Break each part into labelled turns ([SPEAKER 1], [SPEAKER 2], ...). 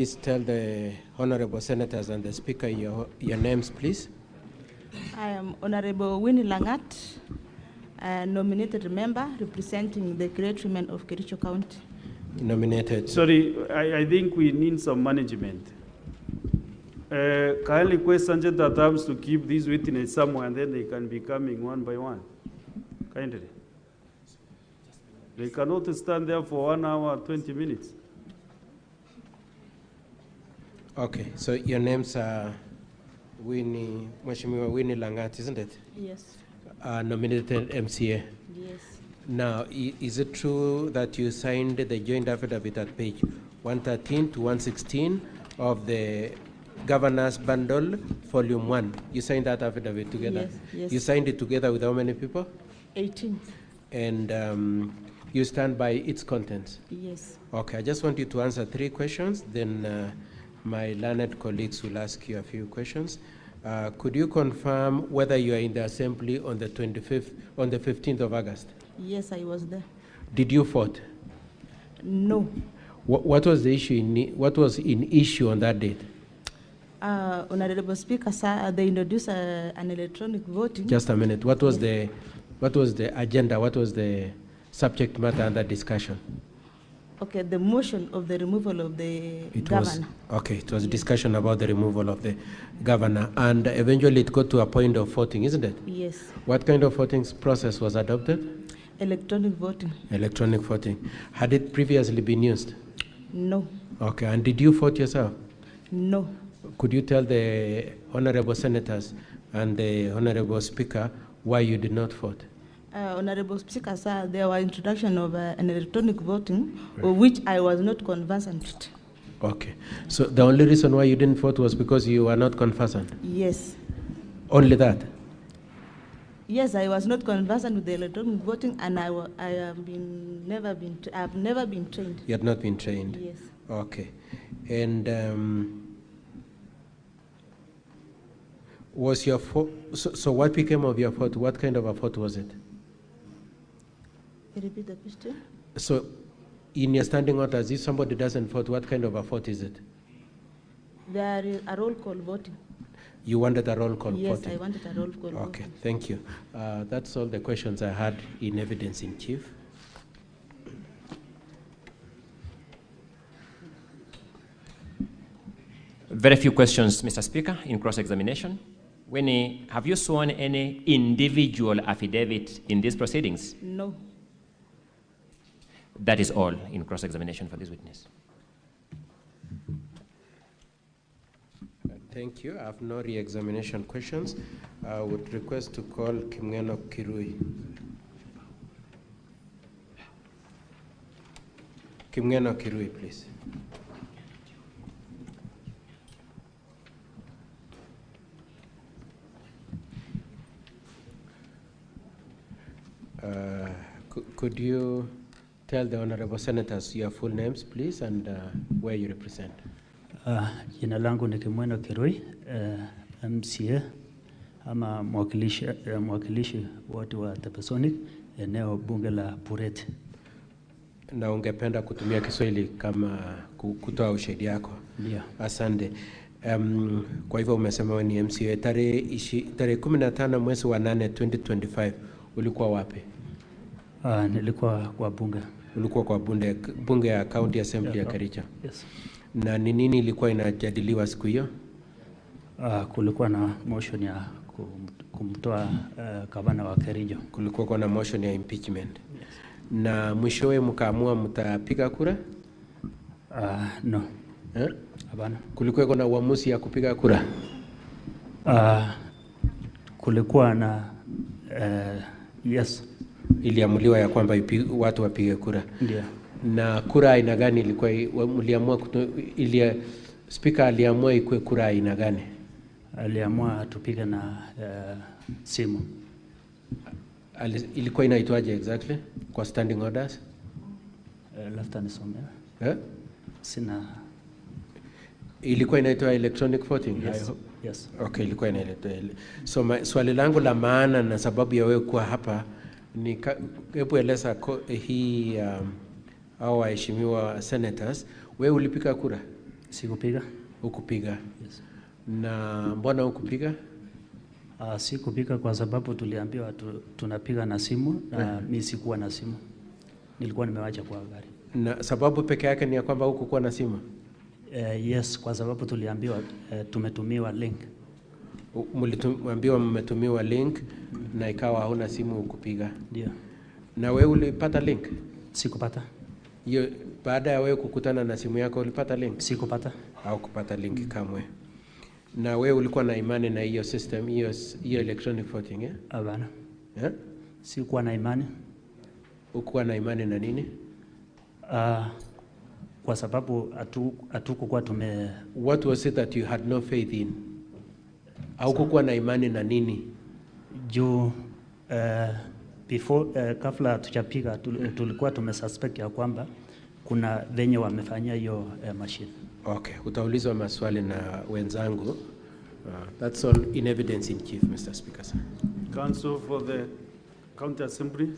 [SPEAKER 1] Please tell the honorable senators and the speaker your names, please.
[SPEAKER 2] I am Honorable Winnie Langat, a nominated member representing the great women of Kericho County.
[SPEAKER 1] Nominated.
[SPEAKER 3] Sorry, I think we need some management. Kindly request Sanjay Tatams to keep these witnesses somewhere and then they can be coming one by one. Kindly. They cannot stand there for 1 hour, 20 minutes.
[SPEAKER 1] Okay, so your names are Mheshimiwa Winnie Langat, isn't it?
[SPEAKER 2] Yes.
[SPEAKER 1] Nominated MCA.
[SPEAKER 2] Yes.
[SPEAKER 1] Now, is it true that you signed the joint affidavit at page 113 to 116 of the Governor's Bundle, Volume 1? You signed that affidavit together?
[SPEAKER 2] Yes, yes.
[SPEAKER 1] You signed it together with how many people?
[SPEAKER 2] 18.
[SPEAKER 1] And you stand by its contents?
[SPEAKER 2] Yes.
[SPEAKER 1] Okay, I just want you to answer 3 questions, then my learned colleagues will ask you a few questions. Could you confirm whether you are in the assembly on the 15th of August?
[SPEAKER 2] Yes, I was there.
[SPEAKER 1] Did you vote?
[SPEAKER 2] No.
[SPEAKER 1] What was the issue? What was in issue on that date?
[SPEAKER 2] Honorable Speaker, sir, they introduced an electronic voting.
[SPEAKER 1] Just a minute. What was the agenda? What was the subject matter under discussion?
[SPEAKER 2] Okay, the motion of the removal of the governor.
[SPEAKER 1] It was discussion about the removal of the governor, and eventually it got to a point of voting, isn't it?
[SPEAKER 2] Yes.
[SPEAKER 1] What kind of voting process was adopted?
[SPEAKER 2] Electronic voting.
[SPEAKER 1] Electronic voting. Had it previously been used?
[SPEAKER 2] No.
[SPEAKER 1] Okay, and did you vote yourself?
[SPEAKER 2] No.
[SPEAKER 1] Could you tell the honorable senators and the honorable speaker why you did not vote?
[SPEAKER 2] Honorable Speaker, sir, there was introduction of an electronic voting, of which I was not conversant with.
[SPEAKER 1] Okay. So the only reason why you didn't vote was because you were not conversant?
[SPEAKER 2] Yes.
[SPEAKER 1] Only that?
[SPEAKER 2] Yes, I was not conversant with the electronic voting, and I have never been trained.
[SPEAKER 1] You had not been trained?
[SPEAKER 2] Yes.
[SPEAKER 1] Okay. And was your vote, so what became of your vote? What kind of a vote was it?
[SPEAKER 2] Repeat the question.
[SPEAKER 1] So, in your standing orders, if somebody doesn't vote, what kind of a vote is it?
[SPEAKER 2] There is a roll call voting.
[SPEAKER 1] You wanted a roll call voting?
[SPEAKER 2] Yes, I wanted a roll call voting.
[SPEAKER 1] Okay, thank you. That's all the questions I had in evidence in chief.
[SPEAKER 4] Very few questions, Mr. Speaker, in cross-examination. Winnie, have you sworn any individual affidavit in these proceedings?
[SPEAKER 2] No.
[SPEAKER 4] That is all in cross-examination for this witness.
[SPEAKER 1] Thank you. I have no re-examination questions. I would request to call Kimngeno Kirui. Kimngeno Kirui, please. Could you tell the honorable senators your full names, please, and where you represent?
[SPEAKER 5] Jina langu ni Kimngeno Kirui, MCA ama mwakilishi wote wa Tepesonic, eneo bunge la Pureti.
[SPEAKER 1] Na ungependa kutumia Kiswahili kama kutoa ushahidi yako?
[SPEAKER 5] Ndio.
[SPEAKER 1] Asante. Kwa hivyo umesema wewe ni MCA. Tarehe 15 mwezi wa 8 2025 ulikuwa wapi?
[SPEAKER 5] Nilikuwa kwa bunge.
[SPEAKER 1] Ulikuwa kwa bunge ya County Assembly ya Kericho?
[SPEAKER 5] Yes.
[SPEAKER 1] Na ni nini ilikuwa inajadiliwa siku hiyo?
[SPEAKER 5] Kulikuwa na motion ya kumtoa gavana wa Kericho.
[SPEAKER 1] Kulikuwa na motion ya impeachment. Yes. Na mwishowe mkaamua mtapiga kura?
[SPEAKER 5] No. Hapana.
[SPEAKER 1] Kulikuwa na uamuzi ya kupiga kura?
[SPEAKER 5] Kulikuwa na yes.
[SPEAKER 1] Iliamuliwa ya kwamba watu wapige kura?
[SPEAKER 5] Ndio.
[SPEAKER 1] Na kura aina gani ilikuwa mliamua? Speaker aliamua ikue kura aina gani?
[SPEAKER 5] Aliamua tupige na simu.
[SPEAKER 1] Ilikuwa inaitwaje exactly kwa standing orders?
[SPEAKER 5] Lafta nisomea. Sina. Ilikuwa
[SPEAKER 1] inaitwa electronic voting?
[SPEAKER 5] Yes. Yes.
[SPEAKER 1] Okay, ilikuwa inaitwa. So swali langu la maana na sababu ya wewe kuwa hapa ni hebu eleza hii au waheshimiwa senators, wewe ulipiga kura?
[SPEAKER 5] Sikupiga.
[SPEAKER 1] Hukupiga.
[SPEAKER 5] Yes.
[SPEAKER 1] Na mbona hukupiga?
[SPEAKER 5] Sikupiga kwa sababu tuliambiwa tunapiga na simu na mimi sikuwa na simu. Nilikuwa nimewacha kwa gari.
[SPEAKER 1] Na sababu peke yake ni ya kwamba hukukuwa na simu?
[SPEAKER 5] Yes, kwa sababu tuliambiwa tumetumiwa link.
[SPEAKER 1] Mliambiwa mmetumiwa link na ikawa hauna simu hukupiga?
[SPEAKER 5] Ndio.
[SPEAKER 1] Na wewe ulipata link?
[SPEAKER 5] Sikupata.
[SPEAKER 1] Hiyo baada ya wewe kukutana na simu yako ulipata link?
[SPEAKER 5] Sikupata.
[SPEAKER 1] Au kupata link kamwe? Na wewe ulikuwa na imani na hiyo system, hiyo electronic voting, eh?
[SPEAKER 5] Hapana.
[SPEAKER 1] Eh?
[SPEAKER 5] Sikuwa na imani.
[SPEAKER 1] Ukuwa na imani na nini?
[SPEAKER 5] Kwa sababu hatukuwa tume...
[SPEAKER 1] What was it that you had no faith in? Au kukuwa na imani na nini?
[SPEAKER 5] Juu before kabla tuchapiga tulikuwa tumesuspect ya kwamba kuna venye wamefanyia hiyo machine.
[SPEAKER 1] Okay, utaulizwa maswali na wenzangu. That's all in evidence in chief, Mr. Speaker. Sir.
[SPEAKER 3] Counsel for the County Assembly.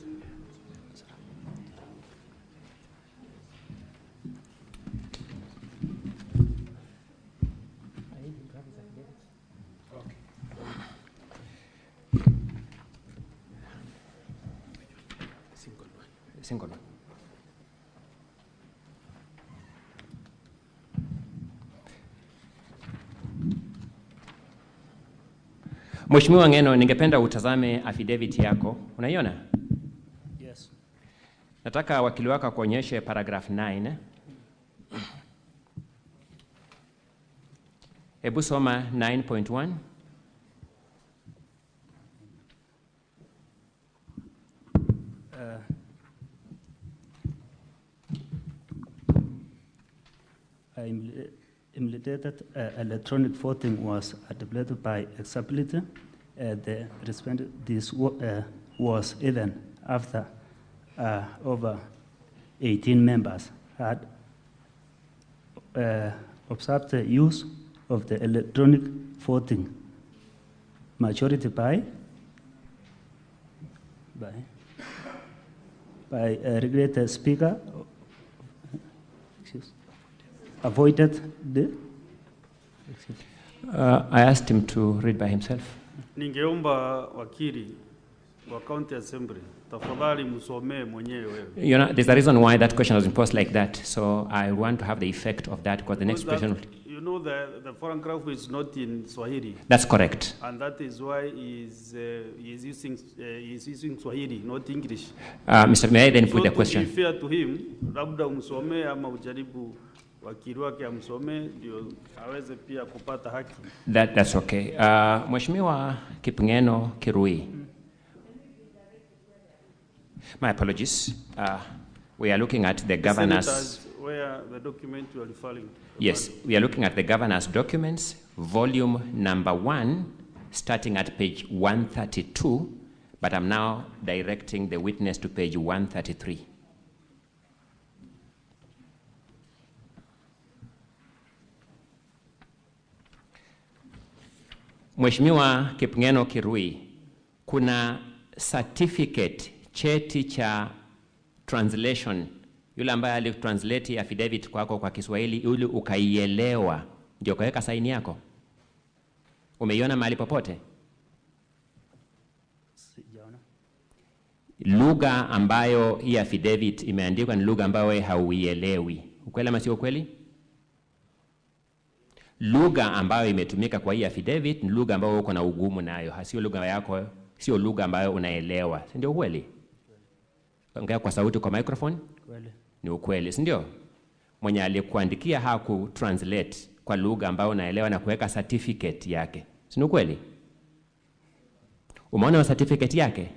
[SPEAKER 4] Single one. Mheshimiwa Ng'eno, ningependa utazame affidavit yako. Unaiona?
[SPEAKER 5] Yes.
[SPEAKER 4] Nataka wakili wako kuonyeshe paragraph 9. Hebu soma 9.1.
[SPEAKER 5] Implemented electronic voting was adopted by acceptability. The respondent was even after over 18 members had observed the use of the electronic voting. Majority by regulated speaker. Avoided the...
[SPEAKER 4] I asked him to read by himself.
[SPEAKER 3] Ningeomba wakili wa County Assembly, tafadhali msomee mwenyewe wewe.
[SPEAKER 4] You know, there's a reason why that question has been posed like that. So I want to have the effect of that because the next question...
[SPEAKER 3] You know the foreign graph is not in Swahili.
[SPEAKER 4] That's correct.
[SPEAKER 3] And that is why he's using Swahili, not English.
[SPEAKER 4] Mr. May I then put
[SPEAKER 3] so
[SPEAKER 4] the question?
[SPEAKER 3] To be fair to him, labda umsomee ama ujaribu wakili wake amsomee ndio aweze pia kupata haki.
[SPEAKER 4] That's okay. Mheshimiwa Kipngeno Kirui. My apologies. We are looking at the governor's...
[SPEAKER 3] Senators, where the document you are referring to.
[SPEAKER 4] Yes, we are looking at the governor's documents, volume number 1, starting at page 132, but I'm now directing the witness to page 133. Mheshimiwa Kipngeno Kirui, kuna certificate, cheti cha translation, yule ambaye alitranslate affidavit kwako kwa Kiswahili ili ukaielewa ndio kaweka saini yako? Umeiona mahali popote?
[SPEAKER 5] Sijaona.
[SPEAKER 4] Lugha ambayo hii affidavit imeandikwa ni lugha ambayo wewe hauielewi. Ukweli ama sio kweli? Lugha ambayo imetumika kwa hii affidavit ni lugha ambayo uko na ugumu nayo, sio lugha yako, sio lugha ambayo unaelewa. Si ndio ukweli? Ongea kwa sauti kwa microphone.
[SPEAKER 5] Kweli.
[SPEAKER 4] Ni ukweli, si ndio? Mwenye alikuandikia haku translate kwa lugha ambayo unaelewa na kuweka certificate yake. Si ni ukweli? Umeona certificate yake?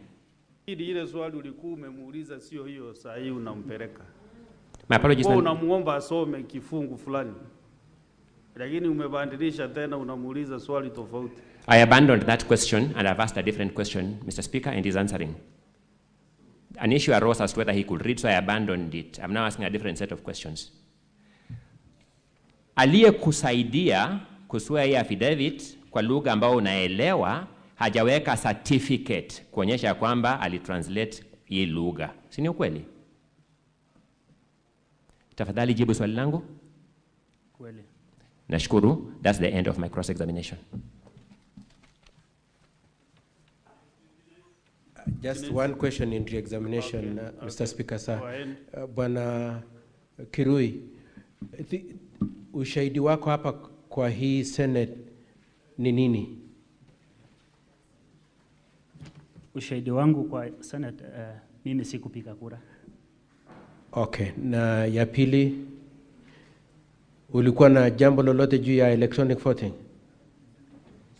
[SPEAKER 3] Ile swali ulikuwa umemuuliza sio hiyo, saa hii unampeleka.
[SPEAKER 4] My apologies.
[SPEAKER 3] Wewe unamuomba asome kifungu fulani, lakini umebadilisha tena unamuuliza swali tofauti.
[SPEAKER 4] I abandoned that question and I've asked a different question, Mr. Speaker, and he's answering. An issue arose as to whether he could read, so I abandoned it. I'm now asking a different set of questions. Aliyekusaidia kusua hii affidavit kwa lugha ambayo unaelewa hajaweka certificate kuonyesha kwamba alitranslate hii lugha. Si ni ukweli? Tafadhali jibu swali langu.
[SPEAKER 5] Kweli.
[SPEAKER 4] Nashukuru, that's the end of my cross-examination.
[SPEAKER 1] Just one question in re-examination,
[SPEAKER 3] Okay,
[SPEAKER 1] Mr. Speaker, sir.
[SPEAKER 3] Go ahead.
[SPEAKER 1] Bwana Kirui, ushahidi wako hapa kwa hii Senate ni nini?
[SPEAKER 5] Ushahidi wangu kwa Senate, mimi sikupiga kura.
[SPEAKER 1] Okay, na ya pili, ulikuwa na jambo lolote juu ya electronic voting?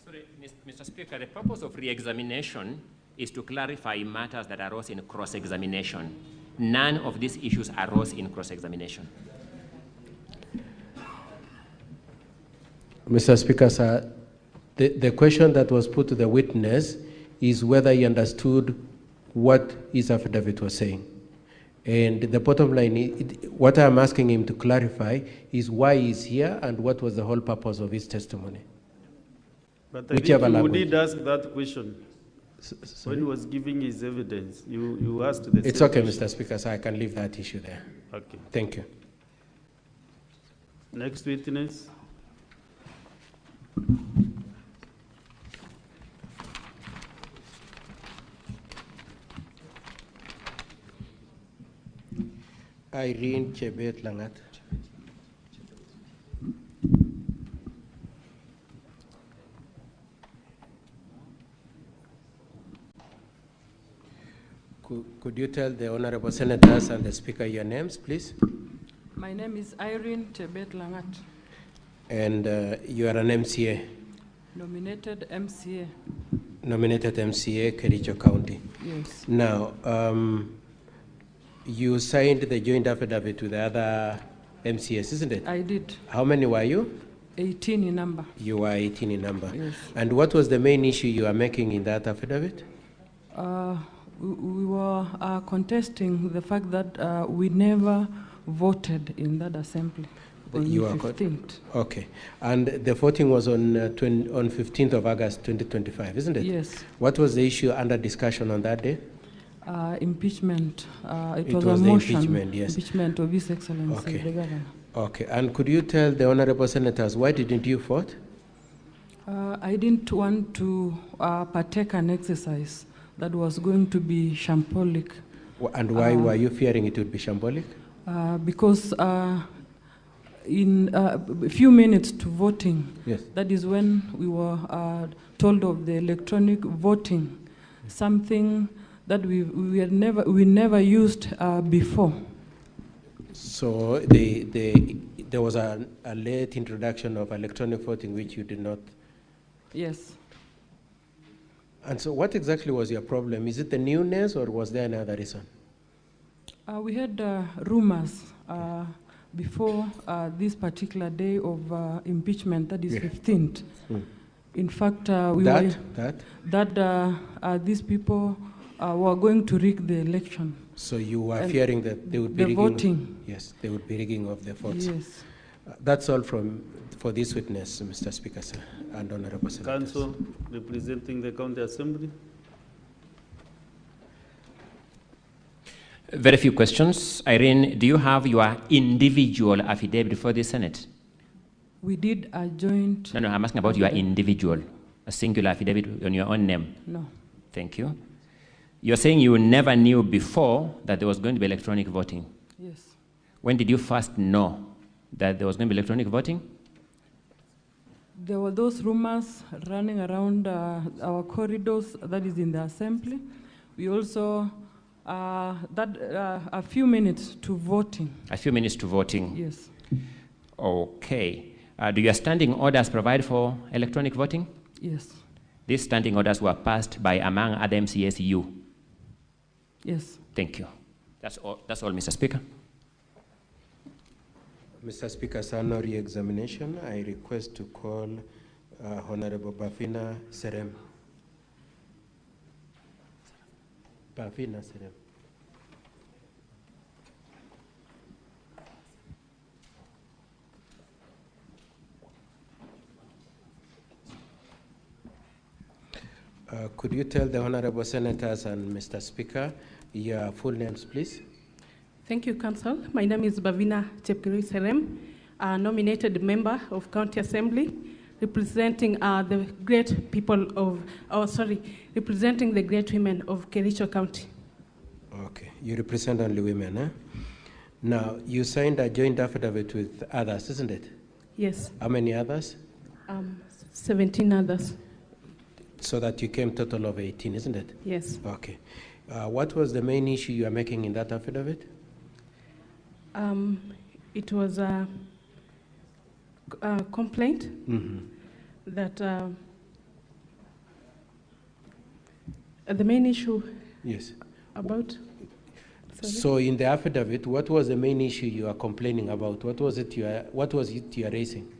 [SPEAKER 4] Sorry, Mr. Speaker, the purpose of re-examination is to clarify matters that arose in cross-examination. None of these issues arose in cross-examination.
[SPEAKER 1] Mr. Speaker, sir, the question that was put to the witness is whether he understood what his affidavit was saying. And the bottom line, what I'm asking him to clarify is why he's here and what was the whole purpose of his testimony.
[SPEAKER 3] But I
[SPEAKER 1] Whichever
[SPEAKER 3] think you
[SPEAKER 1] language.
[SPEAKER 3] did ask that question when he was giving his evidence. You asked the
[SPEAKER 1] It's
[SPEAKER 3] same
[SPEAKER 1] okay,
[SPEAKER 3] question.
[SPEAKER 1] Mr. Speaker, so I can leave that issue there.
[SPEAKER 3] Okay.
[SPEAKER 1] Thank you.
[SPEAKER 3] Next witness.
[SPEAKER 1] Irene Chebet Langat. Could you tell the honorable senators and the speaker your names, please?
[SPEAKER 6] My name is Irene Chebet Langat,
[SPEAKER 1] And you are an MCA,
[SPEAKER 6] nominated MCA.
[SPEAKER 1] nominated MCA, Kericho County.
[SPEAKER 6] Yes.
[SPEAKER 1] Now, you signed the joint affidavit with the other MCAs, isn't it?
[SPEAKER 6] I did.
[SPEAKER 1] How many were you?
[SPEAKER 6] 18 in number.
[SPEAKER 1] You were 18 in number.
[SPEAKER 6] Yes.
[SPEAKER 1] And what was the main issue you are making in that affidavit?
[SPEAKER 6] We were contesting the fact that we never voted in that assembly on
[SPEAKER 1] You
[SPEAKER 6] the
[SPEAKER 1] are
[SPEAKER 6] 15th.
[SPEAKER 1] Okay. And the voting was on 15th of August 2025, isn't it?
[SPEAKER 6] Yes.
[SPEAKER 1] What was the issue under discussion on that day?
[SPEAKER 6] Impeachment. It
[SPEAKER 1] It
[SPEAKER 6] was
[SPEAKER 1] was
[SPEAKER 6] a
[SPEAKER 1] the
[SPEAKER 6] motion.
[SPEAKER 1] impeachment, yes.
[SPEAKER 6] Impeachment of His Excellency,
[SPEAKER 1] Okay.
[SPEAKER 6] the governor.
[SPEAKER 1] Okay. And could you tell the honorable senators why didn't you vote?
[SPEAKER 6] I didn't want to partake an exercise that was going to be shambolic.
[SPEAKER 1] And why were you fearing it would be shambolic?
[SPEAKER 6] Because in a few minutes to voting,
[SPEAKER 1] Yes.
[SPEAKER 6] that is when we were told of the electronic voting, something that we never used before.
[SPEAKER 1] So there was a late introduction of electronic voting which you did not.
[SPEAKER 6] Yes.
[SPEAKER 1] And so what exactly was your problem? Is it the newness or was there another reason?
[SPEAKER 6] We had rumors before this particular day of impeachment, that is
[SPEAKER 1] Yeah.
[SPEAKER 6] 15th. In fact, these people were going to rig the election.
[SPEAKER 1] So you were
[SPEAKER 6] And
[SPEAKER 1] fearing that they would be
[SPEAKER 6] the
[SPEAKER 1] rigging?
[SPEAKER 6] voting.
[SPEAKER 1] Yes, they would be rigging of the votes.
[SPEAKER 6] Yes.
[SPEAKER 1] That's all for this witness, Mr. Speaker, sir, and honorable senators.
[SPEAKER 3] Council representing the county assembly.
[SPEAKER 4] Very few questions. Irene, do you have your individual affidavit for the Senate?
[SPEAKER 6] We did a joint.
[SPEAKER 4] No, I'm asking about your individual, a singular affidavit on your own name.
[SPEAKER 6] No.
[SPEAKER 4] Thank you. You're saying you never knew before that there was going to be electronic voting.
[SPEAKER 6] Yes.
[SPEAKER 4] When did you first know that there was going to be electronic voting?
[SPEAKER 6] There were those rumors running around our corridors, that is in the assembly. We also, a few minutes to voting.
[SPEAKER 4] A few minutes to voting.
[SPEAKER 6] Yes.
[SPEAKER 4] Okay. Do your standing orders provide for electronic voting?
[SPEAKER 6] Yes.
[SPEAKER 4] These standing orders were passed by, among other MCAs, you.
[SPEAKER 6] Yes.
[SPEAKER 4] Thank you. That's all, Mr. Speaker.
[SPEAKER 1] Mr. Speaker, sir, no re-examination. I request to call Honorable Bafina Serem. Bafina Serem. Could you tell the honorable senators and Mr. Speaker your full names, please?
[SPEAKER 7] Thank you, Council. My name is Bavina Chepkirui Serem. a nominated member of County Assembly, representing the great people of, representing the great women of Kericho County.
[SPEAKER 1] Okay, you represent only women, eh? Now, you signed a joint affidavit with others, isn't it?
[SPEAKER 7] Yes.
[SPEAKER 1] How many others?
[SPEAKER 7] 17 others.
[SPEAKER 1] So that you came total of 18, isn't it?
[SPEAKER 7] Yes.
[SPEAKER 1] Okay. What was the main issue you are making in that affidavit?
[SPEAKER 7] It was a complaint that the main issue.
[SPEAKER 1] Yes.
[SPEAKER 7] About. Sorry?
[SPEAKER 1] So in the affidavit, what was the main issue you are complaining about? What was it you are raising?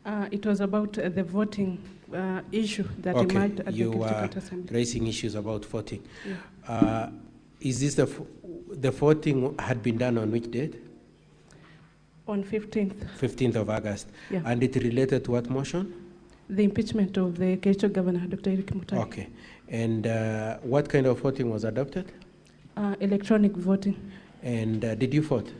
[SPEAKER 7] It was about the voting issue that emerged at
[SPEAKER 1] you
[SPEAKER 7] the
[SPEAKER 1] were
[SPEAKER 7] County Assembly.
[SPEAKER 1] raising issues about voting.
[SPEAKER 7] Yeah.
[SPEAKER 1] Is this the voting had been done on which date?
[SPEAKER 7] On 15th.
[SPEAKER 1] 15th of August.
[SPEAKER 7] Yeah.
[SPEAKER 1] And it related to what motion?
[SPEAKER 7] The impeachment of the Kericho governor, Dr. Eric Mutai.
[SPEAKER 1] Okay. And what kind of voting was adopted?
[SPEAKER 7] Electronic voting.
[SPEAKER 1] And did you vote?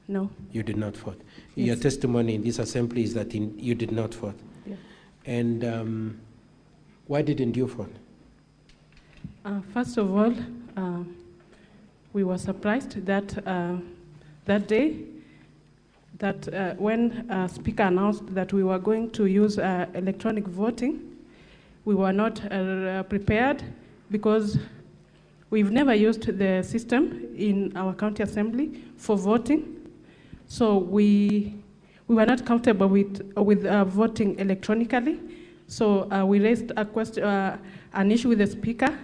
[SPEAKER 7] No.
[SPEAKER 1] You did not vote.
[SPEAKER 7] Yes.
[SPEAKER 1] Your testimony in this assembly is that you did not vote.
[SPEAKER 7] Yeah.
[SPEAKER 1] And why didn't you vote?
[SPEAKER 7] First of all, we were surprised that that day, that when Speaker announced that we were going to use electronic voting, we were not prepared because we've never used the system in our county assembly for voting. So we were not comfortable with voting electronically. So we raised a question, an issue with the Speaker,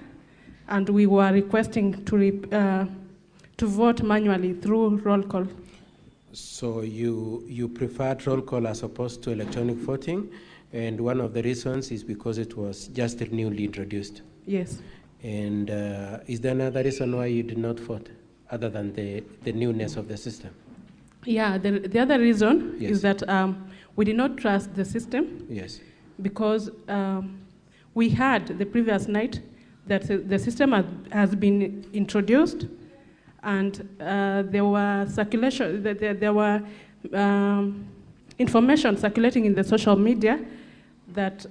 [SPEAKER 7] and we were requesting to vote manually through roll call.
[SPEAKER 1] So you preferred roll call as opposed to electronic voting, and one of the reasons is because it was just newly introduced.
[SPEAKER 7] Yes.
[SPEAKER 1] And is there another reason why you did not vote, other than the newness of the system?
[SPEAKER 7] Yeah, the other reason
[SPEAKER 1] Yes.
[SPEAKER 7] is that we did not trust the system.
[SPEAKER 1] Yes.
[SPEAKER 7] Because we heard the previous night that the system has been introduced, and there were circulation, there were information circulating in the social media that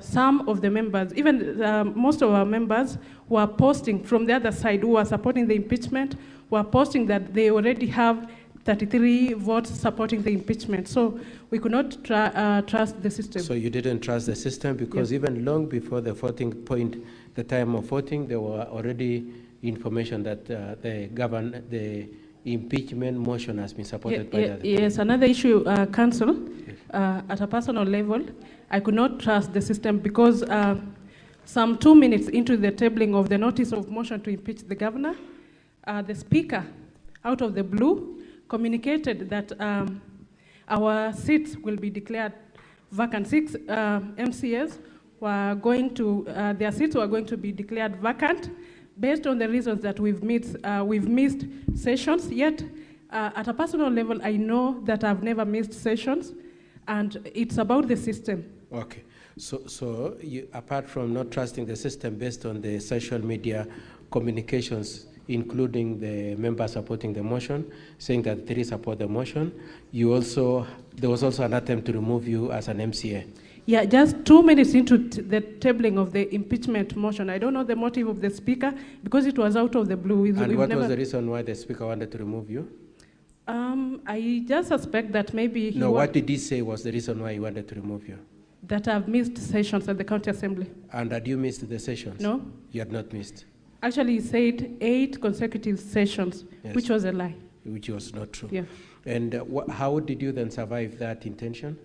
[SPEAKER 7] some of the members, even most of our members, were posting from the other side who were supporting the impeachment, were posting that they already have 33 votes supporting the impeachment. So we could not trust the system.
[SPEAKER 1] So you didn't trust the system because
[SPEAKER 7] Yes.
[SPEAKER 1] even long before the voting point, the time of voting, there were already information that the impeachment motion has been supported by the other.
[SPEAKER 7] Yes, another issue, Council, at a personal level, I could not trust the system because some 2 minutes into the tabling of the notice of motion to impeach the governor, the Speaker, out of the blue, communicated that our seats will be declared vacant. 6 MCAs were going to, their seats were going to be declared vacant based on the reasons that we've missed sessions. Yet, at a personal level, I know that I've never missed sessions, and it's about the system.
[SPEAKER 1] Okay. So you, apart from not trusting the system based on the social media communications, including the members supporting the motion, saying that they support the motion, there was also an attempt to remove you as an MCA.
[SPEAKER 7] Yeah, just 2 minutes into the tabling of the impeachment motion. I don't know the motive of the Speaker because it was out of the blue.
[SPEAKER 1] And what was the reason why the Speaker wanted to remove you?
[SPEAKER 7] I just suspect that maybe he
[SPEAKER 1] what did he say was the reason why he wanted to remove you?
[SPEAKER 7] That I've missed sessions at the County Assembly.
[SPEAKER 1] And had you missed the sessions?
[SPEAKER 7] No.
[SPEAKER 1] You had not missed?
[SPEAKER 7] Actually, he said 8 consecutive sessions,
[SPEAKER 1] Yes.
[SPEAKER 7] which was a lie.
[SPEAKER 1] Which was not true.
[SPEAKER 7] Yeah.
[SPEAKER 1] And how did you then survive that intention?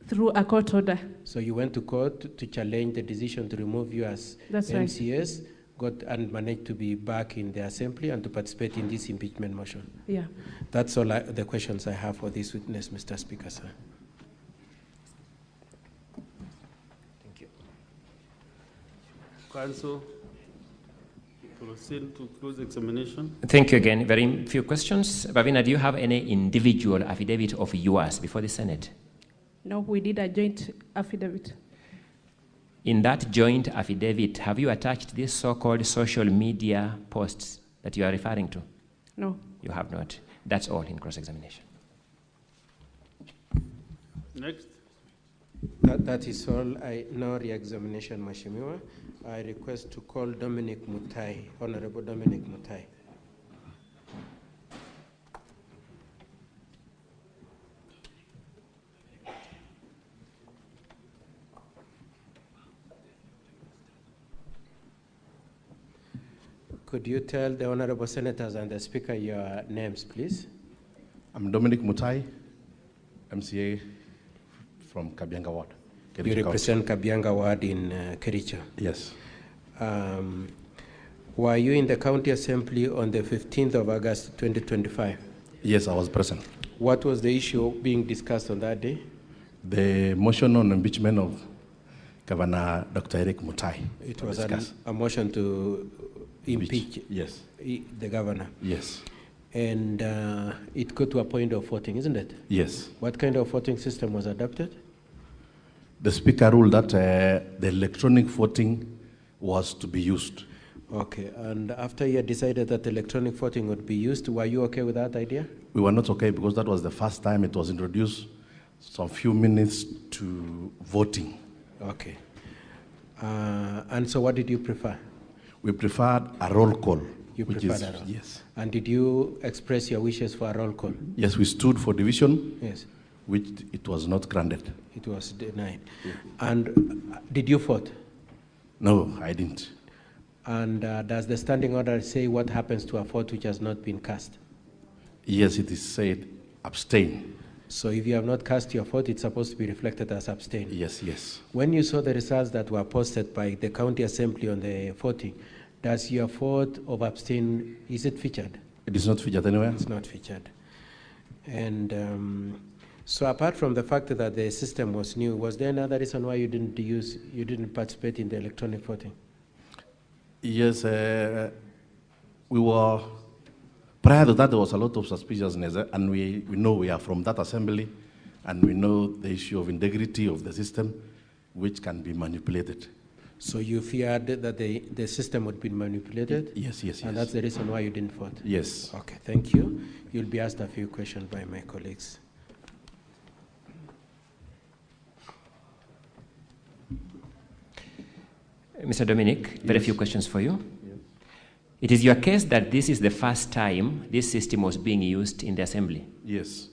[SPEAKER 7] Through a court order.
[SPEAKER 1] So you went to court to challenge the decision to remove you as
[SPEAKER 7] That's right.
[SPEAKER 1] MCS, got and managed to be back in the assembly and to participate in this impeachment motion.
[SPEAKER 7] Yeah.
[SPEAKER 1] That's all the questions I have for this witness, Mr. Speaker, sir. Thank you.
[SPEAKER 3] Council, proceed to close examination.
[SPEAKER 4] Thank you again. Very few questions. Bavina, do you have any individual affidavit of yours before the Senate?
[SPEAKER 7] No, we did a joint affidavit.
[SPEAKER 4] In that joint affidavit, have you attached these so-called social media posts that you are referring to?
[SPEAKER 7] No.
[SPEAKER 4] You have not. That's all in cross-examination.
[SPEAKER 3] Next.
[SPEAKER 1] That is all. No re-examination, Mheshimiwa. I request to call Dominic Mutai, Honorable Dominic Mutai. Could you tell the honorable senators and the speaker your names, please?
[SPEAKER 8] I'm Dominic Mutai, MCA from Kabianga Ward.
[SPEAKER 1] You represent Kabianga Ward in Kericho.
[SPEAKER 8] Yes.
[SPEAKER 1] Were you in the county assembly on the 15th of August 2025?
[SPEAKER 8] Yes, I was present.
[SPEAKER 1] What was the issue being discussed on that day?
[SPEAKER 8] The motion on impeachment of Governor Dr. Eric Mutai.
[SPEAKER 1] It was a motion to impeach
[SPEAKER 8] yes.
[SPEAKER 1] The governor.
[SPEAKER 8] Yes.
[SPEAKER 1] And it got to a point of voting, isn't it?
[SPEAKER 8] Yes.
[SPEAKER 1] What kind of voting system was adopted?
[SPEAKER 8] The speaker ruled that the electronic voting was to be used.
[SPEAKER 1] Okay, and after you had decided that electronic voting would be used, were you okay with that idea?
[SPEAKER 8] We were not okay because that was the first time it was introduced, some few minutes to voting.
[SPEAKER 1] Okay. And so what did you prefer?
[SPEAKER 8] We preferred a roll call.
[SPEAKER 1] You preferred a roll?
[SPEAKER 8] Yes.
[SPEAKER 1] And did you express your wishes for a roll call?
[SPEAKER 8] Yes, we stood for division.
[SPEAKER 1] Yes.
[SPEAKER 8] Which it was not granted.
[SPEAKER 1] It was denied. Yeah. And did you vote?
[SPEAKER 8] No, I didn't.
[SPEAKER 1] And does the standing order say what happens to a vote which has not been cast?
[SPEAKER 8] Yes, it is said abstain.
[SPEAKER 1] So if you have not cast your vote, it's supposed to be reflected as abstain?
[SPEAKER 8] Yes, yes.
[SPEAKER 1] When you saw the results that were posted by the county assembly on the voting, does your vote of abstain, is it featured?
[SPEAKER 8] It is not featured anywhere?
[SPEAKER 1] It's not featured. And so apart from the fact that the system was new, was there another reason why you didn't participate in the electronic voting?
[SPEAKER 8] Yes, we were, prior to that there was a lot of suspiciousness, and we know we are from that assembly, and we know the issue of integrity of the system, which can be manipulated.
[SPEAKER 1] So you feared that the system would be manipulated?
[SPEAKER 8] Yes, yes, yes.
[SPEAKER 1] And that's the reason why you didn't vote?
[SPEAKER 8] Yes.
[SPEAKER 1] Okay, thank you. You'll be asked a few questions by my colleagues.
[SPEAKER 4] Mr. Dominic, very
[SPEAKER 8] Yes.
[SPEAKER 4] few questions for you.
[SPEAKER 8] Yes.
[SPEAKER 4] It is your case that this is the first time this system was being used in the assembly?
[SPEAKER 8] Yes.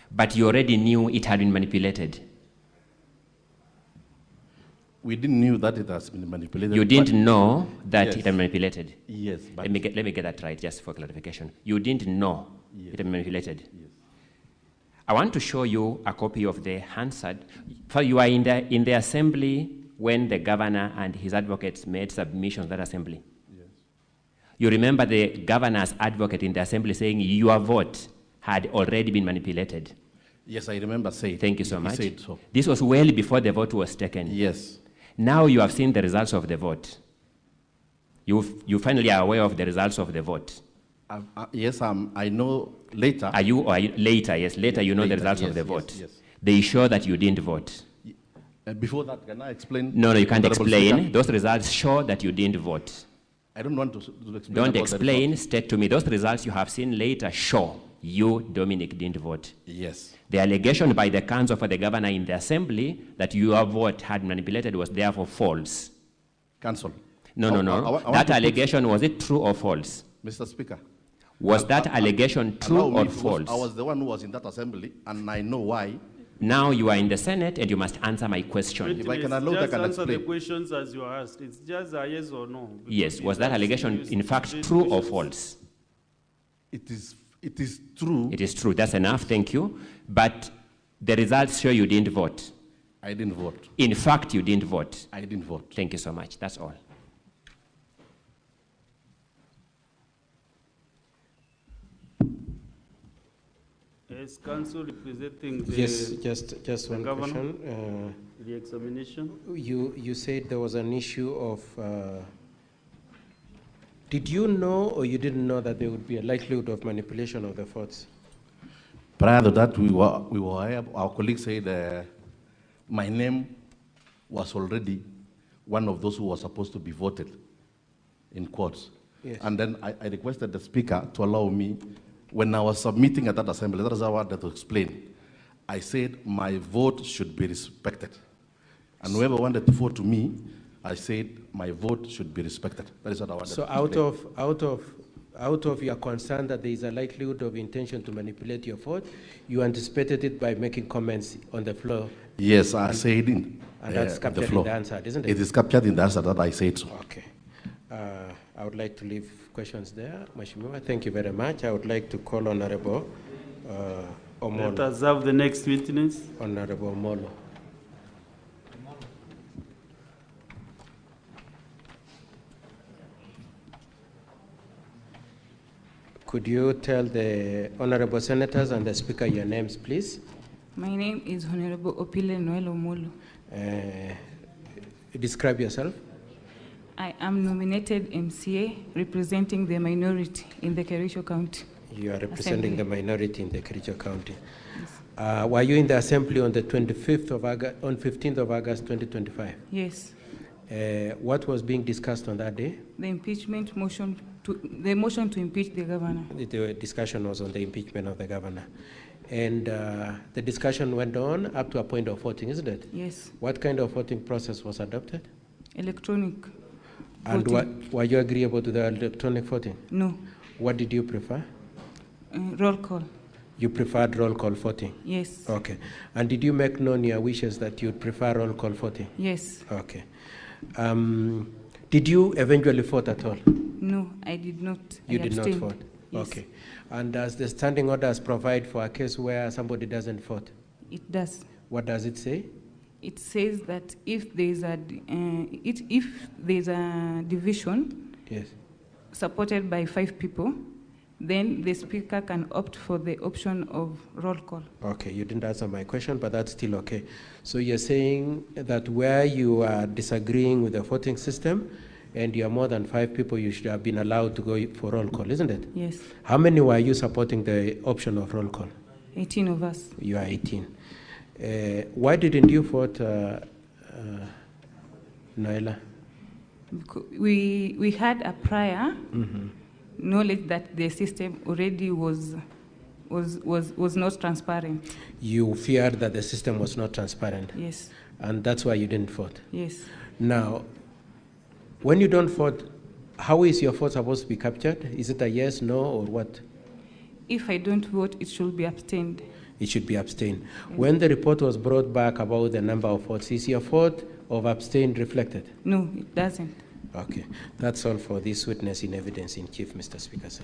[SPEAKER 4] But you already knew it had been manipulated?
[SPEAKER 8] We didn't know that it has been manipulated.
[SPEAKER 4] You didn't know that
[SPEAKER 8] Yes.
[SPEAKER 4] it had been manipulated?
[SPEAKER 8] Yes. But
[SPEAKER 4] Let me get that right, just for clarification. You didn't know
[SPEAKER 8] Yes.
[SPEAKER 4] it had been manipulated?
[SPEAKER 8] Yes.
[SPEAKER 4] I want to show you a copy of the Hansard. For you are in the assembly when the governor and his advocates made submissions to that assembly.
[SPEAKER 8] Yes.
[SPEAKER 4] You remember the governor's advocate in the assembly saying your vote had already been manipulated?
[SPEAKER 8] Yes, I remember saying.
[SPEAKER 4] Thank you so
[SPEAKER 8] he
[SPEAKER 4] much.
[SPEAKER 8] said so.
[SPEAKER 4] This was well before the vote was taken.
[SPEAKER 8] Yes.
[SPEAKER 4] Now you have seen the results of the vote. You finally are aware of the results of the vote.
[SPEAKER 8] Yes, I know later.
[SPEAKER 4] Are you later? Yes, later you know the
[SPEAKER 8] Later,
[SPEAKER 4] results
[SPEAKER 8] yes,
[SPEAKER 4] of the
[SPEAKER 8] yes,
[SPEAKER 4] vote.
[SPEAKER 8] yes.
[SPEAKER 4] They show that you didn't vote.
[SPEAKER 8] Before that, can I explain?
[SPEAKER 4] No, you can't
[SPEAKER 8] Honorable
[SPEAKER 4] explain.
[SPEAKER 8] Speaker?
[SPEAKER 4] Those results show that you didn't vote.
[SPEAKER 8] I don't want to explain.
[SPEAKER 4] Don't
[SPEAKER 8] about the
[SPEAKER 4] explain,
[SPEAKER 8] result.
[SPEAKER 4] state to me. Those results you have seen later show you, Dominic, didn't vote.
[SPEAKER 8] Yes.
[SPEAKER 4] The allegation by the counsel for the governor in the assembly that your vote had manipulated was therefore false.
[SPEAKER 8] Cancel.
[SPEAKER 4] No.
[SPEAKER 8] I want
[SPEAKER 4] That
[SPEAKER 8] to
[SPEAKER 4] allegation, was it true or false?
[SPEAKER 8] Mr. Speaker.
[SPEAKER 4] Was that allegation true
[SPEAKER 8] allow me,
[SPEAKER 4] or
[SPEAKER 8] because
[SPEAKER 4] false?
[SPEAKER 8] I was the one who was in that assembly, and I know why.
[SPEAKER 4] Now you are in the Senate and you must answer my question.
[SPEAKER 8] If I can allow, I
[SPEAKER 3] just
[SPEAKER 8] can
[SPEAKER 3] answer the
[SPEAKER 8] explain.
[SPEAKER 3] questions as you are asked. It's just a yes or no.
[SPEAKER 4] Yes, was that allegation in fact true or false?
[SPEAKER 8] It is true.
[SPEAKER 4] It is true, that's enough, thank you. But the results show you didn't vote.
[SPEAKER 8] I didn't vote.
[SPEAKER 4] In fact, you didn't vote.
[SPEAKER 8] I didn't vote.
[SPEAKER 4] Thank you so much, that's all.
[SPEAKER 3] As counsel representing the,
[SPEAKER 1] Yes, just one
[SPEAKER 3] governor?
[SPEAKER 1] question.
[SPEAKER 3] the examination.
[SPEAKER 1] You said there was an issue of, did you know or you didn't know that there would be a likelihood of manipulation of the votes?
[SPEAKER 8] Prior to that, our colleague said my name was already one of those who was supposed to be voted in courts.
[SPEAKER 1] Yes.
[SPEAKER 8] And then I requested the speaker to allow me, when I was submitting at that assembly, that is how I wanted to explain. I said my vote should be respected. And whoever wanted to vote to me, I said my vote should be respected. That is what I wanted
[SPEAKER 1] So
[SPEAKER 8] to say.
[SPEAKER 1] out of your concern that there is a likelihood of intention to manipulate your vote, you anticipated it by making comments on the floor.
[SPEAKER 8] Yes, I said in
[SPEAKER 1] And that's
[SPEAKER 8] the
[SPEAKER 1] captured in
[SPEAKER 8] floor.
[SPEAKER 1] the answer, isn't it?
[SPEAKER 8] It is captured in the answer that I said so.
[SPEAKER 1] Okay. I would like to leave questions there. Mheshimiwa, thank you very much. I would like to call Honorable Omolo.
[SPEAKER 3] Let us have the next witness.
[SPEAKER 1] Honorable Omolo. Could you tell the honorable senators and the speaker your names, please?
[SPEAKER 9] My name is Honorable Opile Noel Omolo.
[SPEAKER 1] Describe yourself.
[SPEAKER 9] I am nominated MCA representing the minority in the Kericho County.
[SPEAKER 1] You are representing
[SPEAKER 9] Assembly.
[SPEAKER 1] the minority in the Kericho County. Yes. Were you in the assembly on the 25th of August, on 15th of August 2025?
[SPEAKER 9] Yes.
[SPEAKER 1] What was being discussed on that day?
[SPEAKER 9] The impeachment motion, the motion to impeach the governor.
[SPEAKER 1] The discussion was on the impeachment of the governor. And the discussion went on up to a point of voting, isn't it?
[SPEAKER 9] Yes.
[SPEAKER 1] What kind of voting process was adopted?
[SPEAKER 9] Electronic
[SPEAKER 1] And
[SPEAKER 9] voting.
[SPEAKER 1] were you agreeable to the electronic voting?
[SPEAKER 9] No.
[SPEAKER 1] What did you prefer?
[SPEAKER 9] Roll call.
[SPEAKER 1] You preferred roll call voting?
[SPEAKER 9] Yes.
[SPEAKER 1] Okay. And did you make known your wishes that you'd prefer roll call voting?
[SPEAKER 9] Yes.
[SPEAKER 1] Okay. Did you eventually vote at all?
[SPEAKER 9] No, I did not.
[SPEAKER 1] You
[SPEAKER 9] I
[SPEAKER 1] did not
[SPEAKER 9] abstained.
[SPEAKER 1] vote?
[SPEAKER 9] Yes.
[SPEAKER 1] Okay. And does the standing orders provide for a case where somebody doesn't vote?
[SPEAKER 9] It does.
[SPEAKER 1] What does it say?
[SPEAKER 9] It says that if there is a division,
[SPEAKER 1] Yes.
[SPEAKER 9] supported by 5 people, then the speaker can opt for the option of roll call.
[SPEAKER 1] Okay, you didn't answer my question, but that's still okay. So you're saying that where you are disagreeing with the voting system and you are more than 5 people, you should have been allowed to go for roll call, isn't it?
[SPEAKER 9] Yes.
[SPEAKER 1] How many were you supporting the option of roll call?
[SPEAKER 9] 18 of us.
[SPEAKER 1] You are 18. Why didn't you vote, Naila?
[SPEAKER 9] We had a prior knowledge that the system already was not transparent.
[SPEAKER 1] You feared that the system was not transparent?
[SPEAKER 9] Yes.
[SPEAKER 1] And that's why you didn't vote?
[SPEAKER 9] Yes.
[SPEAKER 1] Now, when you don't vote, how is your vote supposed to be captured? Is it a yes, no, or what?
[SPEAKER 9] If I don't vote, it should be abstained.
[SPEAKER 1] It should be abstained. When the report was brought back about the number of votes, is your vote of abstained reflected?
[SPEAKER 9] No, it doesn't.
[SPEAKER 1] Okay. That's all for this witness in evidence in chief, Mr. Speaker, sir.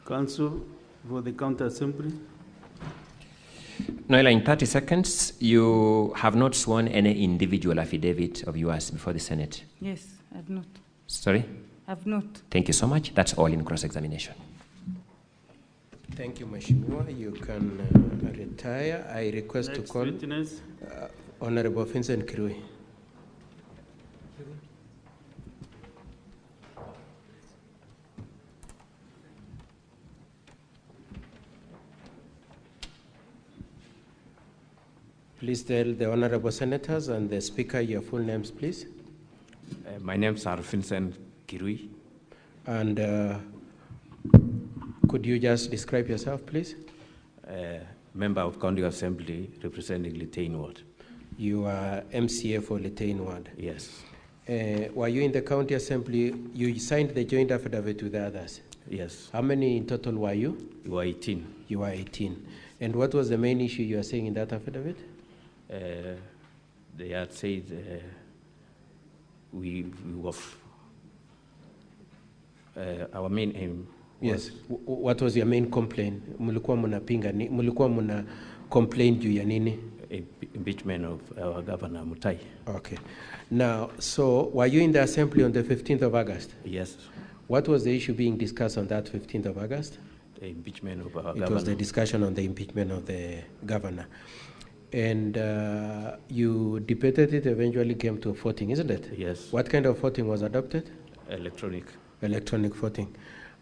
[SPEAKER 3] Council for the counter assembly.
[SPEAKER 4] Noela, in 30 seconds, you have not sworn any individual affidavit of yours before the Senate.
[SPEAKER 9] Yes, I've not.
[SPEAKER 4] Sorry?
[SPEAKER 9] I've not.
[SPEAKER 4] Thank you so much. That's all in cross-examination.
[SPEAKER 1] Thank you, Mheshimiwa. You can retire. I request
[SPEAKER 3] Next
[SPEAKER 1] to call
[SPEAKER 3] witness.
[SPEAKER 1] Honorable Vincent Kirui. Please tell the honorable senators and the speaker your full names, please.
[SPEAKER 10] My name is Vincent Kirui.
[SPEAKER 1] And could you just describe yourself, please?
[SPEAKER 10] Member of County Assembly representing Litein Ward.
[SPEAKER 1] You are MCA for Litein Ward.
[SPEAKER 10] Yes.
[SPEAKER 1] Were you in the County Assembly? You signed the joint affidavit with the others?
[SPEAKER 10] Yes.
[SPEAKER 1] How many in total were you?
[SPEAKER 10] You are 18.
[SPEAKER 1] You were 18. And what was the main issue you are saying in that affidavit?
[SPEAKER 10] They had said we were our main aim.
[SPEAKER 1] Yes. What was your main complaint? Mulikuwa mnapinga ni mulikuwa mna complain juu ya nini?
[SPEAKER 10] Impeachment of our Governor Mutai.
[SPEAKER 1] Okay. Now, so were you in the assembly on the 15th of August?
[SPEAKER 10] Yes.
[SPEAKER 1] What was the issue being discussed on that 15th of August?
[SPEAKER 10] The impeachment of our
[SPEAKER 1] It
[SPEAKER 10] governor.
[SPEAKER 1] was the discussion on the impeachment of the governor. And you debated it, eventually came to voting, isn't it?
[SPEAKER 10] Yes.
[SPEAKER 1] What kind of voting was adopted?
[SPEAKER 10] Electronic.
[SPEAKER 1] Electronic voting.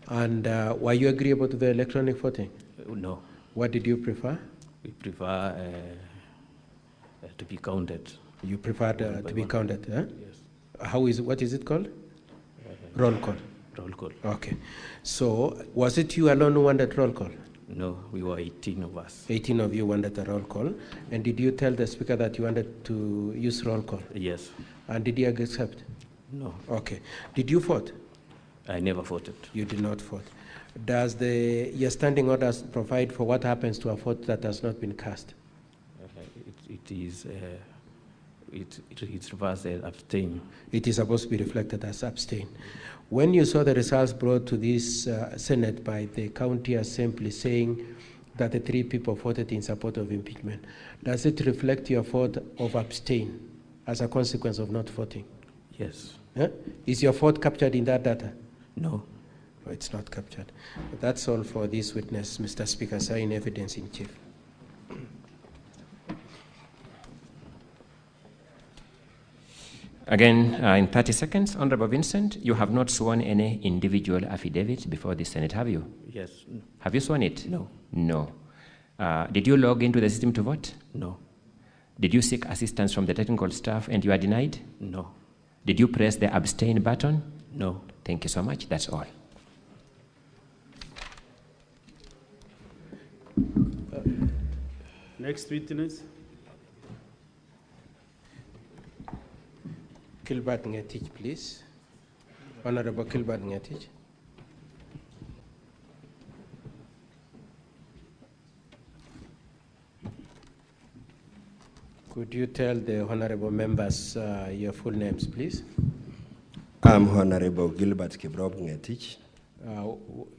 [SPEAKER 1] And were you agreeable to the electronic voting?
[SPEAKER 10] No.
[SPEAKER 1] What did you prefer?
[SPEAKER 10] We prefer to be counted.
[SPEAKER 1] You preferred to be counted, huh?
[SPEAKER 10] Yes.
[SPEAKER 1] What is it called? Roll call.
[SPEAKER 10] Roll call.
[SPEAKER 1] Okay. So was it you alone who wanted roll call?
[SPEAKER 10] No, we were 18 of us.
[SPEAKER 1] 18 of you wanted a roll call. And did you tell the speaker that you wanted to use roll call?
[SPEAKER 10] Yes.
[SPEAKER 1] And did he accept?
[SPEAKER 10] No.
[SPEAKER 1] Okay. Did you vote?
[SPEAKER 10] I never voted.
[SPEAKER 1] You did not vote. Does your standing orders provide for what happens to a vote that has not been cast?
[SPEAKER 10] It's reversed as abstain.
[SPEAKER 1] It is supposed to be reflected as abstain. When you saw the results brought to this Senate by the county assembly saying that the 3 people voted in support of impeachment, does it reflect your vote of abstain as a consequence of not voting?
[SPEAKER 10] Yes.
[SPEAKER 1] Is your vote captured in that data?
[SPEAKER 10] No.
[SPEAKER 1] Oh, it's not captured. That's all for this witness, Mr. Speaker. Sign evidence in chief.
[SPEAKER 4] Again, in 30 seconds, Honorable Vincent, you have not sworn any individual affidavit before the Senate, have you?
[SPEAKER 10] Yes.
[SPEAKER 4] Have you sworn it?
[SPEAKER 10] No.
[SPEAKER 4] No. Did you log into the system to vote?
[SPEAKER 10] No.
[SPEAKER 4] Did you seek assistance from the technical staff and you are denied?
[SPEAKER 10] No.
[SPEAKER 4] Did you press the abstain button?
[SPEAKER 10] No.
[SPEAKER 4] Thank you so much. That's all.
[SPEAKER 3] Next witness.
[SPEAKER 1] Gilbert Ngetich, please. Honorable Gilbert Ngetich. Could you tell the honorable members your full names, please?
[SPEAKER 11] I'm Honorable Gilbert Kibrop Ngetich.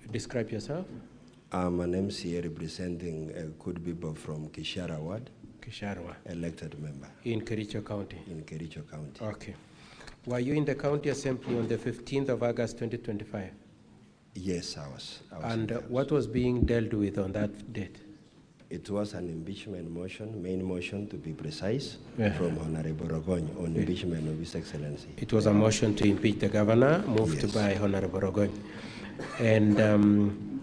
[SPEAKER 1] Describe yourself.
[SPEAKER 11] I'm an MCA representing Kudbibo from Kishara Ward.
[SPEAKER 1] Kisharwa.
[SPEAKER 11] Elected member.
[SPEAKER 1] In Kericho County.
[SPEAKER 11] In Kericho County.
[SPEAKER 1] Okay. Were you in the county assembly on the 15th of August 2025?
[SPEAKER 11] Yes, I was.
[SPEAKER 1] And what was being dealt with on that date?
[SPEAKER 11] It was an impeachment motion, main motion to be precise, from Honorable Rogony on impeachment of His Excellency.
[SPEAKER 1] It was a motion to impeach the governor, moved by Honorable Rogony. And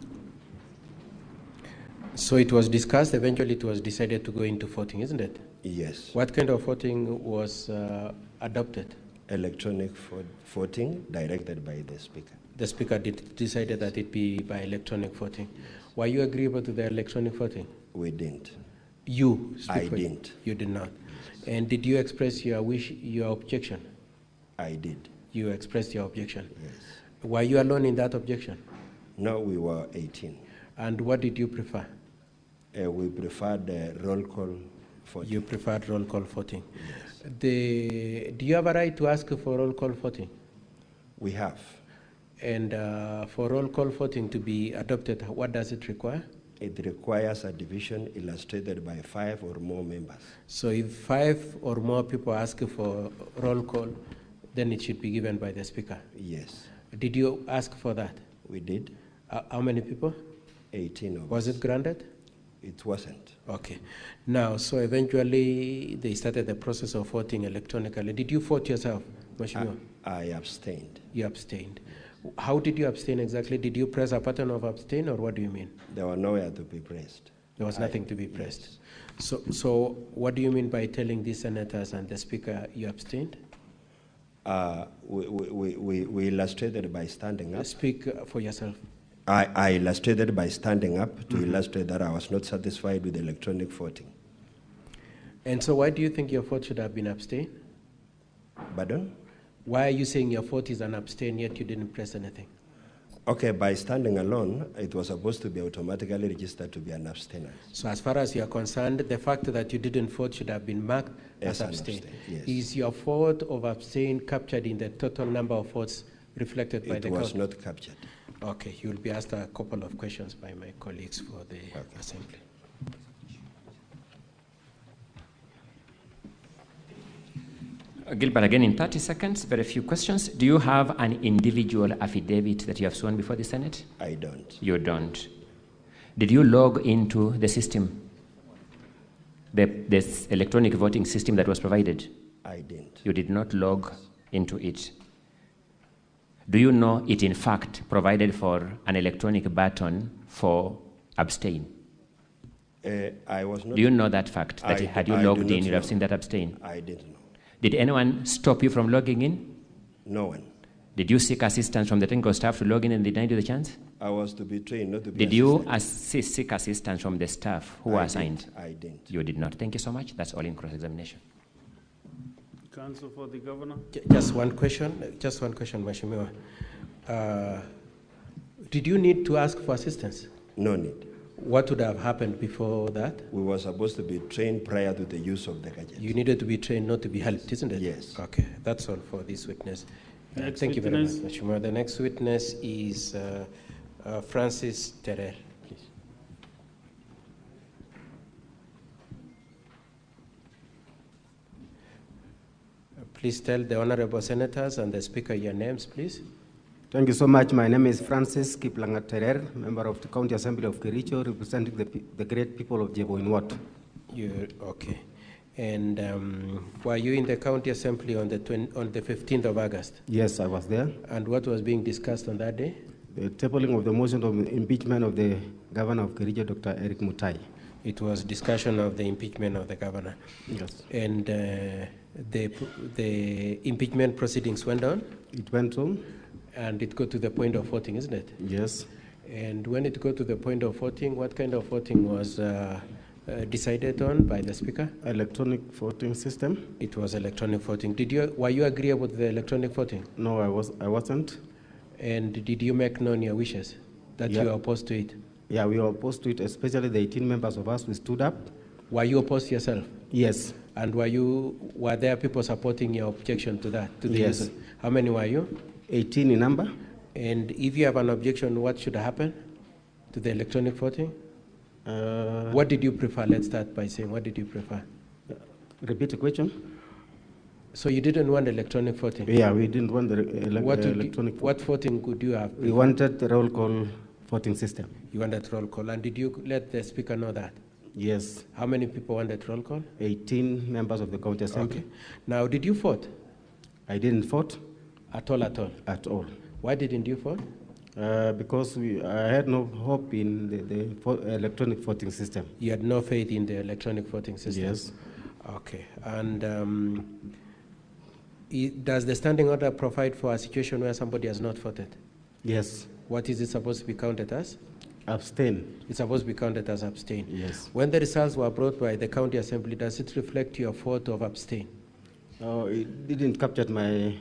[SPEAKER 1] so it was discussed, eventually it was decided to go into voting, isn't it?
[SPEAKER 11] Yes.
[SPEAKER 1] What kind of voting was adopted?
[SPEAKER 11] Electronic voting directed by the Speaker.
[SPEAKER 1] The Speaker decided that it be by electronic voting. Were you agreeable to the electronic voting?
[SPEAKER 11] We didn't.
[SPEAKER 1] You?
[SPEAKER 11] I didn't.
[SPEAKER 1] You did not. And did you express your objection?
[SPEAKER 11] I did.
[SPEAKER 1] You expressed your objection?
[SPEAKER 11] Yes.
[SPEAKER 1] Were you alone in that objection?
[SPEAKER 11] No, we were 18.
[SPEAKER 1] And what did you prefer?
[SPEAKER 11] We preferred the roll call voting.
[SPEAKER 1] You preferred roll call voting?
[SPEAKER 11] Yes.
[SPEAKER 1] Do you have a right to ask for roll call voting?
[SPEAKER 11] We have.
[SPEAKER 1] And for roll call voting to be adopted, what does it require?
[SPEAKER 11] It requires a division illustrated by 5 or more members.
[SPEAKER 1] So if 5 or more people ask for roll call, then it should be given by the Speaker?
[SPEAKER 11] Yes.
[SPEAKER 1] Did you ask for that?
[SPEAKER 11] We did.
[SPEAKER 1] How many people?
[SPEAKER 11] 18 of us.
[SPEAKER 1] Was it granted?
[SPEAKER 11] It wasn't.
[SPEAKER 1] Okay. Now, so eventually they started the process of voting electronically. Did you vote yourself, Mheshimiwa?
[SPEAKER 11] I abstained.
[SPEAKER 1] You abstained. How did you abstain exactly? Did you press a button of abstain, or what do you mean?
[SPEAKER 11] There were nowhere to be pressed.
[SPEAKER 1] There was nothing to be pressed. Yes. So what do you mean by telling these senators and the Speaker you abstained?
[SPEAKER 11] We illustrated by standing up.
[SPEAKER 1] Speak for yourself.
[SPEAKER 11] I illustrated by standing up to illustrate that I was not satisfied with electronic voting.
[SPEAKER 1] And so why do you think your vote should have been abstain?
[SPEAKER 11] Pardon?
[SPEAKER 1] Why are you saying your vote is an abstain, yet you didn't press anything?
[SPEAKER 11] Okay, by standing alone, it was supposed to be automatically registered to be an abstainer.
[SPEAKER 1] So as far as you are concerned, the fact that you didn't vote should have been marked as abstain.
[SPEAKER 11] Yes.
[SPEAKER 1] Is your vote of abstain captured in the total number of votes reflected by the count?
[SPEAKER 11] It was not captured.
[SPEAKER 1] Okay, you will be asked a couple of questions by my colleagues for the assembly.
[SPEAKER 4] Gilbert, again in 30 seconds, very few questions. Do you have an individual affidavit that you have sworn before the Senate?
[SPEAKER 11] I don't.
[SPEAKER 4] You don't. Did you log into the system, this electronic voting system that was provided?
[SPEAKER 11] I didn't.
[SPEAKER 4] You did not log into it. Do you know it in fact provided for an electronic button for abstain?
[SPEAKER 11] I was not.
[SPEAKER 4] Do you know that fact, that had you logged in, you'd have seen that abstain?
[SPEAKER 11] I didn't know.
[SPEAKER 4] Did anyone stop you from logging in?
[SPEAKER 11] No one.
[SPEAKER 4] Did you seek assistance from the technical staff to log in and denied you the chance?
[SPEAKER 11] I was to be trained, not to be
[SPEAKER 4] Did you seek assistance from the staff who were assigned?
[SPEAKER 11] I didn't.
[SPEAKER 4] You did not. Thank you so much. That's all in cross-examination.
[SPEAKER 3] Counsel for the governor.
[SPEAKER 1] Just one question, Mheshimiwa. Did you need to ask for assistance?
[SPEAKER 11] No need.
[SPEAKER 1] What would have happened before that?
[SPEAKER 11] We were supposed to be trained prior to the use of the gadget.
[SPEAKER 1] You needed to be trained, not to be helped, isn't it?
[SPEAKER 11] Yes.
[SPEAKER 1] Okay, that's all for this witness.
[SPEAKER 3] Next
[SPEAKER 1] Thank you very much,
[SPEAKER 3] witness.
[SPEAKER 1] Mheshimiwa. The next witness is Francis Terrell. Please. Please tell the honorable senators and the speaker your names, please.
[SPEAKER 12] Thank you so much. My name is Francis Kiplanga Terer, member of the County Assembly of Kericho, representing the great people of Jeboinwat.
[SPEAKER 1] Okay. And were you in the County Assembly on the 15th of August?
[SPEAKER 12] Yes, I was there.
[SPEAKER 1] And what was being discussed on that day?
[SPEAKER 12] The tabling of the motion of impeachment of the governor of Kericho, Dr. Eric Mutai.
[SPEAKER 1] It was discussion of the impeachment of the governor.
[SPEAKER 12] Yes.
[SPEAKER 1] And the impeachment proceedings went on?
[SPEAKER 12] It went on.
[SPEAKER 1] And it got to the point of voting, isn't it?
[SPEAKER 12] Yes.
[SPEAKER 1] And when it got to the point of voting, what kind of voting was decided on by the speaker?
[SPEAKER 12] Electronic voting system.
[SPEAKER 1] It was electronic voting. Were you agreeable with the electronic voting?
[SPEAKER 12] No, I wasn't.
[SPEAKER 1] And did you make known your wishes that you are opposed to it?
[SPEAKER 12] Yeah, we were opposed to it, especially the 18 members of us who stood up.
[SPEAKER 1] Were you opposed yourself?
[SPEAKER 12] Yes.
[SPEAKER 1] And were there people supporting your objection to that? To the
[SPEAKER 12] Yes.
[SPEAKER 1] use? How many were you?
[SPEAKER 12] 18 in number.
[SPEAKER 1] And if you have an objection, what should happen to the electronic voting? What did you prefer? Let's start by saying, what did you prefer?
[SPEAKER 12] Repeat the question.
[SPEAKER 1] So you didn't want electronic voting?
[SPEAKER 12] Yeah, we didn't want the electronic voting.
[SPEAKER 1] What voting could you have preferred?
[SPEAKER 12] We wanted the roll call voting system.
[SPEAKER 1] You wanted roll call. And did you let the speaker know that?
[SPEAKER 12] Yes.
[SPEAKER 1] How many people wanted roll call?
[SPEAKER 12] 18 members of the County Assembly.
[SPEAKER 1] Okay. Now, did you vote?
[SPEAKER 12] I didn't vote.
[SPEAKER 1] At all, at all?
[SPEAKER 12] At all.
[SPEAKER 1] Why didn't you vote?
[SPEAKER 12] Because I had no hope in the electronic voting system.
[SPEAKER 1] You had no faith in the electronic voting system?
[SPEAKER 12] Yes.
[SPEAKER 1] Okay. And does the standing order provide for a situation where somebody has not voted?
[SPEAKER 12] Yes.
[SPEAKER 1] What is it supposed to be counted as?
[SPEAKER 12] Abstain.
[SPEAKER 1] It's supposed to be counted as abstain.
[SPEAKER 12] Yes.
[SPEAKER 1] When the results were brought by the County Assembly, does it reflect your vote of abstain?
[SPEAKER 12] No, it didn't capture my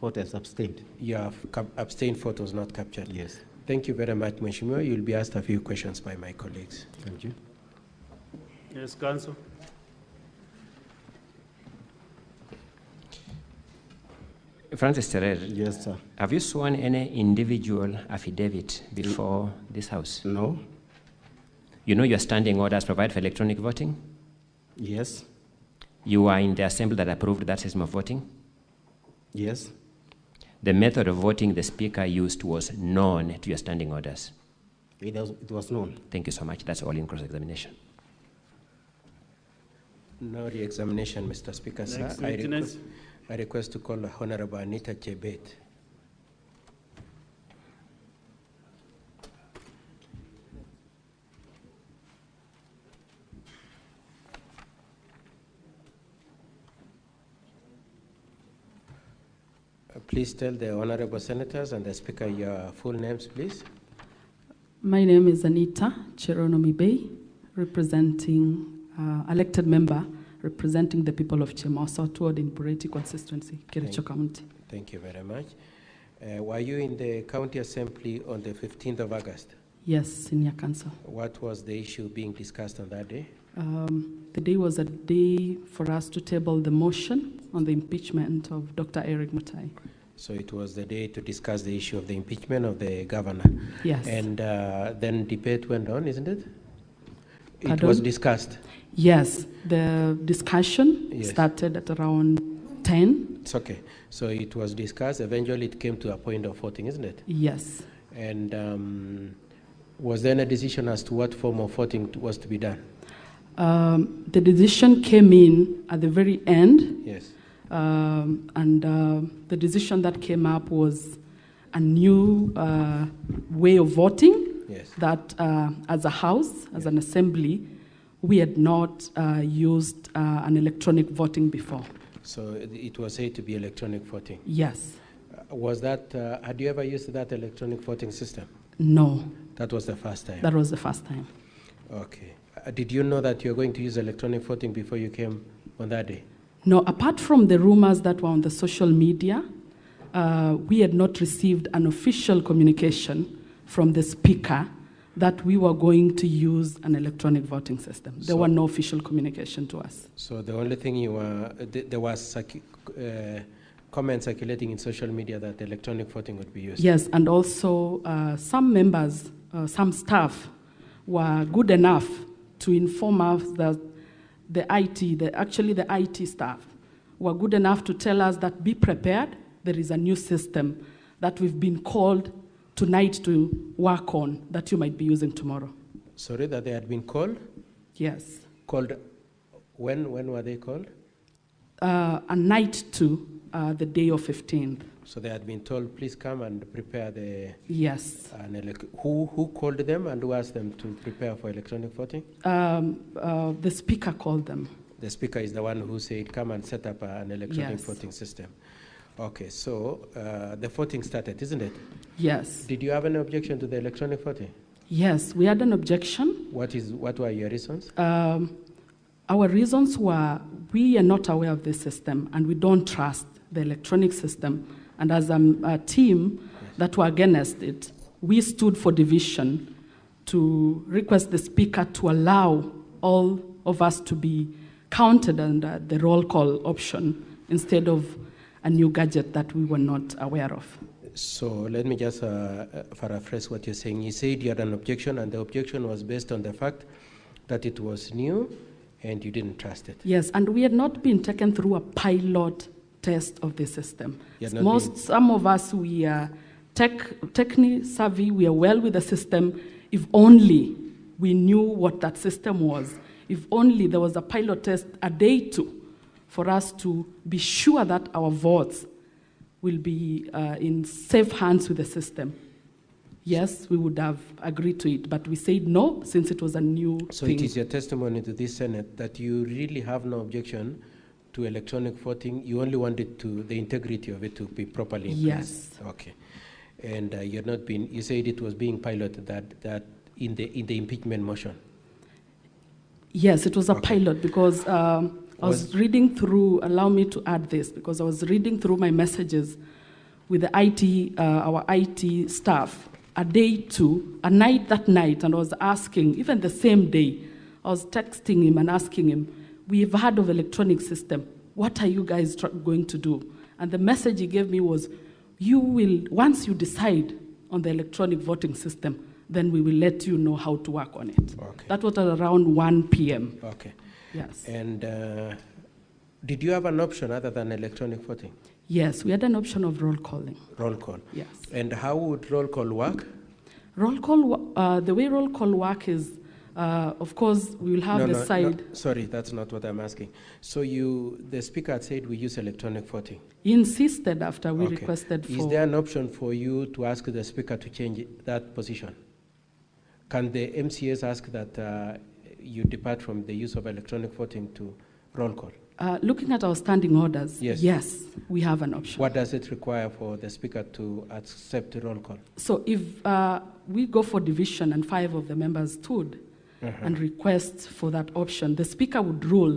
[SPEAKER 12] vote as abstained.
[SPEAKER 1] Your abstained vote was not captured?
[SPEAKER 12] Yes.
[SPEAKER 1] Thank you very much, Mheshimiwa. You'll be asked a few questions by my colleagues.
[SPEAKER 12] Thank you.
[SPEAKER 3] Yes, Counsel.
[SPEAKER 4] Francis Terrer.
[SPEAKER 12] Yes, sir.
[SPEAKER 4] Have you sworn any individual affidavit before this House?
[SPEAKER 12] No.
[SPEAKER 4] You know your standing orders provide for electronic voting?
[SPEAKER 12] Yes.
[SPEAKER 4] You were in the assembly that approved that system of voting?
[SPEAKER 12] Yes.
[SPEAKER 4] The method of voting the speaker used was known to your standing orders?
[SPEAKER 12] It was known.
[SPEAKER 4] Thank you so much. That's all in cross-examination.
[SPEAKER 1] No re-examination, Mr. Speaker, sir. I request to call Honorable Anita Chebet. Please tell the honorable senators and the speaker your full names, please.
[SPEAKER 6] My name is Anita Cheronomi Bay, representing elected member, representing the people of Chemosa toward in Bureti constituency, Kericho County.
[SPEAKER 1] Thank you very much. Were you in the County Assembly on the 15th of August?
[SPEAKER 6] Yes, Senior Counsel.
[SPEAKER 1] What was the issue being discussed on that day?
[SPEAKER 6] The day was a day for us to table the motion on the impeachment of Dr. Eric Mutai.
[SPEAKER 1] So it was the day to discuss the issue of the impeachment of the governor.
[SPEAKER 6] Yes.
[SPEAKER 1] And then debate went on, isn't it? It
[SPEAKER 6] Pardon?
[SPEAKER 1] was discussed.
[SPEAKER 6] Yes, the discussion started at around 10.
[SPEAKER 1] It's okay. So it was discussed. Eventually it came to a point of voting, isn't it?
[SPEAKER 6] Yes.
[SPEAKER 1] And was there any decision as to what form of voting was to be done?
[SPEAKER 6] The decision came in at the very end.
[SPEAKER 1] Yes.
[SPEAKER 6] And the decision that came up was a new way of voting.
[SPEAKER 1] Yes.
[SPEAKER 6] That as a house, as an assembly, we had not used an electronic voting before.
[SPEAKER 1] So it was said to be electronic voting?
[SPEAKER 6] Yes.
[SPEAKER 1] Was that, had you ever used that electronic voting system?
[SPEAKER 6] No.
[SPEAKER 1] That was the first time?
[SPEAKER 6] That was the first time.
[SPEAKER 1] Okay. Did you know that you were going to use electronic voting before you came on that day?
[SPEAKER 6] No, apart from the rumors that were on the social media, we had not received an official communication from the speaker that we were going to use an electronic voting system. There were no official communication to us.
[SPEAKER 1] So the only thing you were, there was comments circulating in social media that electronic voting would be used.
[SPEAKER 6] Yes, and also some members, some staff were good enough to inform us that the IT staff were good enough to tell us that be prepared, there is a new system that we've been called tonight to work on that you might be using tomorrow.
[SPEAKER 1] Sorry, that they had been called?
[SPEAKER 6] Yes.
[SPEAKER 1] Called, when were they called?
[SPEAKER 6] A night to the day of 15th.
[SPEAKER 1] So they had been told, please come and prepare the...
[SPEAKER 6] Yes.
[SPEAKER 1] Who called them and who asked them to prepare for electronic voting?
[SPEAKER 6] The speaker called them.
[SPEAKER 1] The speaker is the one who said, come and set up an electronic voting system. Okay, so the voting started, isn't it?
[SPEAKER 6] Yes.
[SPEAKER 1] Did you have any objection to the electronic voting?
[SPEAKER 6] Yes, we had an objection.
[SPEAKER 1] What were your reasons?
[SPEAKER 6] Our reasons were we are not aware of this system and we don't trust the electronic system. And as a team that were against it, we stood for division to request the speaker to allow all of us to be counted under the roll call option instead of a new gadget that we were not aware of.
[SPEAKER 1] So let me just paraphrase what you're saying. You said you had an objection, and the objection was based on the fact that it was new and you didn't trust it.
[SPEAKER 6] Yes, and we had not been taken through a pilot test of the system. Some of us, we are technically savvy, we are well with the system. If only we knew what that system was, if only there was a pilot test a day to, for us to be sure that our votes will be in safe hands with the system. Yes, we would have agreed to it, but we said no, since it was a new
[SPEAKER 1] So
[SPEAKER 6] thing.
[SPEAKER 1] it is your testimony to this Senate that you really have no objection to electronic voting. You only wanted the integrity of it to be properly in place.
[SPEAKER 6] Yes.
[SPEAKER 1] Okay. And you said it was being piloted that in the impeachment motion.
[SPEAKER 6] Yes, it was a pilot because I was reading through, allow me to add this, because I was reading through my messages with the our IT staff a night that night, and I was asking, even the same day, I was texting him and asking him, we've heard of electronic system. What are you guys going to do? And the message he gave me was, once you decide on the electronic voting system, then we will let you know how to work on it.
[SPEAKER 1] Okay.
[SPEAKER 6] That was at around 1 p.m.
[SPEAKER 1] Okay.
[SPEAKER 6] Yes.
[SPEAKER 1] And did you have an option other than electronic voting?
[SPEAKER 6] Yes, we had an option of roll calling.
[SPEAKER 1] Roll call?
[SPEAKER 6] Yes.
[SPEAKER 1] And how would roll call work?
[SPEAKER 6] Roll call, the way roll call work is, of course, we will have side.
[SPEAKER 1] No, sorry, that's not what I'm asking. So the speaker had said we use electronic voting.
[SPEAKER 6] He insisted after we requested for.
[SPEAKER 1] Is there an option for you to ask the speaker to change that position? Can the MCAs ask that you depart from the use of electronic voting to roll call?
[SPEAKER 6] Looking at our standing orders, yes, we have an option.
[SPEAKER 1] What does it require for the speaker to accept the roll call?
[SPEAKER 6] So if we go for division and 5 of the members stood and request for that option, the speaker would rule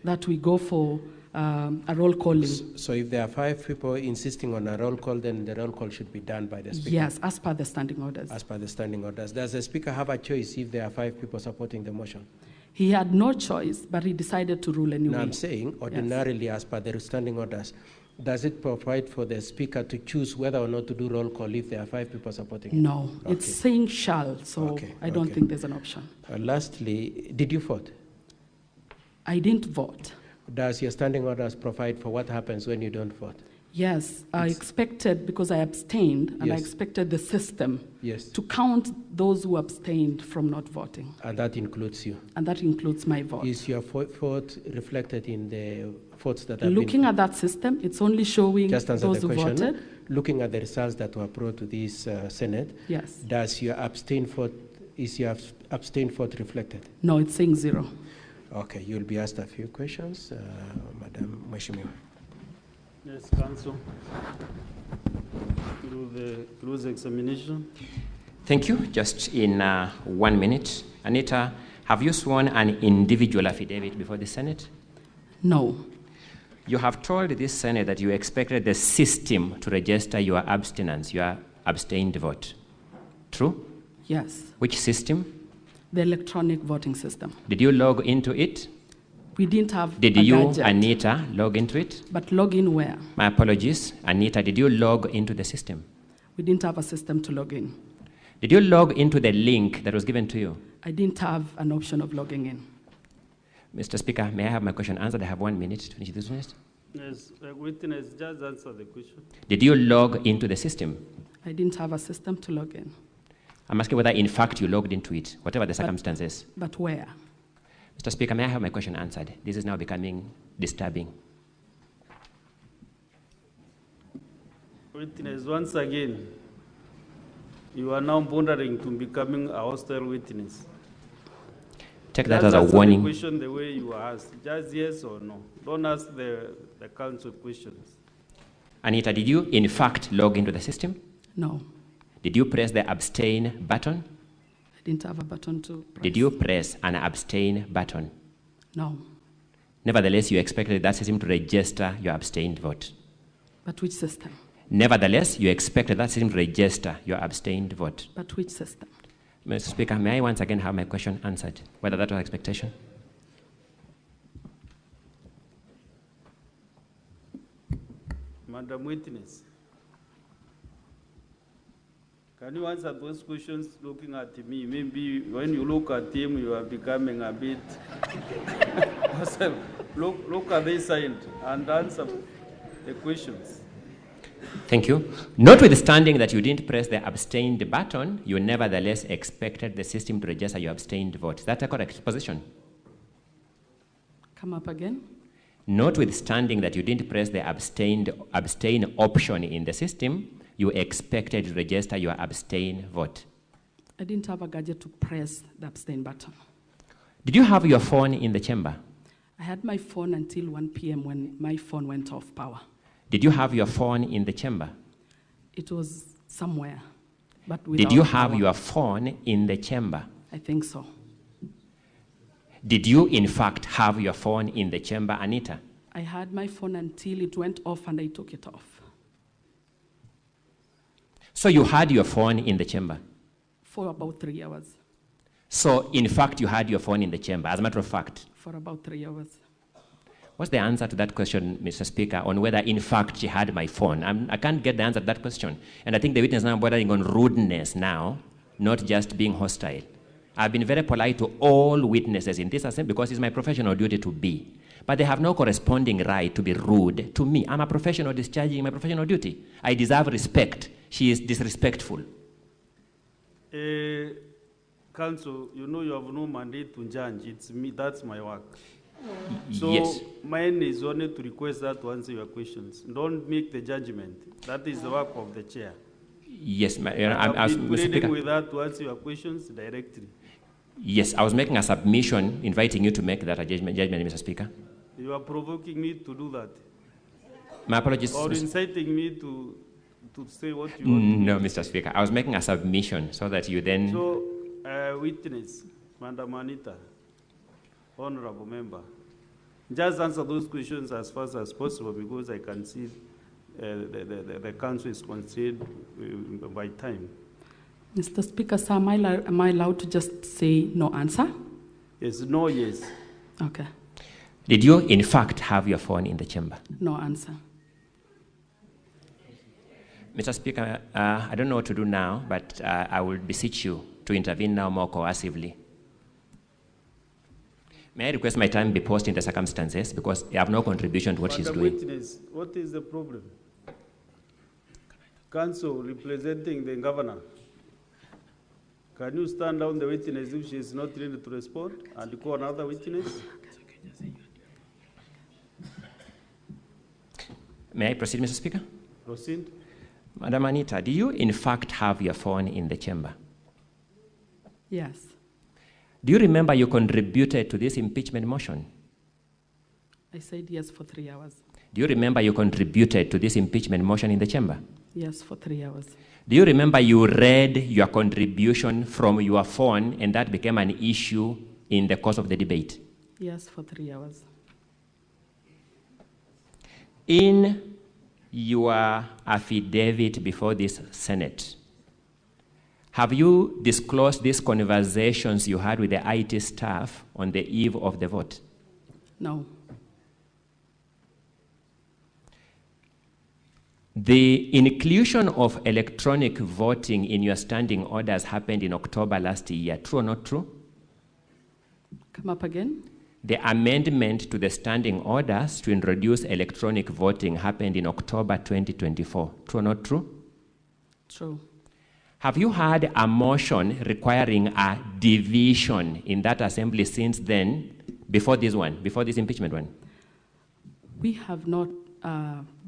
[SPEAKER 6] that we go for a roll calling.
[SPEAKER 1] So if there are 5 people insisting on a roll call, then the roll call should be done by the speaker?
[SPEAKER 6] Yes, as per the standing orders.
[SPEAKER 1] As per the standing orders. Does the speaker have a choice if there are 5 people supporting the motion?
[SPEAKER 6] He had no choice, but he decided to rule anyway.
[SPEAKER 1] No, I'm saying ordinarily, as per the standing orders, does it provide for the speaker to choose whether or not to do roll call if there are 5 people supporting it?
[SPEAKER 6] No, it's saying shall, so I don't think there's an option.
[SPEAKER 1] Lastly, did you vote?
[SPEAKER 6] I didn't vote.
[SPEAKER 1] Does your standing orders provide for what happens when you don't vote?
[SPEAKER 6] Yes, I expected, because I abstained, and I expected the system to count those who abstained from not voting.
[SPEAKER 1] And that includes you?
[SPEAKER 6] And that includes my vote.
[SPEAKER 1] Is your vote reflected in the votes that have
[SPEAKER 6] Looking at that system, it's only showing those who voted.
[SPEAKER 1] Looking at the results that were brought to this Senate, does your abstained vote, is your abstained vote reflected?
[SPEAKER 6] No, it's saying 0.
[SPEAKER 1] Okay, you'll be asked a few questions, Madam Mheshimiwa.
[SPEAKER 3] Yes, Council. Close examination.
[SPEAKER 4] Thank you. Just in 1 minute. Anita, have you sworn an individual affidavit before the Senate?
[SPEAKER 6] No.
[SPEAKER 4] You have told this Senate that you expected the system to register your abstinence, your abstained vote. True?
[SPEAKER 6] Yes.
[SPEAKER 4] Which system?
[SPEAKER 6] The electronic voting system.
[SPEAKER 4] Did you log into it?
[SPEAKER 6] We didn't have
[SPEAKER 4] Did
[SPEAKER 6] a
[SPEAKER 4] you,
[SPEAKER 6] gadget.
[SPEAKER 4] Anita, log into it?
[SPEAKER 6] But log in where?
[SPEAKER 4] My apologies. Anita, did you log into the system?
[SPEAKER 6] We didn't have a system to log in.
[SPEAKER 4] Did you log into the link that was given to you?
[SPEAKER 6] I didn't have an option of logging in.
[SPEAKER 4] Mr. Speaker, may I have my question answered? I have 1 minute to finish this witness.
[SPEAKER 3] Yes, witness, just answer the question.
[SPEAKER 4] Did you log into the system?
[SPEAKER 6] I didn't have a system to log in.
[SPEAKER 4] I'm asking whether, in fact, you logged into it, whatever the circumstances.
[SPEAKER 6] But where?
[SPEAKER 4] Mr. Speaker, may I have my question answered? This is now becoming disturbing.
[SPEAKER 3] Witness, once again, you are now bordering to becoming a hostile witness.
[SPEAKER 4] Take that
[SPEAKER 3] Just
[SPEAKER 4] as a
[SPEAKER 3] answer
[SPEAKER 4] warning.
[SPEAKER 3] the question the way you asked, just yes or no. Don't ask the council questions.
[SPEAKER 4] Anita, did you, in fact, log into the system?
[SPEAKER 6] No.
[SPEAKER 4] Did you press the abstain button?
[SPEAKER 6] I didn't have a button to press.
[SPEAKER 4] Did you press an abstain button?
[SPEAKER 6] No.
[SPEAKER 4] Nevertheless, you expected that system to register your abstained vote.
[SPEAKER 6] But which system?
[SPEAKER 4] Nevertheless, you expected that system to register your abstained vote.
[SPEAKER 6] But which system?
[SPEAKER 4] Mr. Speaker, may I once again have my question answered, whether that was expectation?
[SPEAKER 3] Madam Witness, can you answer those questions looking at me? Maybe when you look at him, you are becoming a bit... look at this side and answer the questions.
[SPEAKER 4] Thank you. Notwithstanding that you didn't press the abstained button, you nevertheless expected the system to register your abstained vote. Is that a correct position?
[SPEAKER 6] Come up again?
[SPEAKER 4] Notwithstanding that you didn't press the abstain option in the system, you expected to register your abstain vote.
[SPEAKER 6] I didn't have a gadget to press the abstain button.
[SPEAKER 4] Did you have your phone in the chamber?
[SPEAKER 6] I had my phone until 1 p.m. when my phone went off power.
[SPEAKER 4] Did you have your phone in the chamber?
[SPEAKER 6] It was somewhere, but
[SPEAKER 4] Did
[SPEAKER 6] without
[SPEAKER 4] you have
[SPEAKER 6] power.
[SPEAKER 4] your phone in the chamber?
[SPEAKER 6] I think so.
[SPEAKER 4] Did you, in fact, have your phone in the chamber, Anita?
[SPEAKER 6] I had my phone until it went off and I took it off.
[SPEAKER 4] So you had your phone in the chamber?
[SPEAKER 6] For about 3 hours.
[SPEAKER 4] So, in fact, you had your phone in the chamber, as a matter of fact?
[SPEAKER 6] For about 3 hours.
[SPEAKER 4] What's the answer to that question, Mr. Speaker, on whether, in fact, she had my phone? I can't get the answer to that question. And I think the witness is now bordering on rudeness now, not just being hostile. I've been very polite to all witnesses in this assembly because it's my professional duty to be. But they have no corresponding right to be rude to me. I'm a professional discharging my professional duty. I deserve respect. She is disrespectful.
[SPEAKER 3] Council, you know you have no mandate to judge. It's me, that's my work. So
[SPEAKER 4] Yes.
[SPEAKER 3] mine is only to request that to answer your questions. Don't make the judgment. That is the work of the chair.
[SPEAKER 4] Yes,
[SPEAKER 3] I've been
[SPEAKER 4] Mr.
[SPEAKER 3] pleading
[SPEAKER 4] Speaker.
[SPEAKER 3] with that to answer your questions directly.
[SPEAKER 4] Yes, I was making a submission, inviting you to make that a judgment, Mr. Speaker.
[SPEAKER 3] You are provoking me to do that.
[SPEAKER 4] My apologies.
[SPEAKER 3] Or
[SPEAKER 4] Mr.
[SPEAKER 3] inciting me to say what you want.
[SPEAKER 4] No, Mr. Speaker. I was making a submission so that you then...
[SPEAKER 3] So, witness, Madam Anita, honorable member, just answer those questions as fast as possible because I can see the council is constrained by time.
[SPEAKER 6] Mr. Speaker, sir, am I allowed to just say no answer?
[SPEAKER 3] Yes, no, yes.
[SPEAKER 6] Okay.
[SPEAKER 4] Did you, in fact, have your phone in the chamber?
[SPEAKER 6] No answer.
[SPEAKER 4] Mr. Speaker, I don't know what to do now, but I will beseech you to intervene now more coercively. May I request my time be paused in the circumstances because I have no contribution to what she's
[SPEAKER 3] Madam
[SPEAKER 4] doing.
[SPEAKER 3] Witness, what is the problem? Council representing the governor. Can you stand down the witness if she is not ready to respond and call another witness?
[SPEAKER 4] May I proceed, Mr. Speaker?
[SPEAKER 3] Proceed.
[SPEAKER 4] Madam Anita, do you in fact have your phone in the chamber?
[SPEAKER 6] Yes.
[SPEAKER 4] Do you remember you contributed to this impeachment motion?
[SPEAKER 6] I said yes for 3 hours.
[SPEAKER 4] Do you remember you contributed to this impeachment motion in the chamber?
[SPEAKER 6] Yes, for 3 hours.
[SPEAKER 4] Do you remember you read your contribution from your phone and that became an issue in the course of the debate?
[SPEAKER 6] Yes, for 3 hours.
[SPEAKER 4] In your affidavit before this Senate, have you disclosed these conversations you had with the IT staff on the eve of the vote?
[SPEAKER 6] No.
[SPEAKER 4] The inclusion of electronic voting in your standing orders happened in October last year. True or not true?
[SPEAKER 6] Come up again.
[SPEAKER 4] The amendment to the standing orders to introduce electronic voting happened in October 2024. True or not true?
[SPEAKER 6] True.
[SPEAKER 4] Have you had a motion requiring a division in that assembly since then, before this one, before this impeachment one?
[SPEAKER 6] We have not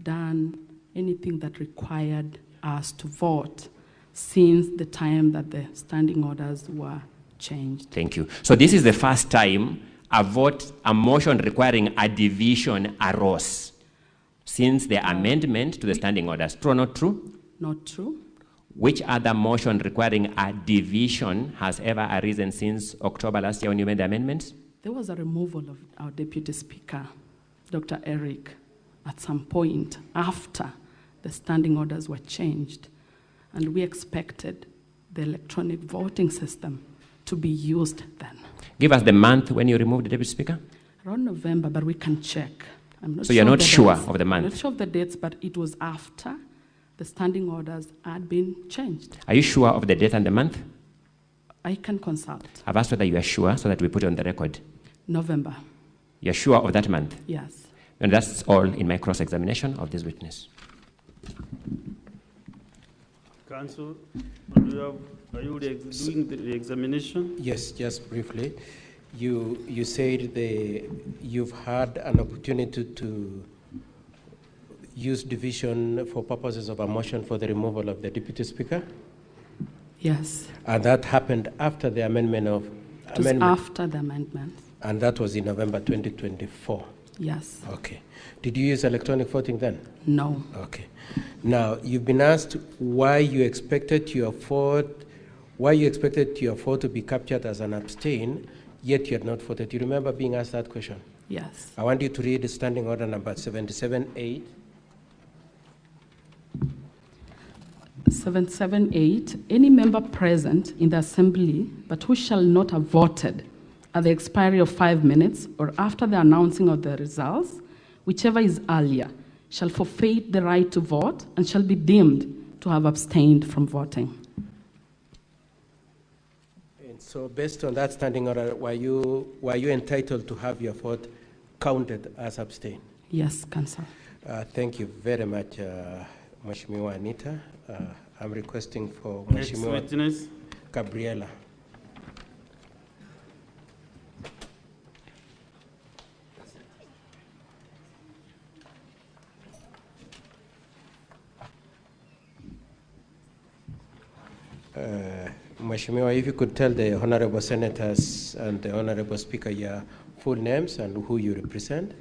[SPEAKER 6] done anything that required us to vote since the time that the standing orders were changed.
[SPEAKER 4] Thank you. So this is the first time a motion requiring a division arose since the amendment to the standing orders. True or not true?
[SPEAKER 6] Not true.
[SPEAKER 4] Which other motion requiring a division has ever arisen since October last year when you made the amendments?
[SPEAKER 6] There was a removal of our Deputy Speaker, Dr. Eric, at some point after the standing orders were changed, and we expected the electronic voting system to be used then.
[SPEAKER 4] Give us the month when you removed the Deputy Speaker.
[SPEAKER 6] Around November, but we can check. I'm not
[SPEAKER 4] So you're
[SPEAKER 6] sure
[SPEAKER 4] not
[SPEAKER 6] the
[SPEAKER 4] sure
[SPEAKER 6] dates.
[SPEAKER 4] of the month?
[SPEAKER 6] I'm not sure of the dates, but it was after the standing orders had been changed.
[SPEAKER 4] Are you sure of the date and the month?
[SPEAKER 6] I can consult.
[SPEAKER 4] I've asked whether you are sure so that we put it on the record.
[SPEAKER 6] November.
[SPEAKER 4] You're sure of that month?
[SPEAKER 6] Yes.
[SPEAKER 4] And that's all in my cross-examination of this witness.
[SPEAKER 3] Counsel, are you doing the examination?
[SPEAKER 1] Yes, just briefly. You said you've had an opportunity to use division for purposes of a motion for the removal of the Deputy Speaker?
[SPEAKER 6] Yes.
[SPEAKER 1] And that happened after the amendment of...
[SPEAKER 6] It was after the amendment.
[SPEAKER 1] And that was in November 2024?
[SPEAKER 6] Yes.
[SPEAKER 1] Okay. Did you use electronic voting then?
[SPEAKER 6] No.
[SPEAKER 1] Okay. Now, you've been asked why you expected your vote to be captured as an abstain, yet you had not voted. Do you remember being asked that question?
[SPEAKER 6] Yes.
[SPEAKER 1] I want you to read standing order number 77-8.
[SPEAKER 6] 778, any member present in the assembly but who shall not have voted at the expiry of 5 minutes or after the announcing of the results, whichever is earlier, shall forfeit the right to vote and shall be deemed to have abstained from voting.
[SPEAKER 1] And so based on that standing order, were you entitled to have your vote counted as abstain?
[SPEAKER 6] Yes, Counsel.
[SPEAKER 1] Thank you very much, Mheshimiwa Anita. I'm requesting for
[SPEAKER 3] Next
[SPEAKER 1] Mheshimiwa
[SPEAKER 3] witness.
[SPEAKER 1] Gabriela. Mheshimiwa, if you could tell the honorable senators and the honorable speaker your full names and who you represent.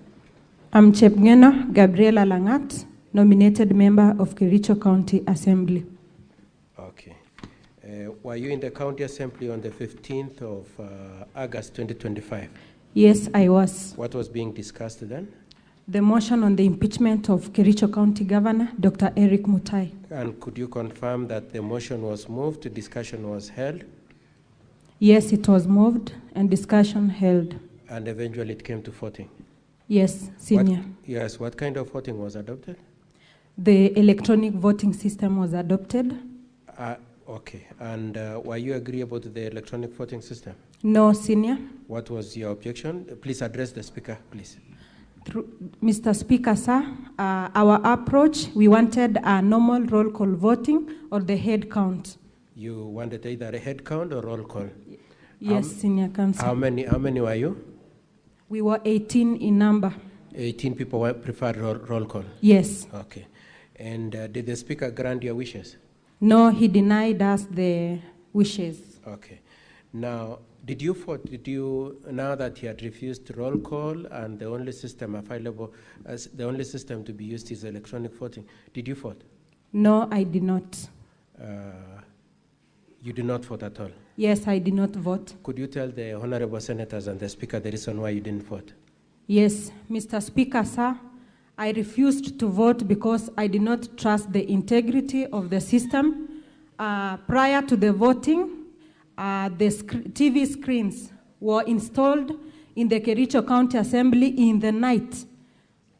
[SPEAKER 13] I'm Chepngeno Gabriela Langat, nominated member of Kericho County Assembly.
[SPEAKER 1] Okay. Were you in the county assembly on the 15th of August 2025?
[SPEAKER 13] Yes, I was.
[SPEAKER 1] What was being discussed then?
[SPEAKER 13] The motion on the impeachment of Kericho County Governor, Dr. Eric Mutai.
[SPEAKER 1] And could you confirm that the motion was moved, discussion was held?
[SPEAKER 13] Yes, it was moved and discussion held.
[SPEAKER 1] And eventually it came to voting?
[SPEAKER 13] Yes, Senior.
[SPEAKER 1] What kind of voting was adopted?
[SPEAKER 13] The electronic voting system was adopted.
[SPEAKER 1] Okay. And were you agreeable to the electronic voting system?
[SPEAKER 13] No, Senior.
[SPEAKER 1] What was your objection? Please address the speaker, please.
[SPEAKER 13] Mr. Speaker, sir, our approach, we wanted a normal roll call voting or the head count.
[SPEAKER 1] You wanted either a head count or roll call?
[SPEAKER 13] Yes, Senior Counsel.
[SPEAKER 1] How many were you?
[SPEAKER 13] We were 18 in number.
[SPEAKER 1] 18 people preferred roll call?
[SPEAKER 13] Yes.
[SPEAKER 1] Okay. And did the speaker grant your wishes?
[SPEAKER 13] No, he denied us the wishes.
[SPEAKER 1] Okay. Now, did you vote? Now that he had refused roll call and the only system available, the only system to be used is electronic voting, did you vote?
[SPEAKER 13] No, I did not.
[SPEAKER 1] You did not vote at all?
[SPEAKER 13] Yes, I did not vote.
[SPEAKER 1] Could you tell the honorable senators and the speaker the reason why you didn't vote?
[SPEAKER 13] Yes, Mr. Speaker, sir, I refused to vote because I did not trust the integrity of the system. Prior to the voting, the TV screens were installed in the Kericho County Assembly in the night.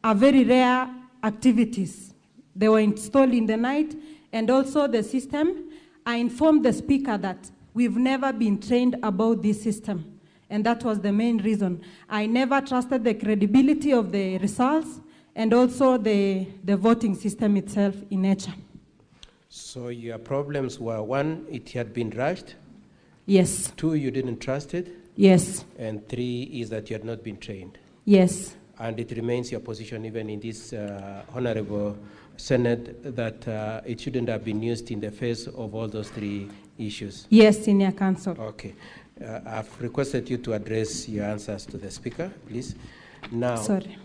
[SPEAKER 13] A very rare activities. They were installed in the night, and also the system, I informed the speaker that we've never been trained about this system, and that was the main reason. I never trusted the credibility of the results and also the voting system itself in nature.
[SPEAKER 1] So your problems were, one, it had been rushed.
[SPEAKER 13] Yes.
[SPEAKER 1] Two, you didn't trust it.
[SPEAKER 13] Yes.
[SPEAKER 1] And three is that you had not been trained.
[SPEAKER 13] Yes.
[SPEAKER 1] And it remains your position even in this honorable Senate that it shouldn't have been used in the face of all those three issues.
[SPEAKER 13] Yes, Senior Counsel.
[SPEAKER 1] Okay. I've requested you to address your answers to the speaker, please. Now,
[SPEAKER 13] sorry.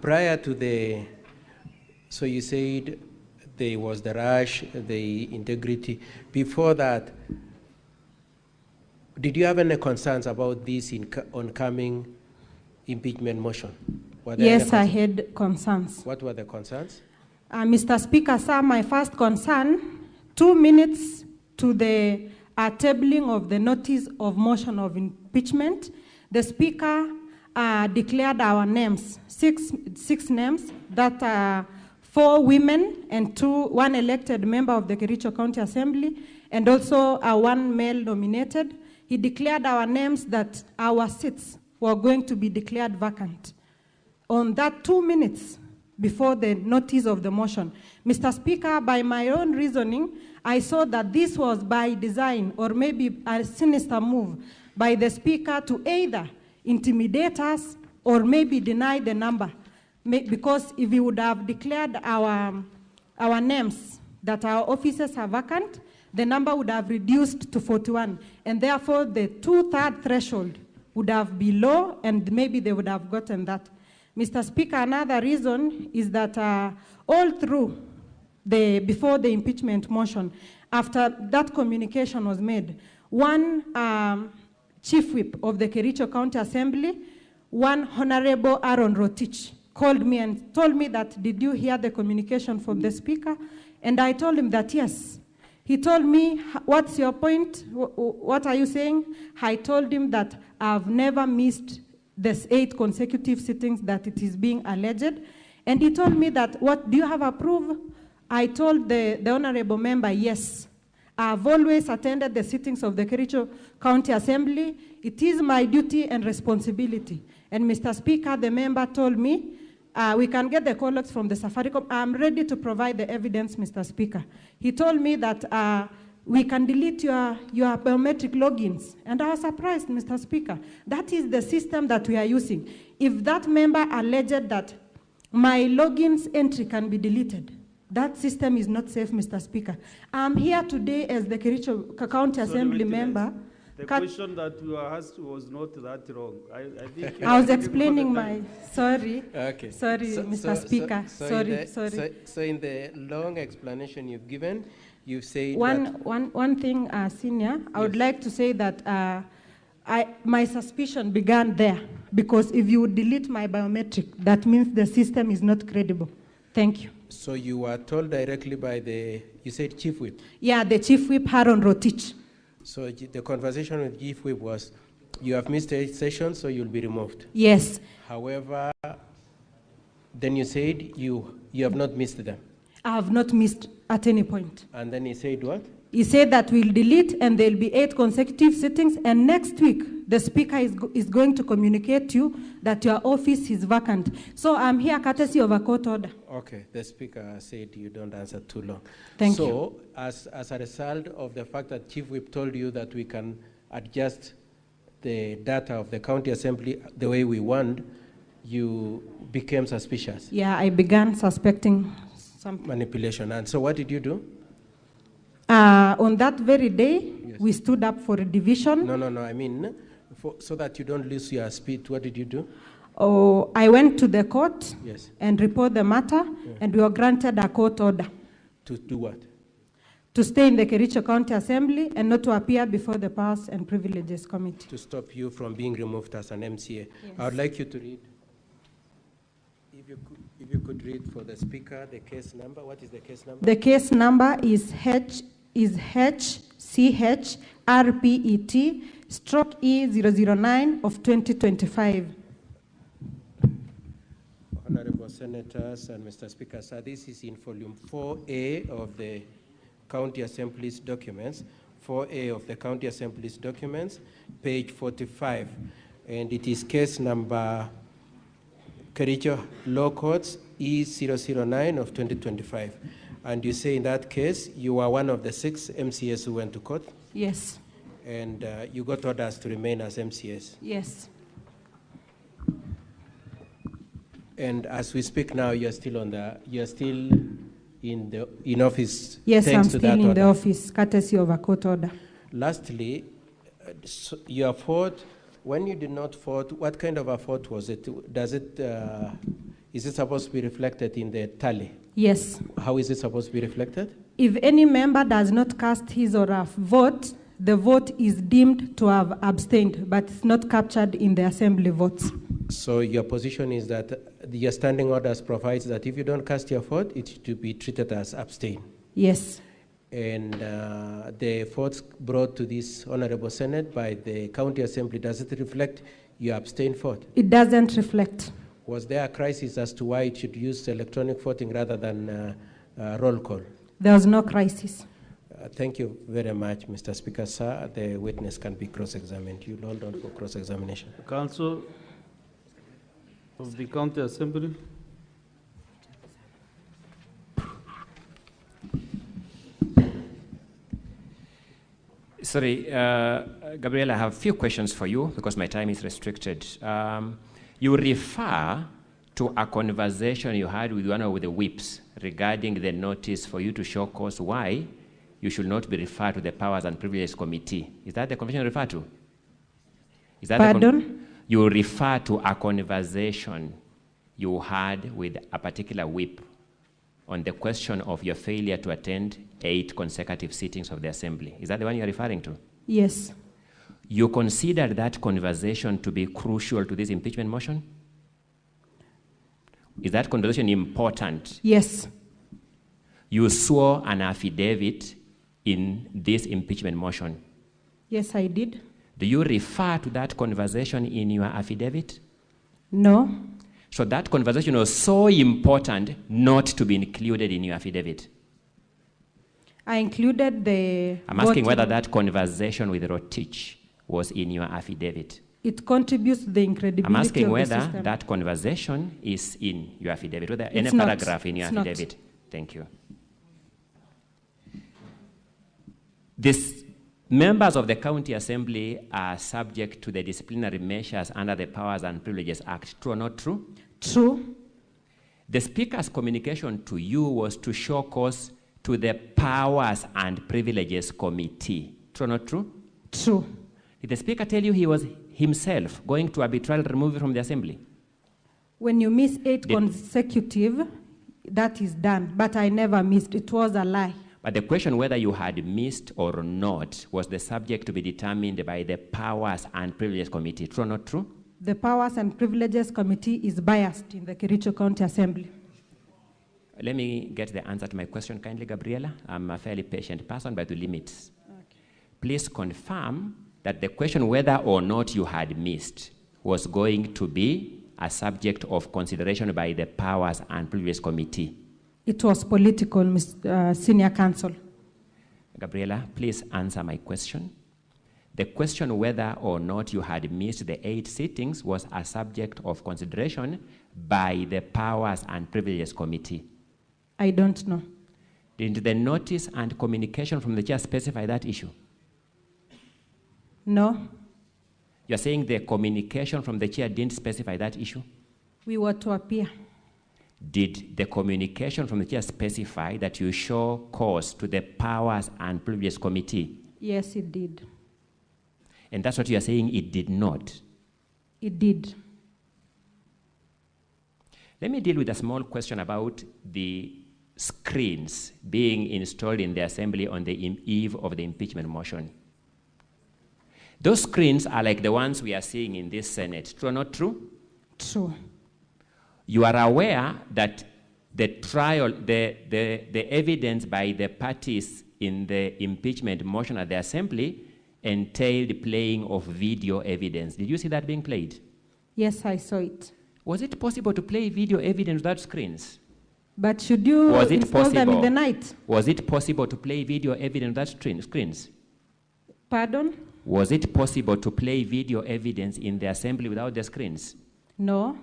[SPEAKER 1] Prior to the, so you said there was the rush, the integrity. Before that, did you have any concerns about this oncoming impeachment motion?
[SPEAKER 13] Yes, I had concerns.
[SPEAKER 1] What were the concerns?
[SPEAKER 13] Mr. Speaker, sir, my first concern, 2 minutes to the tabling of the notice of motion of impeachment, the Speaker declared our names, six names, that are 4 women and 1 elected member of the Kericho County Assembly, and also 1 male nominated. He declared our names that our seats were going to be declared vacant. On that 2 minutes before the notice of the motion, Mr. Speaker, by my own reasoning, I saw that this was by design or maybe a sinister move by the Speaker to either intimidate us or maybe deny the number. Because if he would have declared our names that our offices are vacant, the number would have reduced to 41, and therefore the 2/3 threshold would have been low, and maybe they would have gotten that. Mr. Speaker, another reason is that all through before the impeachment motion, after that communication was made, 1 chief whip of the Kericho County Assembly, 1 Honorable Aaron Rotich, called me and told me that, did you hear the communication from the Speaker? And I told him that yes. He told me, what's your point? What are you saying? I told him that I've never missed the 8 consecutive sittings that it is being alleged. And he told me that, what, do you have a proof? I told the honorable member, yes. I've always attended the sittings of the Kericho County Assembly. It is my duty and responsibility. And Mr. Speaker, the member told me, we can get the call logs from the Safaricom. I'm ready to provide the evidence, Mr. Speaker. He told me that we can delete your biometric logins. And I was surprised, Mr. Speaker. That is the system that we are using. If that member alleged that my logins entry can be deleted, that system is not safe, Mr. Speaker. I'm here today as the Kericho County Assembly member.
[SPEAKER 3] The question that you asked was not that wrong. I think
[SPEAKER 13] I was explaining my, sorry.
[SPEAKER 1] Okay.
[SPEAKER 13] Sorry, Mr. Speaker. Sorry.
[SPEAKER 1] So in the long explanation you've given, you've said
[SPEAKER 13] one thing, Senior, I would like to say that my suspicion began there, because if you delete my biometric, that means the system is not credible. Thank you.
[SPEAKER 1] So you were told directly by you said Chief Whip?
[SPEAKER 13] Yeah, the Chief Whip, Aaron Rotich.
[SPEAKER 1] So the conversation with Chief Whip was, you have missed 8 sessions, so you'll be removed.
[SPEAKER 13] Yes.
[SPEAKER 1] However, then you said you have not missed them.
[SPEAKER 13] I have not missed at any point.
[SPEAKER 1] And then he said what?
[SPEAKER 13] He said that we'll delete and there'll be 8 consecutive sittings, and next week the Speaker is going to communicate to you that your office is vacant. So I'm here courtesy of a court order.
[SPEAKER 1] Okay, the Speaker said you don't answer too long.
[SPEAKER 13] Thank you.
[SPEAKER 1] So as a result of the fact that Chief Whip told you that we can adjust the data of the County Assembly the way we want, you became suspicious.
[SPEAKER 13] Yeah, I began suspecting some
[SPEAKER 1] manipulation. And so what did you do?
[SPEAKER 13] On that very day, yes, we stood up for a division.
[SPEAKER 1] No, I mean, so that you don't lose your speed, what did you do?
[SPEAKER 13] Oh, I went to the court,
[SPEAKER 1] yes,
[SPEAKER 13] and reported the matter, yeah, and we were granted a court order.
[SPEAKER 1] To do what?
[SPEAKER 13] To stay in the Kericho County Assembly and not to appear before the Powers and Privileges Committee.
[SPEAKER 1] To stop you from being removed as an MCA.
[SPEAKER 13] Yes.
[SPEAKER 1] I would like you to read. If you could read for the speaker the case number. What is the case number?
[SPEAKER 13] The case number is HCHRPET/E009 of 2025.
[SPEAKER 1] Honorable Senators and Mr. Speaker, sir, this is in volume 4A of the County Assembly's documents, 4A of the County Assembly's documents, page 45, and it is case number Kericho Law Courts E009 of 2025. And you say in that case, you are one of the 6 MCAs who went to court?
[SPEAKER 13] Yes.
[SPEAKER 1] And you got orders to remain as MCAs?
[SPEAKER 13] Yes.
[SPEAKER 1] And as we speak now, you're still in office.
[SPEAKER 13] Yes, I'm
[SPEAKER 1] thanks to
[SPEAKER 13] still
[SPEAKER 1] that
[SPEAKER 13] in
[SPEAKER 1] order.
[SPEAKER 13] the office, courtesy of a court order.
[SPEAKER 1] Lastly, your fault, when you did not vote, what kind of a vote was it? Is it supposed to be reflected in the tally?
[SPEAKER 13] Yes.
[SPEAKER 1] How is it supposed to be reflected?
[SPEAKER 13] If any member does not cast his or her vote, the vote is deemed to have abstained, but it's not captured in the assembly votes.
[SPEAKER 1] So your position is that your standing orders provides that if you don't cast your vote, it should be treated as abstain.
[SPEAKER 13] Yes.
[SPEAKER 1] And the votes brought to this Honorable Senate by the County Assembly, does it reflect your abstain vote?
[SPEAKER 13] It doesn't reflect.
[SPEAKER 1] Was there a crisis as to why it should use electronic voting rather than roll call?
[SPEAKER 13] There was no crisis.
[SPEAKER 1] Thank you very much, Mr. Speaker. Sir, the witness can be cross-examined. You hold on for cross-examination.
[SPEAKER 3] Council of the County Assembly.
[SPEAKER 4] Sorry, Gabriel, I have a few questions for you because my time is restricted. You refer to a conversation you had with one of the whips regarding the notice for you to show cause why you should not be referred to the Powers and Privileges Committee. Is that the conversation you refer to? Is that
[SPEAKER 13] Pardon?
[SPEAKER 4] You refer to a conversation you had with a particular whip on the question of your failure to attend 8 consecutive sittings of the Assembly. Is that the one you're referring to?
[SPEAKER 13] Yes.
[SPEAKER 4] You considered that conversation to be crucial to this impeachment motion? Is that conversation important?
[SPEAKER 13] Yes.
[SPEAKER 4] You swore an affidavit in this impeachment motion.
[SPEAKER 13] Yes, I did.
[SPEAKER 4] Do you refer to that conversation in your affidavit?
[SPEAKER 13] No.
[SPEAKER 4] So that conversation was so important not to be included in your affidavit.
[SPEAKER 13] I included the...
[SPEAKER 4] I'm asking whether that conversation with Rotich was in your affidavit.
[SPEAKER 13] It contributes to the incredibility
[SPEAKER 4] I'm asking
[SPEAKER 13] of
[SPEAKER 4] whether
[SPEAKER 13] the system.
[SPEAKER 4] that conversation is in your affidavit, whether
[SPEAKER 13] It's
[SPEAKER 4] any
[SPEAKER 13] not.
[SPEAKER 4] paragraph in your
[SPEAKER 13] It's not.
[SPEAKER 4] affidavit. Thank you. These members of the County Assembly are subject to the disciplinary measures under the Powers and Privileges Act. True or not true?
[SPEAKER 13] True.
[SPEAKER 4] The Speaker's communication to you was to show cause to the Powers and Privileges Committee. True or not true?
[SPEAKER 13] True.
[SPEAKER 4] Did the Speaker tell you he was himself going to arbitrarily remove you from the Assembly?
[SPEAKER 13] When you miss 8 consecutive, that is done. But I never missed. It was a lie.
[SPEAKER 4] But the question whether you had missed or not was the subject to be determined by the Powers and Privileges Committee. True or not true?
[SPEAKER 13] The Powers and Privileges Committee is biased in the Kericho County Assembly.
[SPEAKER 4] Let me get the answer to my question kindly, Gabriela. I'm a fairly patient person, but with limits. Okay. Please confirm that the question whether or not you had missed was going to be a subject of consideration by the Powers and Privileges Committee.
[SPEAKER 13] It was political, Senior Counsel.
[SPEAKER 4] Gabriela, please answer my question. The question whether or not you had missed the 8 sittings was a subject of consideration by the Powers and Privileges Committee.
[SPEAKER 13] I don't know.
[SPEAKER 4] Did the notice and communication from the chair specify that issue?
[SPEAKER 13] No.
[SPEAKER 4] You're saying the communication from the chair didn't specify that issue?
[SPEAKER 13] We were to appear.
[SPEAKER 4] Did the communication from the chair specify that you show cause to the Powers and Privileges Committee?
[SPEAKER 13] Yes, it did.
[SPEAKER 4] And that's what you are saying it did not?
[SPEAKER 13] It did.
[SPEAKER 4] Let me deal with a small question about the screens being installed in the assembly on the eve of the impeachment motion. Those screens are like the ones we are seeing in this Senate. True or not true?
[SPEAKER 13] True.
[SPEAKER 4] You are aware that the trial, the evidence by the parties in the impeachment motion at the assembly entailed playing of video evidence. Did you see that being played?
[SPEAKER 13] Yes, I saw it.
[SPEAKER 4] Was it possible to play video evidence without screens?
[SPEAKER 13] But should you install them in the night?
[SPEAKER 4] Was it possible to play video evidence without screens?
[SPEAKER 13] Pardon?
[SPEAKER 4] Was it possible to play video evidence in the assembly without the screens?
[SPEAKER 13] No.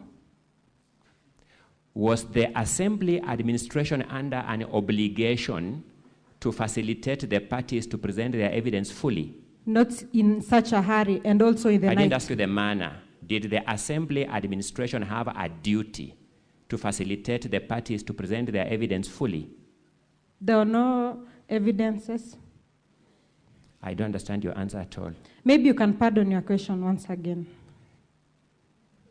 [SPEAKER 4] Was the assembly administration under an obligation to facilitate the parties to present their evidence fully?
[SPEAKER 13] Not in such a hurry, and also in the night.
[SPEAKER 4] I didn't ask you the manner. Did the assembly administration have a duty to facilitate the parties to present their evidence fully?
[SPEAKER 13] There are no evidences.
[SPEAKER 4] I don't understand your answer at all.
[SPEAKER 13] Maybe you can pardon your question once again.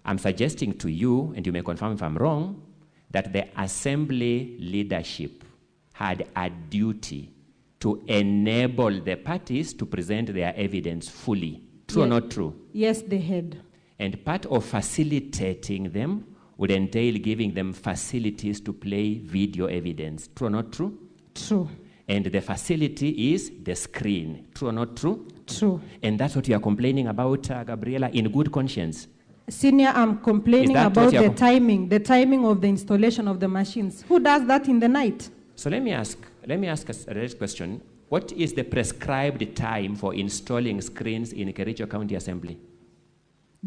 [SPEAKER 4] I'm suggesting to you, and you may confirm if I'm wrong, that the assembly leadership had a duty to enable the parties to present their evidence fully. True or not true?
[SPEAKER 13] Yes, they had.
[SPEAKER 4] And part of facilitating them would entail giving them facilities to play video evidence. True or not true?
[SPEAKER 13] True.
[SPEAKER 4] And the facility is the screen. True or not true?
[SPEAKER 13] True.
[SPEAKER 4] And that's what you are complaining about, Gabriela, in good conscience.
[SPEAKER 13] Senior, I'm complaining about the timing of the installation of the machines. Who does that in the night?
[SPEAKER 4] So let me ask a direct question. What is the prescribed time for installing screens in Kericho County Assembly?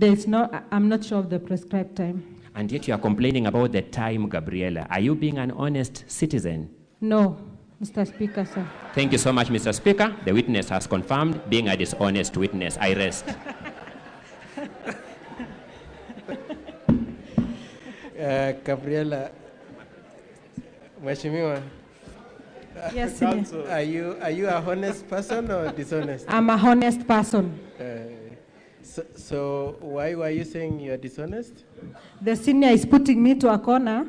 [SPEAKER 13] I'm not sure of the prescribed time.
[SPEAKER 4] And yet you are complaining about the time, Gabriela. Are you being an honest citizen?
[SPEAKER 13] No, Mr. Speaker, sir.
[SPEAKER 4] Thank you so much, Mr. Speaker. The witness has confirmed being a dishonest witness. I rest.
[SPEAKER 1] Gabriela, Mheshimiwa,
[SPEAKER 13] yes,
[SPEAKER 1] are you a honest person or dishonest?
[SPEAKER 13] I'm a honest person.
[SPEAKER 1] So why were you saying you are dishonest?
[SPEAKER 13] The senior is putting me to a corner.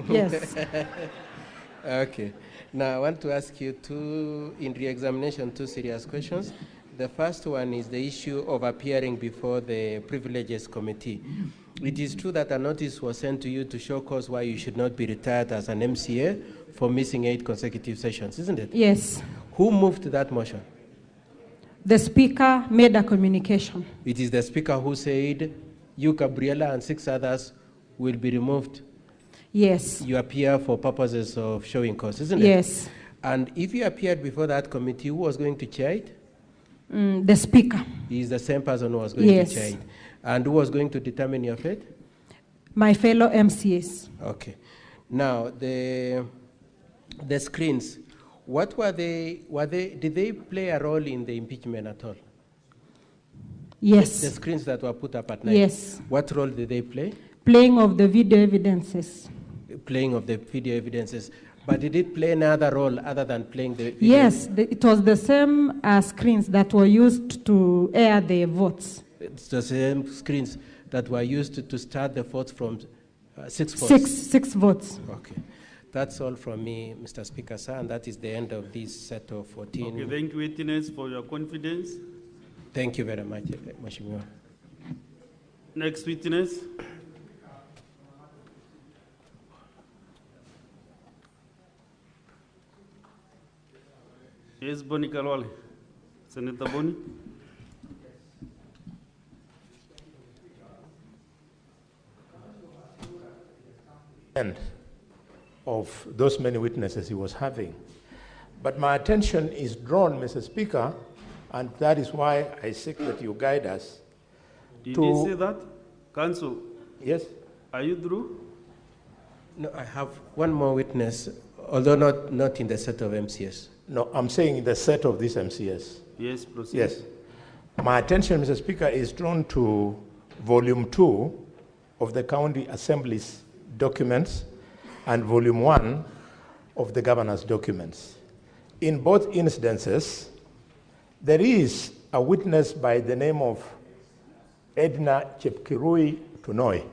[SPEAKER 13] Yes.
[SPEAKER 1] Okay. Now I want to ask you in re-examination, two serious questions. The first one is the issue of appearing before the Privileges Committee. It is true that a notice was sent to you to show cause why you should not be retired as an MCA for missing 8 consecutive sessions, isn't it?
[SPEAKER 13] Yes.
[SPEAKER 1] Who moved that motion?
[SPEAKER 13] The Speaker made a communication.
[SPEAKER 1] It is the Speaker who said, you, Gabriela, and 6 others will be removed.
[SPEAKER 13] Yes.
[SPEAKER 1] You appear for purposes of showing cause, isn't it?
[SPEAKER 13] Yes.
[SPEAKER 1] And if you appeared before that committee, who was going to chair it?
[SPEAKER 13] The Speaker.
[SPEAKER 1] He is the same person who was going to chair it. And who was going to determine your fate?
[SPEAKER 13] My fellow MCAs.
[SPEAKER 1] Okay. Now, the screens, what were they, did they play a role in the impeachment at all?
[SPEAKER 13] Yes.
[SPEAKER 1] The screens that were put up at night?
[SPEAKER 13] Yes.
[SPEAKER 1] What role did they play?
[SPEAKER 13] Playing of the video evidences.
[SPEAKER 1] Playing of the video evidences. But did it play another role other than playing the video?
[SPEAKER 13] Yes, it was the same screens that were used to air the votes.
[SPEAKER 1] It's the same screens that were used to start the votes from 6 votes?
[SPEAKER 13] Six votes.
[SPEAKER 1] Okay. That's all from me, Mr. Speaker, sir, and that is the end of this set of 14.
[SPEAKER 3] Okay, thank you, witness, for your confidence.
[SPEAKER 1] Thank you very much, Mheshimiwa.
[SPEAKER 3] Next witness. Yes, Boni Kalwale. Senator Boni.
[SPEAKER 14] Of those many witnesses he was having. But my attention is drawn, Mr. Speaker, and that is why I seek that you guide us.
[SPEAKER 3] Did he say that? Counsel?
[SPEAKER 14] Yes.
[SPEAKER 3] Are you through?
[SPEAKER 1] No, I have one more witness, although not in the set of MCS.
[SPEAKER 14] No, I'm saying in the set of this MCS.
[SPEAKER 3] Yes, proceed.
[SPEAKER 14] Yes. My attention, Mr. Speaker, is drawn to Volume 2 of the County Assembly's documents and Volume 1 of the Governor's documents. In both instances, there is a witness by the name of Edna Chepkirui Tunoi,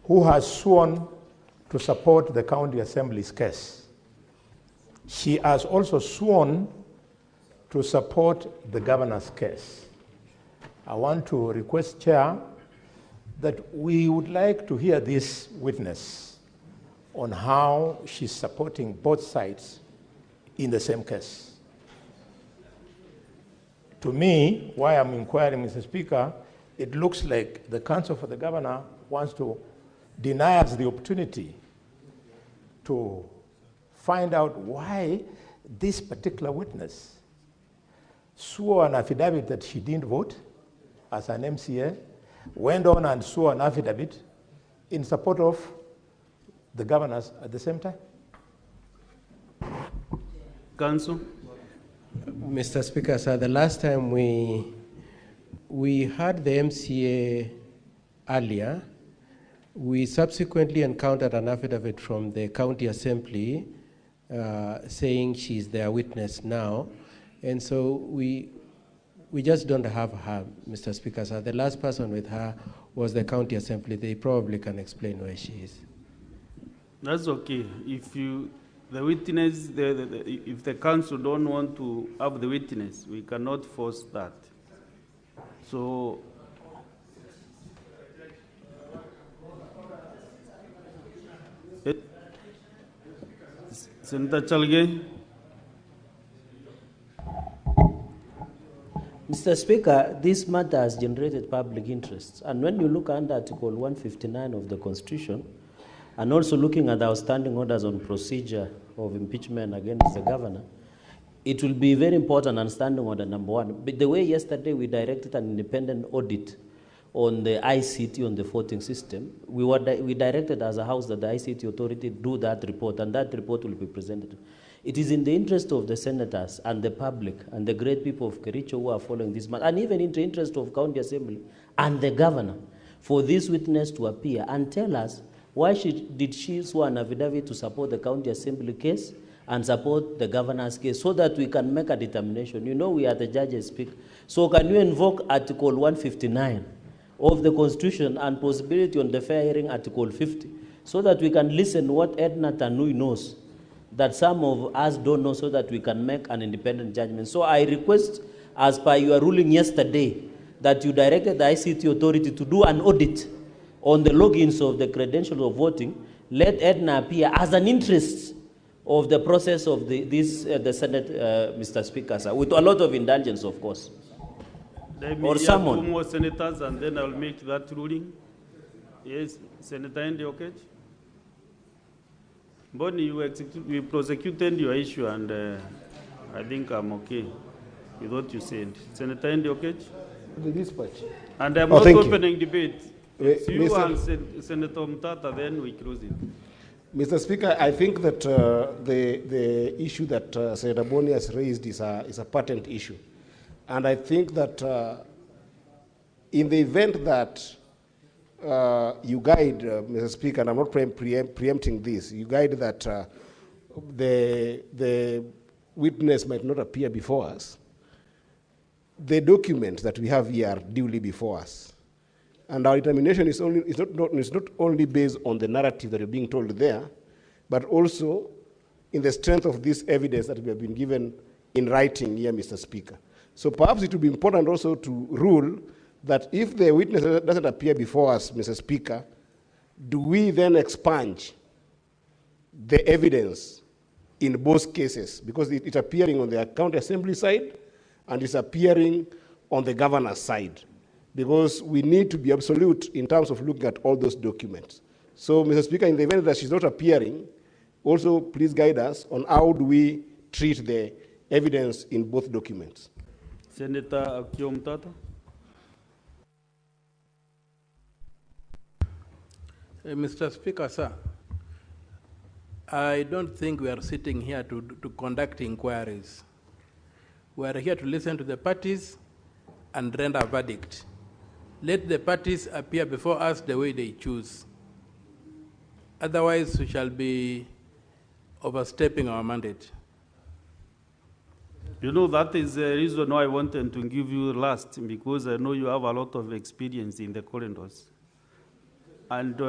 [SPEAKER 14] who has sworn to support the County Assembly's case. She has also sworn to support the governor's case. I want to request, Chair, that we would like to hear this witness on how she's supporting both sides in the same case. To me, why I'm inquiring, Mr. Speaker, it looks like the counsel for the governor wants to deny us the opportunity to find out why this particular witness swore an affidavit that she didn't vote as an MCA, went on and swore an affidavit in support of the governors at the same time.
[SPEAKER 3] Council.
[SPEAKER 1] Mr. Speaker, sir, the last time we had the MCA earlier, we subsequently encountered an affidavit from the county assembly saying she's their witness now. And so we just don't have her, Mr. Speaker, sir. The last person with her was the county assembly. They probably can explain where she is.
[SPEAKER 3] That's okay. If the witness, if the council don't want to have the witness, we cannot force that. So, Senator Chalgay.
[SPEAKER 10] Mr. Speaker, this matter has generated public interest. And when you look under Article 159 of the Constitution, and also looking at the outstanding orders on procedure of impeachment against the governor, it will be very important understanding order number one. But the way yesterday we directed an independent audit on the ICT, on the voting system, we directed as a house that the ICT authority do that report, and that report will be presented. It is in the interest of the senators and the public and the great people of Kericho who are following this matter, and even in the interest of county assembly and the governor, for this witness to appear and tell us why did she swear an affidavit to support the county assembly case and support the governor's case, so that we can make a determination. You know, we are the judges speak. So can you invoke Article 159 of the Constitution and possibility on the fair hearing Article 50, so that we can listen what Edna Tanui knows that some of us don't know, so that we can make an independent judgment. So I request, as per your ruling yesterday, that you directed the ICT authority to do an audit on the logins of the credentials of voting. Let Edna appear as an interest of the process of the Senate, Mr. Speaker, sir, with a lot of indulgence, of course.
[SPEAKER 3] Let me
[SPEAKER 10] Or
[SPEAKER 3] hear
[SPEAKER 10] someone.
[SPEAKER 3] 2 more senators, and then I'll make that ruling. Yes, Senator Ndiokech. Bonnie, you prosecuted your issue, and I think I'm okay with what you said. Senator Ndiokech?
[SPEAKER 15] The dispatch.
[SPEAKER 3] And I'm not opening debate. It's you
[SPEAKER 15] Mr.
[SPEAKER 3] and Senator Mtata, then we close it.
[SPEAKER 15] Mr. Speaker, I think that the issue that Senator Boni has raised is a patent issue. And I think that in the event that you guide, Mr. Speaker, and I'm not preempting this, you guide that the witness might not appear before us, the documents that we have here are duly before us. And our determination is not only based on the narrative that you're being told there, but also in the strength of this evidence that we have been given in writing here, Mr. Speaker. So perhaps it would be important also to rule that if the witness doesn't appear before us, Mr. Speaker, do we then expunge the evidence in both cases? Because it's appearing on the county assembly side and it's appearing on the governor's side. Because we need to be absolute in terms of looking at all those documents. So, Mr. Speaker, in the event that she's not appearing, also please guide us on how do we treat the evidence in both documents.
[SPEAKER 3] Senator Akio Mtata.
[SPEAKER 16] Mr. Speaker, sir, I don't think we are sitting here to conduct inquiries. We are here to listen to the parties and render a verdict. Let the parties appear before us the way they choose. Otherwise, we shall be overstepping our mandate.
[SPEAKER 3] You know, that is the reason why I wanted to give you last, because I know you have a lot of experience in the corridors. And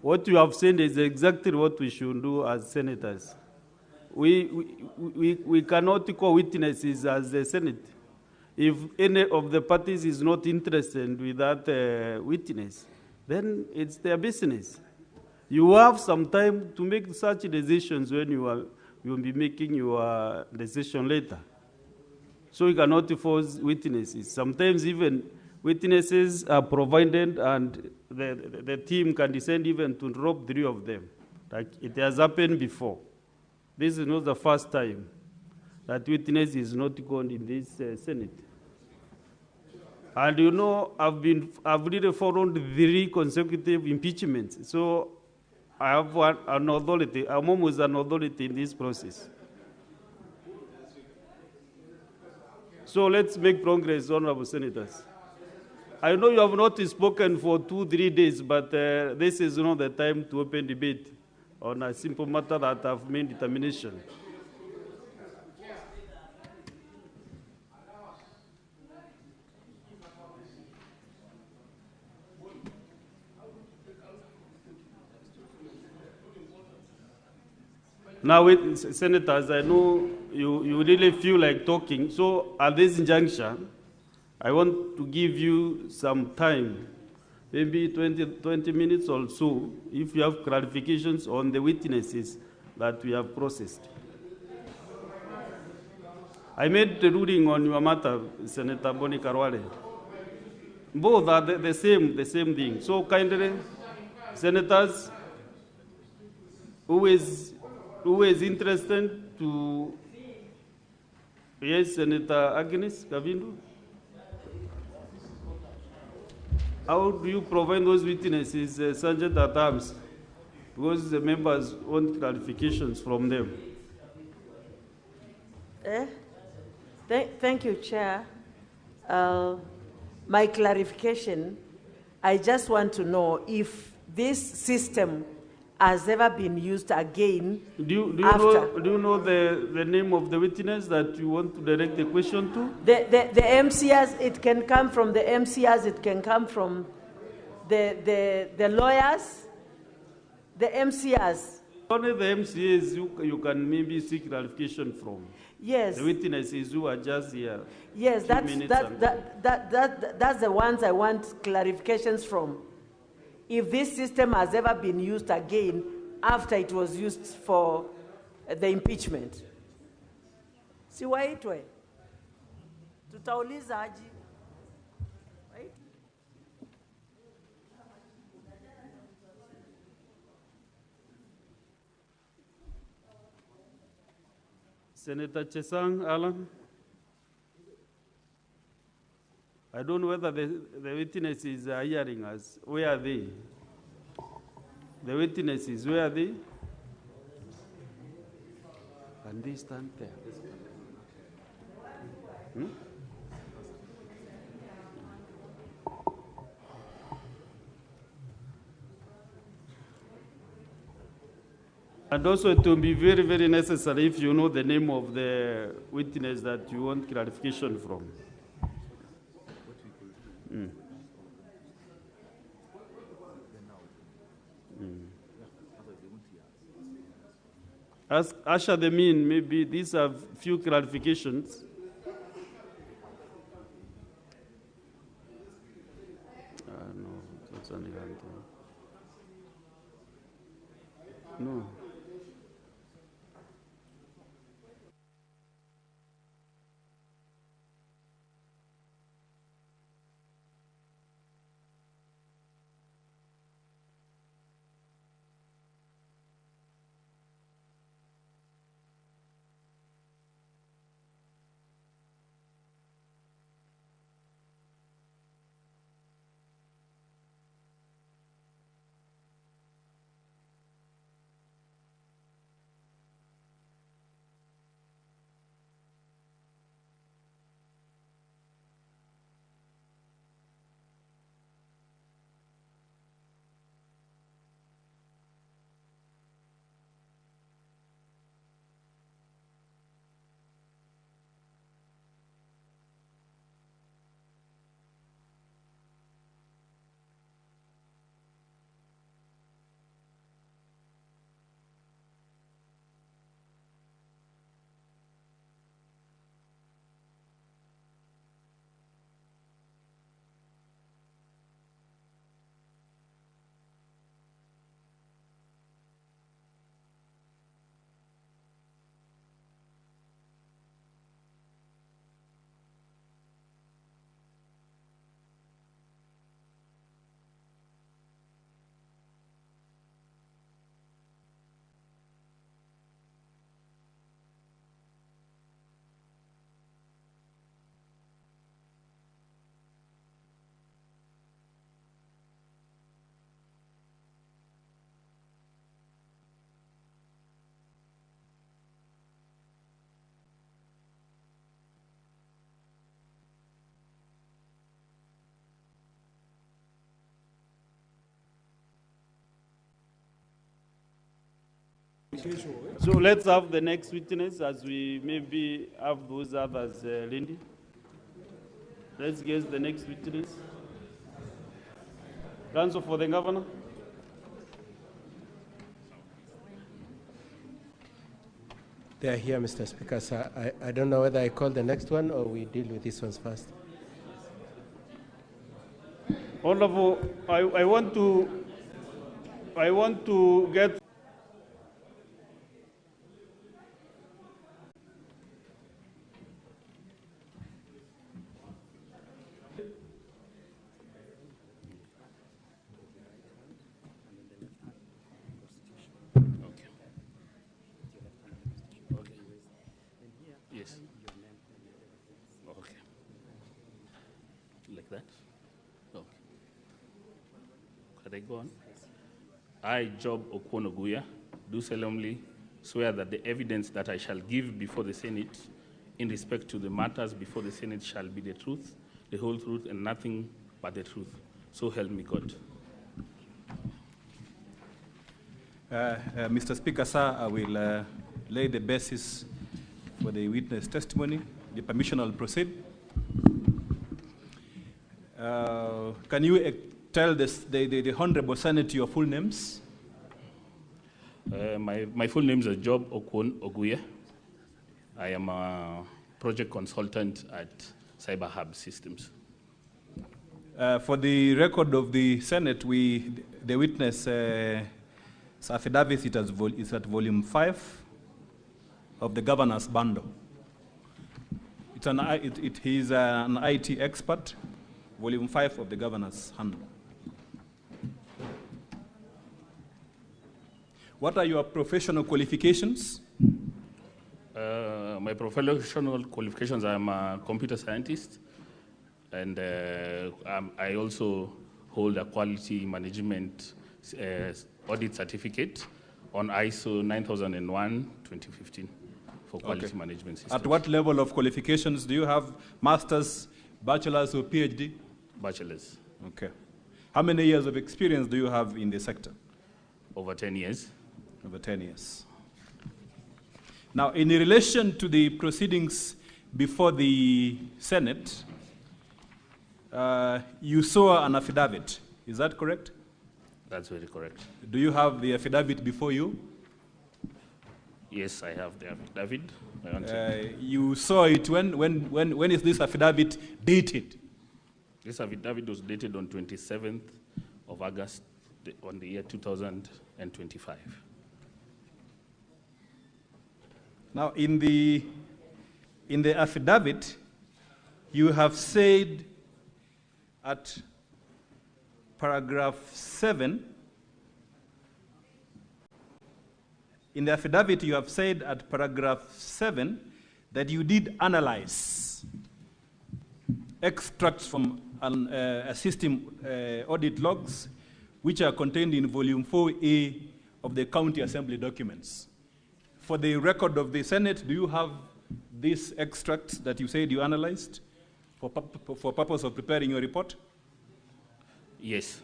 [SPEAKER 3] what you have said is exactly what we should do as senators. we cannot call witnesses as the Senate. If any of the parties is not interested with that witness, then it's their business. You have some time to make such decisions when you will be making your decision later. So you cannot force witnesses. Sometimes even witnesses are provided and the team can descend even to drop 3 of them. Like it has happened before. This is not the first time that witness is not gone in this Senate. And you know, I've really followed 3 consecutive impeachments. So I have an authority. I'm almost an authority in this process. So let's make progress, honorable senators. I know you have not spoken for 2-3 days, but this is not the time to open debate on a simple matter that I've made determination. Now, senators, I know you really feel like talking. So at this junction, I want to give you some time, maybe 20 minutes or so, if you have clarifications on the witnesses that we have processed. I made the ruling on your matter, Senator Boni Karwale. Both are the same thing. So kindly, senators, who is interested to, yes, Senator Agnes Kavindu? How do you provide those witnesses, Sergeant at Arms? Because the members want clarifications from them.
[SPEAKER 17] Thank you, Chair. My clarification, I just want to know if this system has ever been used again.
[SPEAKER 3] Do you know the name of the witness that you want to direct the question to?
[SPEAKER 17] The MCRs, it can come from the MCRs, it can come from the lawyers, the MCRs.
[SPEAKER 3] Only the MCAs you can maybe seek clarification from.
[SPEAKER 17] Yes.
[SPEAKER 3] The witnesses who are just here.
[SPEAKER 17] Yes, that's the ones I want clarifications from. If this system has ever been used again after it was used for the impeachment. Siwaitwe. Tutauliza aji. Right?
[SPEAKER 3] Senator Chesang Alan. I don't know whether the witnesses are hearing us. Where are they? The witnesses, where are they? Can they stand there? And also it will be very, very necessary if you know the name of the witness that you want clarification from. As usher them in, maybe these are few clarifications. No, that's only no. So let's have the next witness as we maybe have those others, Lindy. Let's get the next witness. Counsel for the governor.
[SPEAKER 1] They are here, Mr. Speaker. So I don't know whether I call the next one or we deal with these ones first.
[SPEAKER 3] Honorable, I want to get.
[SPEAKER 18] Yes. Okay. Like that? Okay. Can I go on? I, Job Okwonoguya, do solemnly swear that the evidence that I shall give before the Senate in respect to the matters before the Senate shall be the truth, the whole truth, and nothing but the truth. So help me God.
[SPEAKER 19] Mr. Speaker, sir, I will lay the basis for the witness testimony. The permission will proceed. Can you tell the Honorable Senate your full names?
[SPEAKER 18] My full name is Job Okwonoguya. I am a project consultant at Cyber Hub Systems.
[SPEAKER 19] For the record of the Senate, the witness affidavit is at volume 5 of the governor's bundle. He is an IT expert, volume 5 of the governor's handle. What are your professional qualifications?
[SPEAKER 18] My professional qualifications, I'm a computer scientist, and I also hold a quality management audit certificate on ISO 9001:2015 for quality management systems.
[SPEAKER 19] At what level of qualifications do you have? Master's, bachelor's, or PhD?
[SPEAKER 18] Bachelor's.
[SPEAKER 19] Okay. How many years of experience do you have in the sector?
[SPEAKER 18] Over 10 years.
[SPEAKER 19] Over 10 years. Now, in relation to the proceedings before the Senate, you saw an affidavit. Is that correct?
[SPEAKER 18] That's very correct.
[SPEAKER 19] Do you have the affidavit before you?
[SPEAKER 18] Yes, I have the affidavit.
[SPEAKER 19] You saw it when is this affidavit dated?
[SPEAKER 18] This affidavit was dated on 27th of August on the year 2025.
[SPEAKER 19] Now, in the affidavit, you have said at paragraph 7, in the affidavit you have said at paragraph 7 that you did analyze extracts from a system audit logs which are contained in volume 4A of the county assembly documents. For the record of the Senate, do you have these extracts that you said you analyzed for purpose of preparing your report?
[SPEAKER 18] Yes.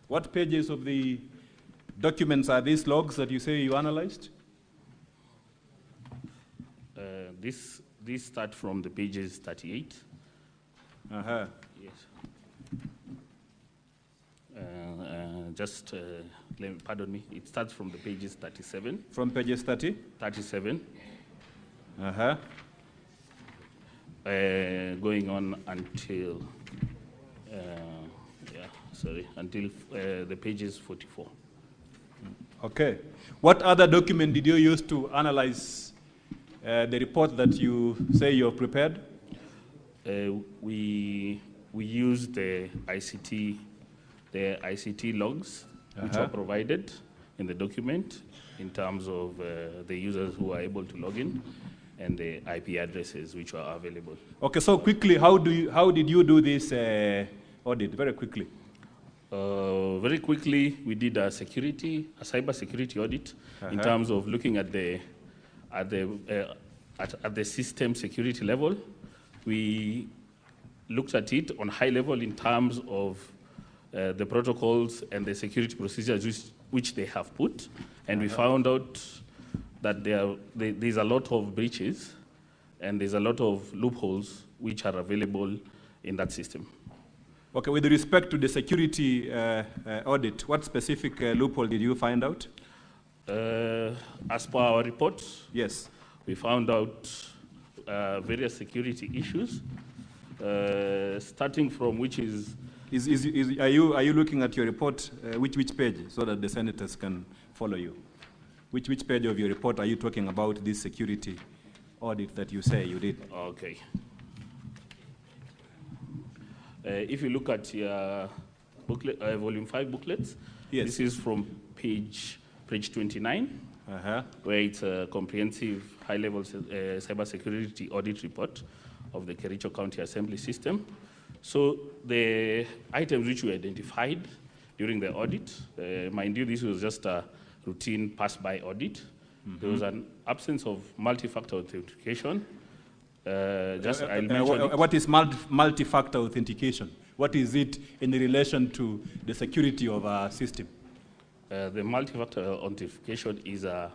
[SPEAKER 19] What pages of the documents are these logs that you say you analyzed?
[SPEAKER 18] These start from the pages 38.
[SPEAKER 19] Uh-huh.
[SPEAKER 18] Yes. Pardon me, it starts from the pages 37.
[SPEAKER 19] From pages 30?
[SPEAKER 18] 37.
[SPEAKER 19] Uh-huh.
[SPEAKER 18] Going on until, until the pages 44.
[SPEAKER 19] Okay. What other document did you use to analyze the report that you say you have prepared?
[SPEAKER 18] We used the ICT logs, which were provided in the document in terms of the users who are able to log in and the IP addresses which are available.
[SPEAKER 19] Okay, so quickly, how did you do this audit? Very quickly.
[SPEAKER 18] Very quickly, we did a cyber security audit in terms of looking at the system security level. We looked at it on high level in terms of the protocols and the security procedures which they have put, and we found out that there's a lot of breaches and there's a lot of loopholes which are available in that system.
[SPEAKER 19] Okay, with respect to the security audit, what specific loophole did you find out?
[SPEAKER 18] As per our report,
[SPEAKER 19] yes,
[SPEAKER 18] we found out various security issues, starting from which
[SPEAKER 19] are you looking at your report, which page, so that the senators can follow you? Which page of your report are you talking about this security audit that you say you did?
[SPEAKER 18] Okay. If you look at your booklet, volume 5 booklets, yes. This is from page 29, where it's a comprehensive high-level cybersecurity audit report of the Kericho County Assembly system. So the items which we identified during the audit, mind you, this was just a routine pass-by audit. There was an absence of multi-factor authentication. I'll mention it.
[SPEAKER 19] What is multi-factor authentication? What is it in relation to the security of our system?
[SPEAKER 18] The multi-factor authentication is a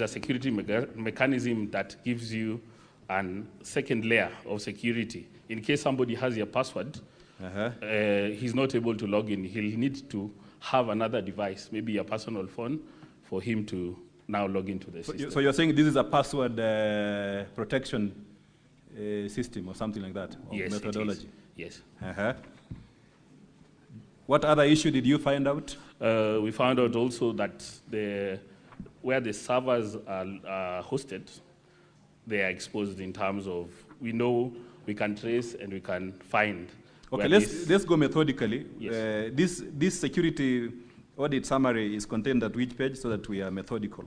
[SPEAKER 18] security mechanism that gives you a second layer of security. In case somebody has your password, he's not able to log in. He'll need to have another device, maybe a personal phone, for him to now log into the system.
[SPEAKER 19] So you're saying this is a password protection system or something like that? Or
[SPEAKER 18] yes,
[SPEAKER 19] methodology?
[SPEAKER 18] It is. Yes.
[SPEAKER 19] What other issue did you find out?
[SPEAKER 18] We found out also that where the servers are hosted, they are exposed in terms of, we know we can trace and we can find.
[SPEAKER 19] Okay, let's go methodically.
[SPEAKER 18] Yes.
[SPEAKER 19] This security audit summary is contained at which page, so that we are methodical?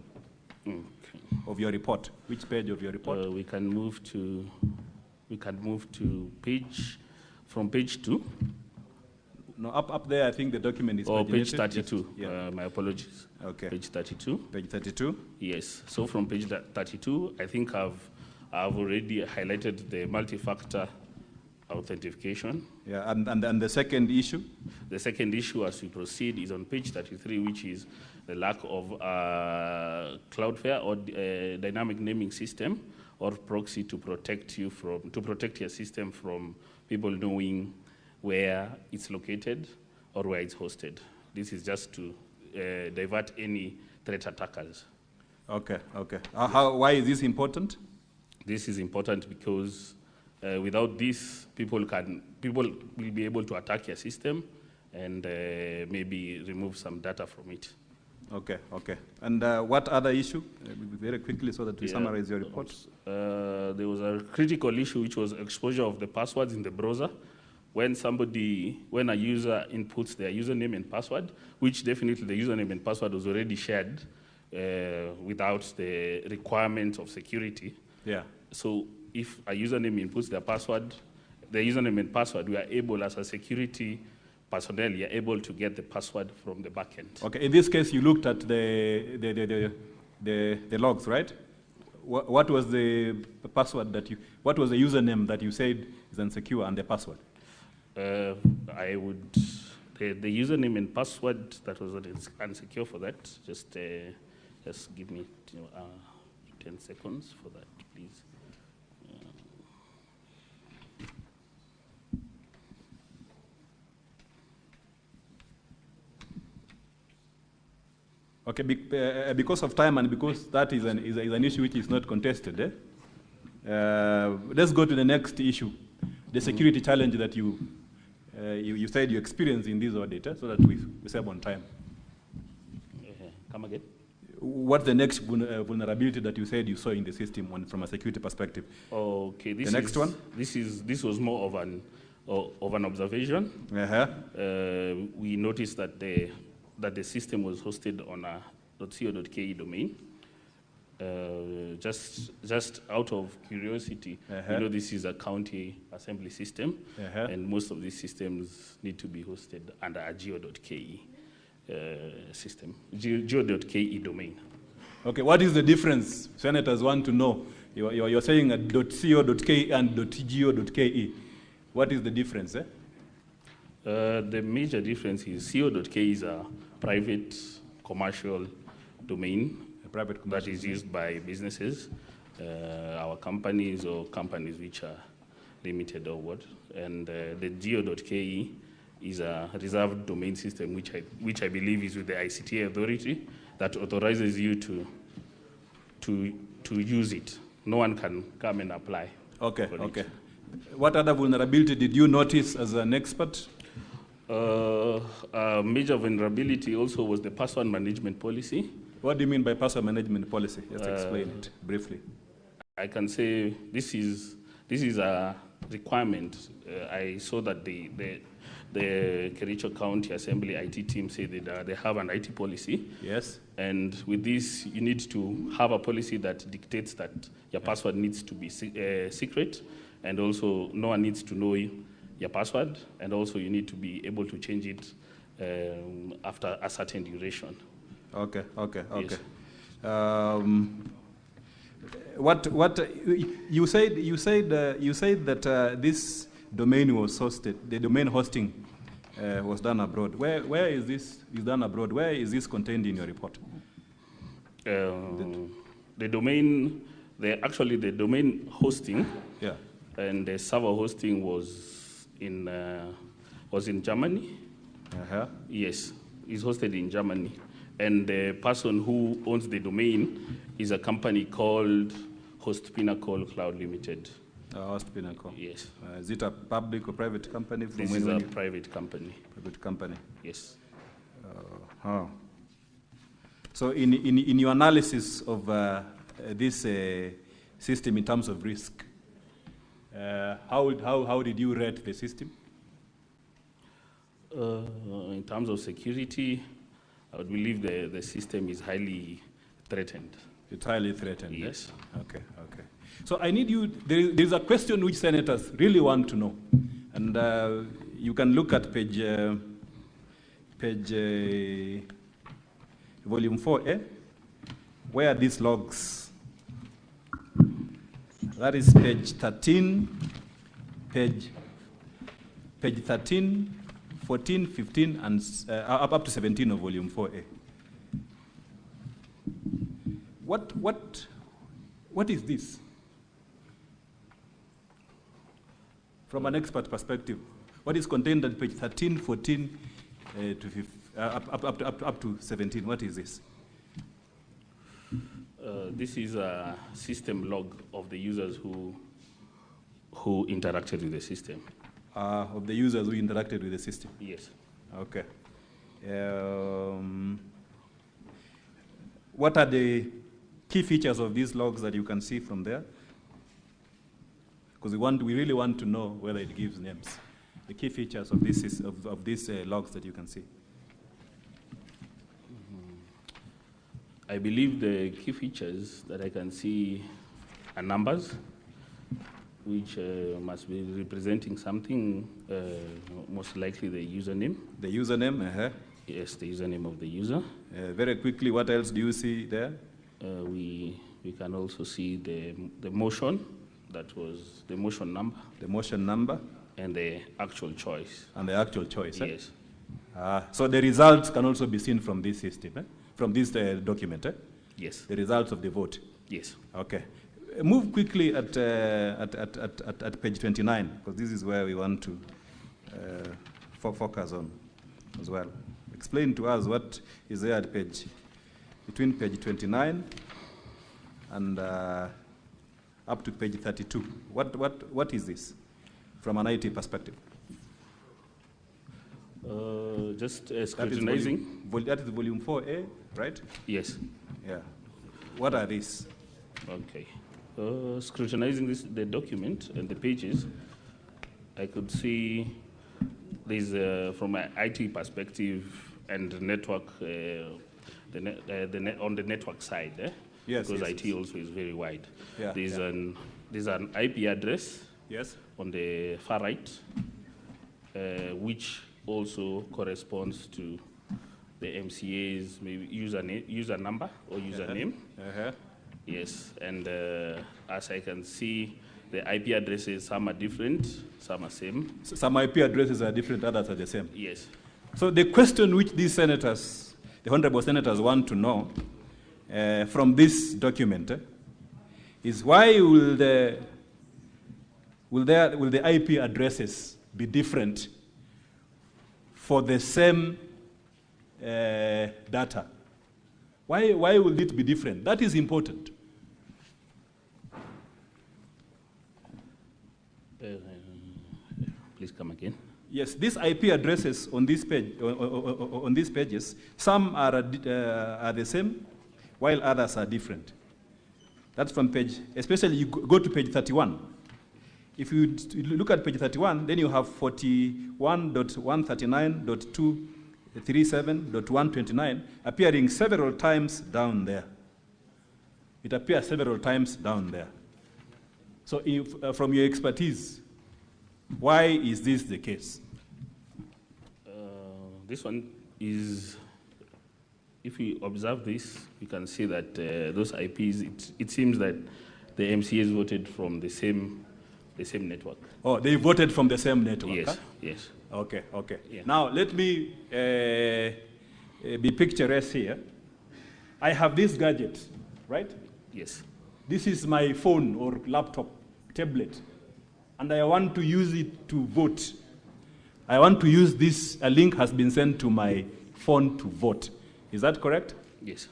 [SPEAKER 18] Okay.
[SPEAKER 19] Of your report. Which page of your report?
[SPEAKER 18] We can move to from page 2.
[SPEAKER 19] No, up there, I think the document is
[SPEAKER 18] page 32.
[SPEAKER 19] Yes. Yeah.
[SPEAKER 18] My apologies.
[SPEAKER 19] Okay.
[SPEAKER 18] Page 32.
[SPEAKER 19] Page 32?
[SPEAKER 18] Yes. So from page 32, I think I've already highlighted the multi-factor authentication.
[SPEAKER 19] Yeah, and the second issue?
[SPEAKER 18] The second issue, as we proceed, is on page 33, which is the lack of Cloudflare or dynamic naming system or proxy to protect your system from people knowing where it's located or where it's hosted. This is just to divert any threat attackers.
[SPEAKER 19] Okay. Why is this important?
[SPEAKER 18] This is important because without this, people will be able to attack your system and maybe remove some data from it.
[SPEAKER 19] Okay. And what other issue? Very quickly, so that we summarize your report.
[SPEAKER 18] There was a critical issue, which was exposure of the passwords in the browser. When a user inputs their username and password, which definitely the username and password was already shared without the requirement of security.
[SPEAKER 19] Yeah.
[SPEAKER 18] So if a username inputs their password, the username and password, we are able, as a security personnel, you are able to get the password from the backend.
[SPEAKER 19] Okay. In this case, you looked at the logs, right? What was the password what was the username that you said is unsecure and the password?
[SPEAKER 18] The username and password that was unsecure for that, just give me 10 seconds for that, please.
[SPEAKER 19] Okay, because of time and because that is an issue which is not contested, let's go to the next issue, the security challenge that you said you experienced in this audit, so that we save on time.
[SPEAKER 18] Come again?
[SPEAKER 19] What's the next vulnerability that you said you saw in the system from a security perspective?
[SPEAKER 18] Okay,
[SPEAKER 19] the next one.
[SPEAKER 18] This was more of an observation. We noticed that the system was hosted on a .co.ke domain. Just out of curiosity, you know this is a county assembly system, and most of these systems need to be hosted under a geo.ke system, geo.ke domain.
[SPEAKER 19] Okay, what is the difference? Senators want to know. You're saying a .co.ke and .go.ke. What is the difference?
[SPEAKER 18] The major difference is co.ke is a private commercial domain that is used by businesses, our companies or companies which are limited or what. And the geo.ke is a reserved domain system which I believe is with the ICT authority that authorizes you to use it. No one can come and apply.
[SPEAKER 19] Okay, okay. What other vulnerability did you notice as an expert?
[SPEAKER 18] A major vulnerability also was the password management policy.
[SPEAKER 19] What do you mean by password management policy? Just explain it briefly.
[SPEAKER 18] I can say this is a requirement. I saw that the Kericho County Assembly IT team said that they have an IT policy.
[SPEAKER 19] Yes.
[SPEAKER 18] And with this, you need to have a policy that dictates that your password needs to be secret, and also no one needs to know your password, and also you need to be able to change it after a certain duration.
[SPEAKER 19] Okay, okay, okay.
[SPEAKER 18] Yes.
[SPEAKER 19] What you said that this domain was hosted. The domain hosting was done abroad. Where is this done abroad? Where is this contained in your report?
[SPEAKER 18] The domain, the domain hosting,
[SPEAKER 19] yeah,
[SPEAKER 18] and the server hosting was in Germany. Yes, it's hosted in Germany. And the person who owns the domain is a company called Host Pinnacle Cloud Limited.
[SPEAKER 19] Host Pinnacle.
[SPEAKER 18] Yes.
[SPEAKER 19] Is it a public or private company?
[SPEAKER 18] This is a private company.
[SPEAKER 19] Private company.
[SPEAKER 18] Yes.
[SPEAKER 19] So in your analysis of this system in terms of risk, how did you rate the system?
[SPEAKER 18] In terms of security, I would believe the system is highly threatened.
[SPEAKER 19] It's highly threatened.
[SPEAKER 18] Yes.
[SPEAKER 19] Okay, okay. So I need you, there's a question which senators really want to know. And you can look at page volume 4, where are these logs? That is page 13, page 13, 14, 15, and up to 17 of volume 4A. What is this? From an expert perspective, what is contained at page 13, 14, up to 17? What is this?
[SPEAKER 18] This is a system log of the users who interacted with the system.
[SPEAKER 19] Of the users who interacted with the system?
[SPEAKER 18] Yes.
[SPEAKER 19] Okay. What are the key features of these logs that you can see from there? Because we really want to know whether it gives names. The key features of these logs that you can see.
[SPEAKER 18] I believe the key features that I can see are numbers, which must be representing something, most likely the username.
[SPEAKER 19] The username,
[SPEAKER 18] Yes, the username of the user.
[SPEAKER 19] Very quickly, what else do you see there?
[SPEAKER 18] We can also see the motion, that was the motion number.
[SPEAKER 19] The motion number.
[SPEAKER 18] And the actual choice.
[SPEAKER 19] And the actual choice,
[SPEAKER 18] Yes.
[SPEAKER 19] So the results can also be seen from this system, from this document,
[SPEAKER 18] Yes.
[SPEAKER 19] The results of the vote.
[SPEAKER 18] Yes.
[SPEAKER 19] Okay. Move quickly at page 29, because this is where we want to focus on as well. Explain to us what is there at between page 29 and up to page 32. What is this from an IT perspective?
[SPEAKER 18] Just scrutinizing.
[SPEAKER 19] That is volume 4A, right?
[SPEAKER 18] Yes.
[SPEAKER 19] Yeah. What are these?
[SPEAKER 18] Okay. Scrutinizing the document and the pages, I could see there's, from an IT perspective and network, on the network side,
[SPEAKER 19] yes,
[SPEAKER 18] because
[SPEAKER 19] yes,
[SPEAKER 18] IT also is very wide.
[SPEAKER 19] Yeah,
[SPEAKER 18] there's an IP address,
[SPEAKER 19] yes,
[SPEAKER 18] on the far right, which also corresponds to the MCA's maybe user number or username.
[SPEAKER 19] Uh-huh.
[SPEAKER 18] Yes, and as I can see, The IP addresses, some are different, some are same.
[SPEAKER 19] Some IP addresses are different, others are the same.
[SPEAKER 18] Yes.
[SPEAKER 19] So the question which these senators, the honorable senators, want to know from this document is why will the IP addresses be different for the same data? Why will it be different? That is important.
[SPEAKER 18] Please come again.
[SPEAKER 19] Yes, these IP addresses on this page, on these pages, some are the same, while others are different. That's from page, especially you go to page 31. If you look at page 31, then you have 41.139.237.129 appearing several times down there. It appears several times down there. So if, from your expertise, why is this the case?
[SPEAKER 18] This one is, if we observe this, we can see that those IPs, it seems that the MCAs voted from the same network.
[SPEAKER 19] Oh, they voted from the same network?
[SPEAKER 18] Yes,
[SPEAKER 19] huh?
[SPEAKER 18] yes.
[SPEAKER 19] Okay, okay.
[SPEAKER 18] Yeah.
[SPEAKER 19] Now, let me be picturesque here. I have this gadget, right?
[SPEAKER 18] Yes.
[SPEAKER 19] This is my phone or laptop, tablet, and I want to use it to vote. I want to use this, a link has been sent to my phone to vote. Is that correct?
[SPEAKER 18] Yes.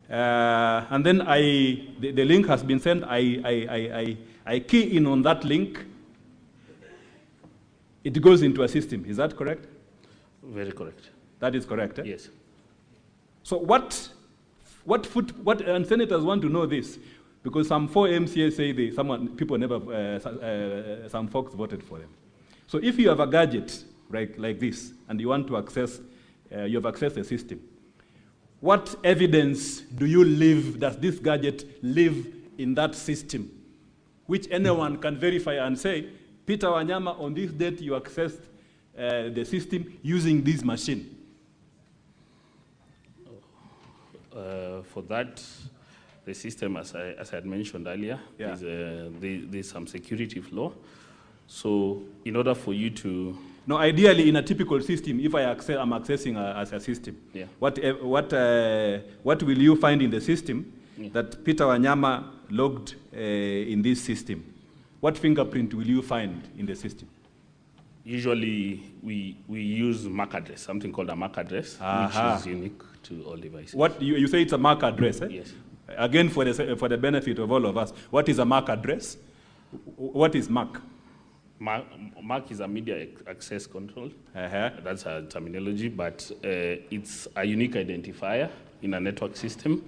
[SPEAKER 19] And then the link has been sent, I key in on that link, it goes into a system. Is that correct?
[SPEAKER 18] Very correct.
[SPEAKER 19] That is correct, eh?
[SPEAKER 18] Yes.
[SPEAKER 19] So and senators want to know this, because some 4 MCAs say some folks voted for them. So if you have a gadget like this, and you want to access, you have accessed the system, what evidence does this gadget live in that system, which anyone can verify and say, Peter Wanyama, on this date you accessed the system using this machine?
[SPEAKER 18] For that, the system, as I had mentioned earlier,
[SPEAKER 19] Yeah.
[SPEAKER 18] there's some security flaw. So in order for you to...
[SPEAKER 19] No, ideally in a typical system, if I'm accessing as a system,
[SPEAKER 18] Yeah.
[SPEAKER 19] what will you find in the system that Peter Wanyama logged in this system? What fingerprint will you find in the system?
[SPEAKER 18] Usually we use MAC address, something called a MAC address, which is unique to all devices.
[SPEAKER 19] What you say it's a MAC address, eh?
[SPEAKER 18] Yes.
[SPEAKER 19] Again, for the benefit of all of us, what is a MAC address? What is MAC?
[SPEAKER 18] MAC is a media access control. That's a terminology, but it's a unique identifier in a network system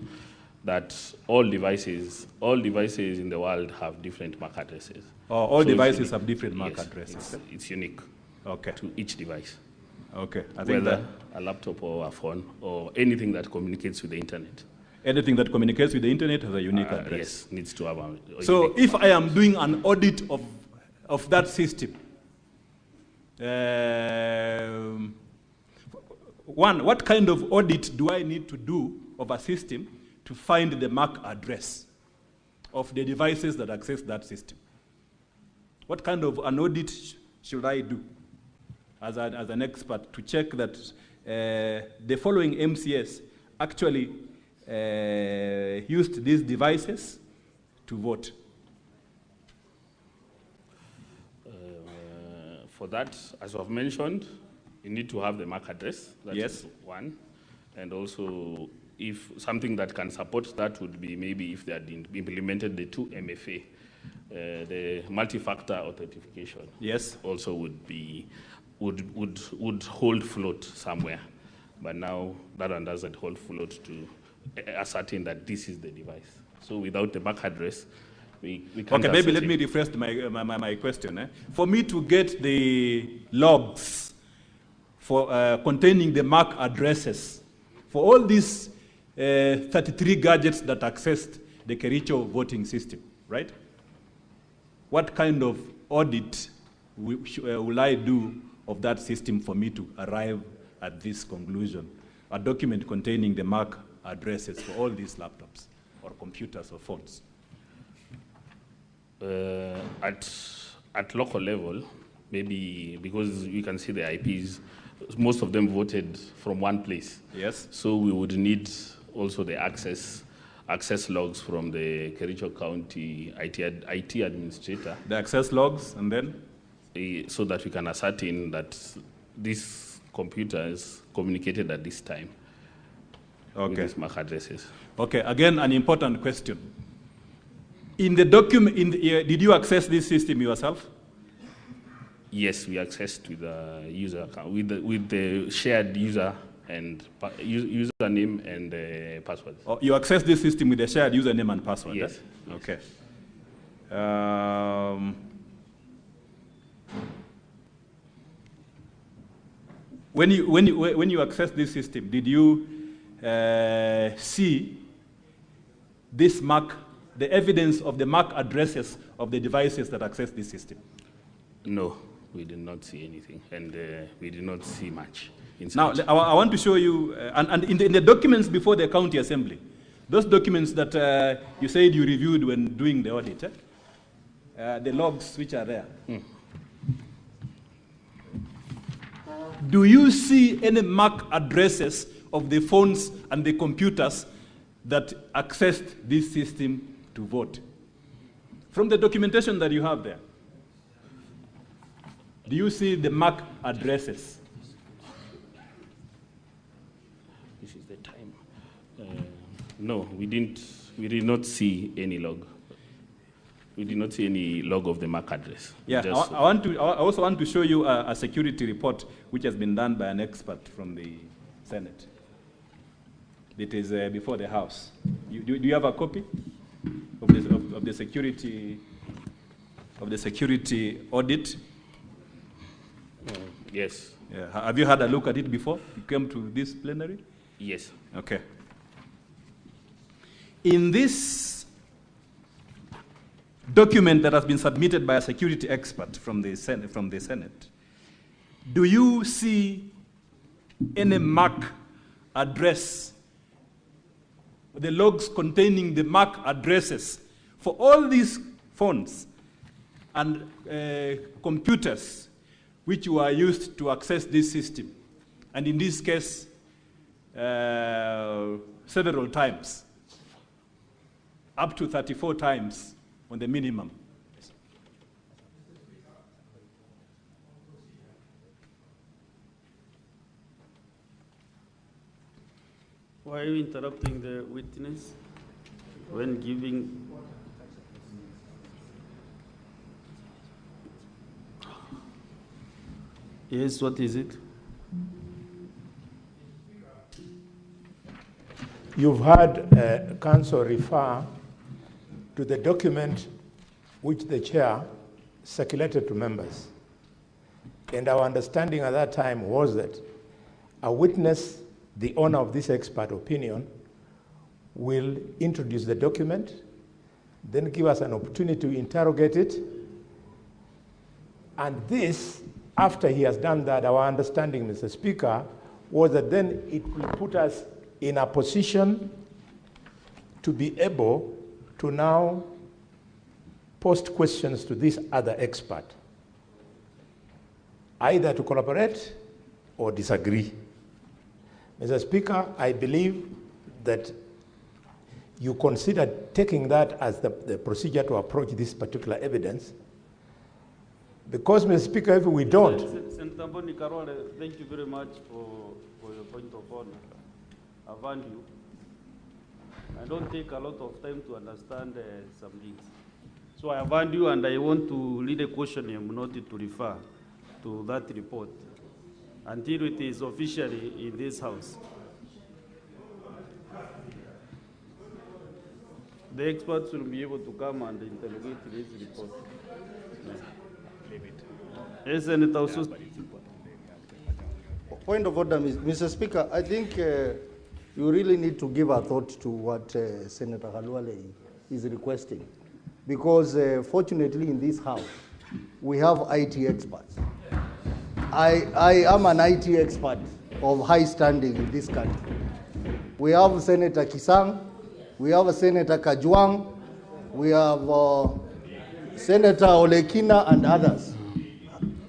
[SPEAKER 18] that all devices in the world have different MAC addresses.
[SPEAKER 19] Oh, all
[SPEAKER 18] So
[SPEAKER 19] devices have different MAC
[SPEAKER 18] yes,
[SPEAKER 19] addresses.
[SPEAKER 18] It's unique to each device.
[SPEAKER 19] Okay, I think
[SPEAKER 18] whether
[SPEAKER 19] that
[SPEAKER 18] a laptop or a phone or anything that communicates with the internet.
[SPEAKER 19] anything that communicates with the internet has a unique address.
[SPEAKER 18] Yes, needs to have a
[SPEAKER 19] So
[SPEAKER 18] unique
[SPEAKER 19] if I am doing an audit of that system, what kind of audit do I need to do of a system to find the MAC address of the devices that access that system? What kind of an audit should I do as an expert to check that the following MCS actually used these devices to vote?
[SPEAKER 18] For that, as I've mentioned, you need to have the MAC address. That
[SPEAKER 19] Yes.
[SPEAKER 18] is one. And also, if something that can support that would be maybe if they had implemented the 2MFA, the multi-factor authentication.
[SPEAKER 19] Yes.
[SPEAKER 18] Also would hold float somewhere. But now that one doesn't hold float to ascertain that this is the device. So without the MAC address, we can't
[SPEAKER 19] Okay, maybe let
[SPEAKER 18] ascertain.
[SPEAKER 19] me rephrase my question. For me to get the logs for containing the MAC addresses for all these 33 gadgets that accessed the Kericho voting system, right? What kind of audit will I do of that system for me to arrive at this conclusion? A document containing the MAC addresses for all these laptops or computers or phones.
[SPEAKER 18] At local level, maybe because we can see the IPs, most of them voted from one place.
[SPEAKER 19] Yes.
[SPEAKER 18] So we would need also the access logs from the Kericho County IT administrator.
[SPEAKER 19] The access logs, and then?
[SPEAKER 18] So that we can ascertain that these computers communicated at this time.
[SPEAKER 19] Okay.
[SPEAKER 18] With these MAC addresses.
[SPEAKER 19] Okay, again, an important question. In the document, did you access this system yourself?
[SPEAKER 18] Yes, we accessed with the user account, with the shared user and username and password.
[SPEAKER 19] Oh, you access this system with the shared username and password?
[SPEAKER 18] Yes.
[SPEAKER 19] Okay. When you access this system, did you see this MAC, the evidence of the MAC addresses of the devices that access this system?
[SPEAKER 18] No, we did not see anything, and we did not see much. Inside.
[SPEAKER 19] Now, I want to show you, and in the documents before the county assembly, those documents that you said you reviewed when doing the audit, the logs which are there. Do you see any MAC addresses of the phones and the computers that accessed this system to vote? From the documentation that you have there, do you see the MAC addresses?
[SPEAKER 18] This is the time. No, we did not see any log. We did not see any log of the MAC address.
[SPEAKER 19] Yeah, I also want to show you a security report which has been done by an expert from the Senate. It is before the House. Do you have a copy of the security audit?
[SPEAKER 18] Yes.
[SPEAKER 19] Yeah. Have you had a look at it before you came to this plenary?
[SPEAKER 18] Yes.
[SPEAKER 19] Okay. In this document that has been submitted by a security expert from the Senate, do you see any MAC address, the logs containing the MAC addresses for all these phones and computers which were used to access this system? And in this case, several times, up to 34 times on the minimum.
[SPEAKER 3] Why are you interrupting the witness when giving? Yes, what is it?
[SPEAKER 14] You've had counsel refer to the document which the chair circulated to members. And our understanding at that time was that a witness, the owner of this expert opinion, will introduce the document, then give us an opportunity to interrogate it. And this, after he has done that, our understanding, Mr. Speaker, was that then it will put us in a position to be able to now post questions to this other expert, either to collaborate or disagree. Mr. Speaker, I believe that you consider taking that as the procedure to approach this particular evidence, because, Mr. Speaker, if we don't...
[SPEAKER 3] Senator Mboni Karole, thank you very much for your point of honor. I've earned you. I don't take a lot of time to understand some things. So I have earned you, and I want to lead a question I'm not to refer to that report until it is officially in this House. The experts will be able to come and interrogate this report. Yes, Senator.
[SPEAKER 20] Point of order, Mr. Speaker. I think you really need to give a thought to what Senator Khalwale is requesting, because fortunately in this House, we have IT experts. I am an IT expert of high standing in this country. We have Senator Kisang, we have Senator Kajwang, we have Senator Olekina and others.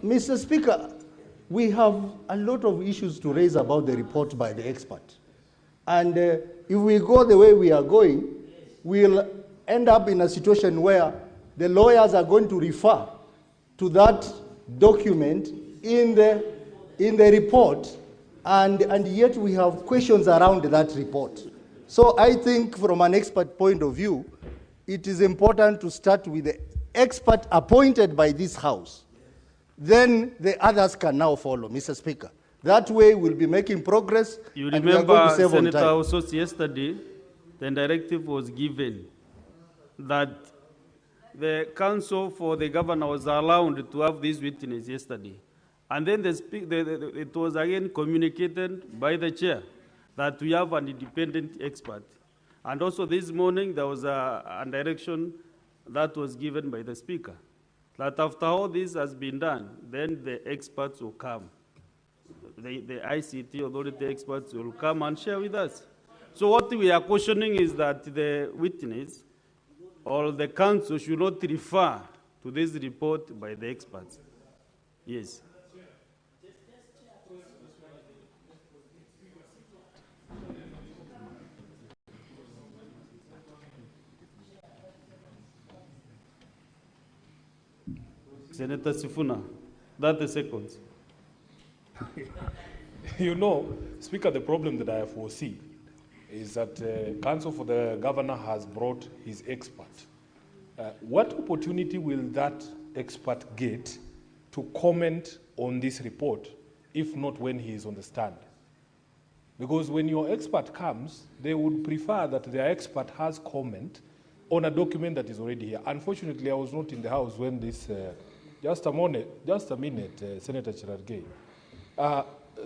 [SPEAKER 20] Mr. Speaker, we have a lot of issues to raise about the report by the expert. And if we go the way we are going, we'll end up in a situation where the lawyers are going to refer to that document in the report, and yet we have questions around that report. So I think from an expert point of view, it is important to start with the expert appointed by this House. Then the others can now follow, Mr. Speaker. That way we'll be making progress.
[SPEAKER 3] You
[SPEAKER 20] and we are going
[SPEAKER 3] remember,
[SPEAKER 20] to save on
[SPEAKER 3] Senator,
[SPEAKER 20] time.
[SPEAKER 3] also yesterday, the directive was given that the counsel for the governor was allowed to have this witness yesterday. And then it was again communicated by the chair that we have an independent expert. And also this morning, there was a direction that was given by the speaker, that after all this has been done, then the experts will come. The ICT authority experts will come and share with us. So what we are cautioning is that the witness or the counsel should not refer to this report by the experts. Yes. Senator Sifuna, 30 seconds.
[SPEAKER 21] You know, Speaker, the problem that I foresee is that counsel for the governor has brought his expert. What opportunity will that expert get to comment on this report, if not when he is on the stand? Because when your expert comes, they would prefer that their expert has comment on a document that is already here. Unfortunately, I was not in the House when this, just a minute, Senator Cherargei.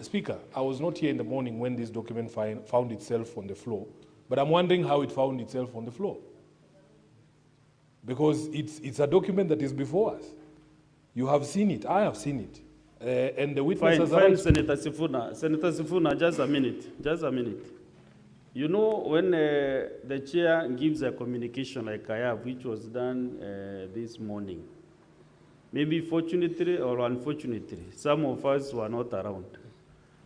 [SPEAKER 21] Speaker, I was not here in the morning when this document found itself on the floor, but I'm wondering how it found itself on the floor. Because it's a document that is before us. You have seen it, I have seen it. And the witnesses
[SPEAKER 3] Fine, Senator Sifuna. Senator Sifuna, just a minute. You know, when the chair gives a communication like I have, which was done this morning, maybe fortunately or unfortunately, some of us were not around.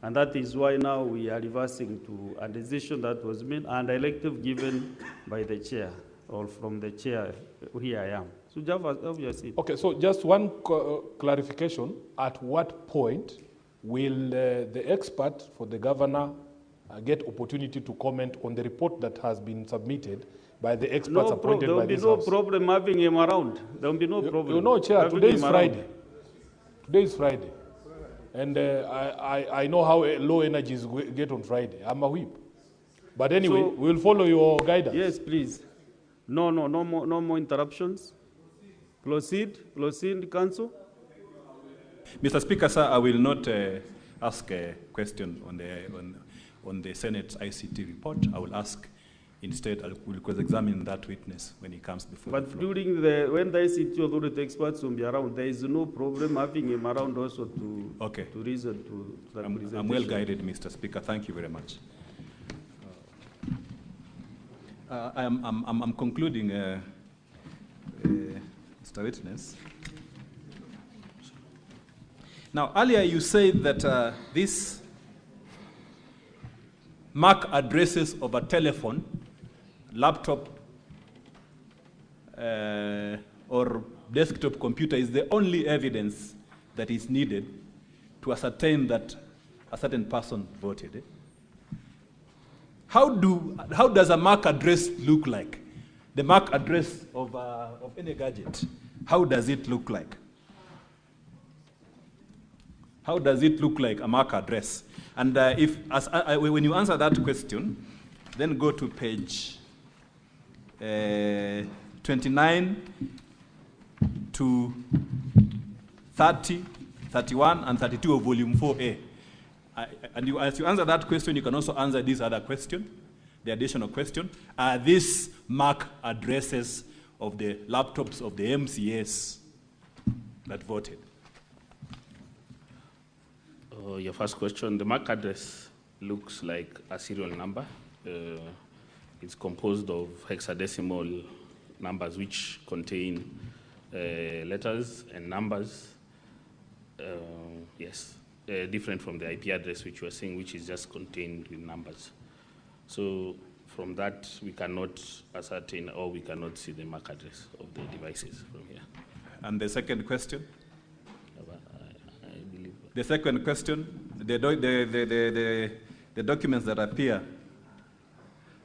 [SPEAKER 3] And that is why now we are reversing to a decision that was made and elective given by the chair or from the chair. Here I am. So just have your seat.
[SPEAKER 21] Okay, so just one clarification. At what point will the expert for the governor get opportunity to comment on the report that has been submitted by the experts appointed by this House?
[SPEAKER 3] There will be no problem having him around. There will be no problem.
[SPEAKER 21] You know, Chair, today is Friday. Today is Friday. And I know how low energies get on Friday. I'm a whip. But anyway, so, we'll follow your guidance.
[SPEAKER 3] Yes, please. No more interruptions. Proceed, Council.
[SPEAKER 19] Mr. Speaker, sir, I will not ask a question on the Senate's ICT report. I will ask instead, I will cross-examine that witness when he comes before
[SPEAKER 3] But
[SPEAKER 19] the floor.
[SPEAKER 3] when the ICT authority experts will be around, there is no problem having him around also to reason to that presentation.
[SPEAKER 19] I'm well guided, Mr. Speaker. Thank you very much. I'm concluding, Mr. Witness. Now, earlier you said that these MAC addresses of a telephone, laptop, or desktop computer is the only evidence that is needed to ascertain that a certain person voted. How does a MAC address look like? The MAC address of any gadget, how does it look like? How does it look like, a MAC address? And when you answer that question, then go to page 29 to 30, 31, and 32 of volume 4A. As you answer that question, you can also answer this other question, the additional question. Are these MAC addresses of the laptops of the MCAs that voted?
[SPEAKER 18] Your first question, the MAC address looks like a serial number. It's composed of hexadecimal numbers which contain letters and numbers, yes, different from the IP address which you are seeing, which is just contained with numbers. So from that, we cannot ascertain or we cannot see the MAC address of the devices from here.
[SPEAKER 19] And the second question?
[SPEAKER 18] I believe.
[SPEAKER 19] The second question, the documents that appear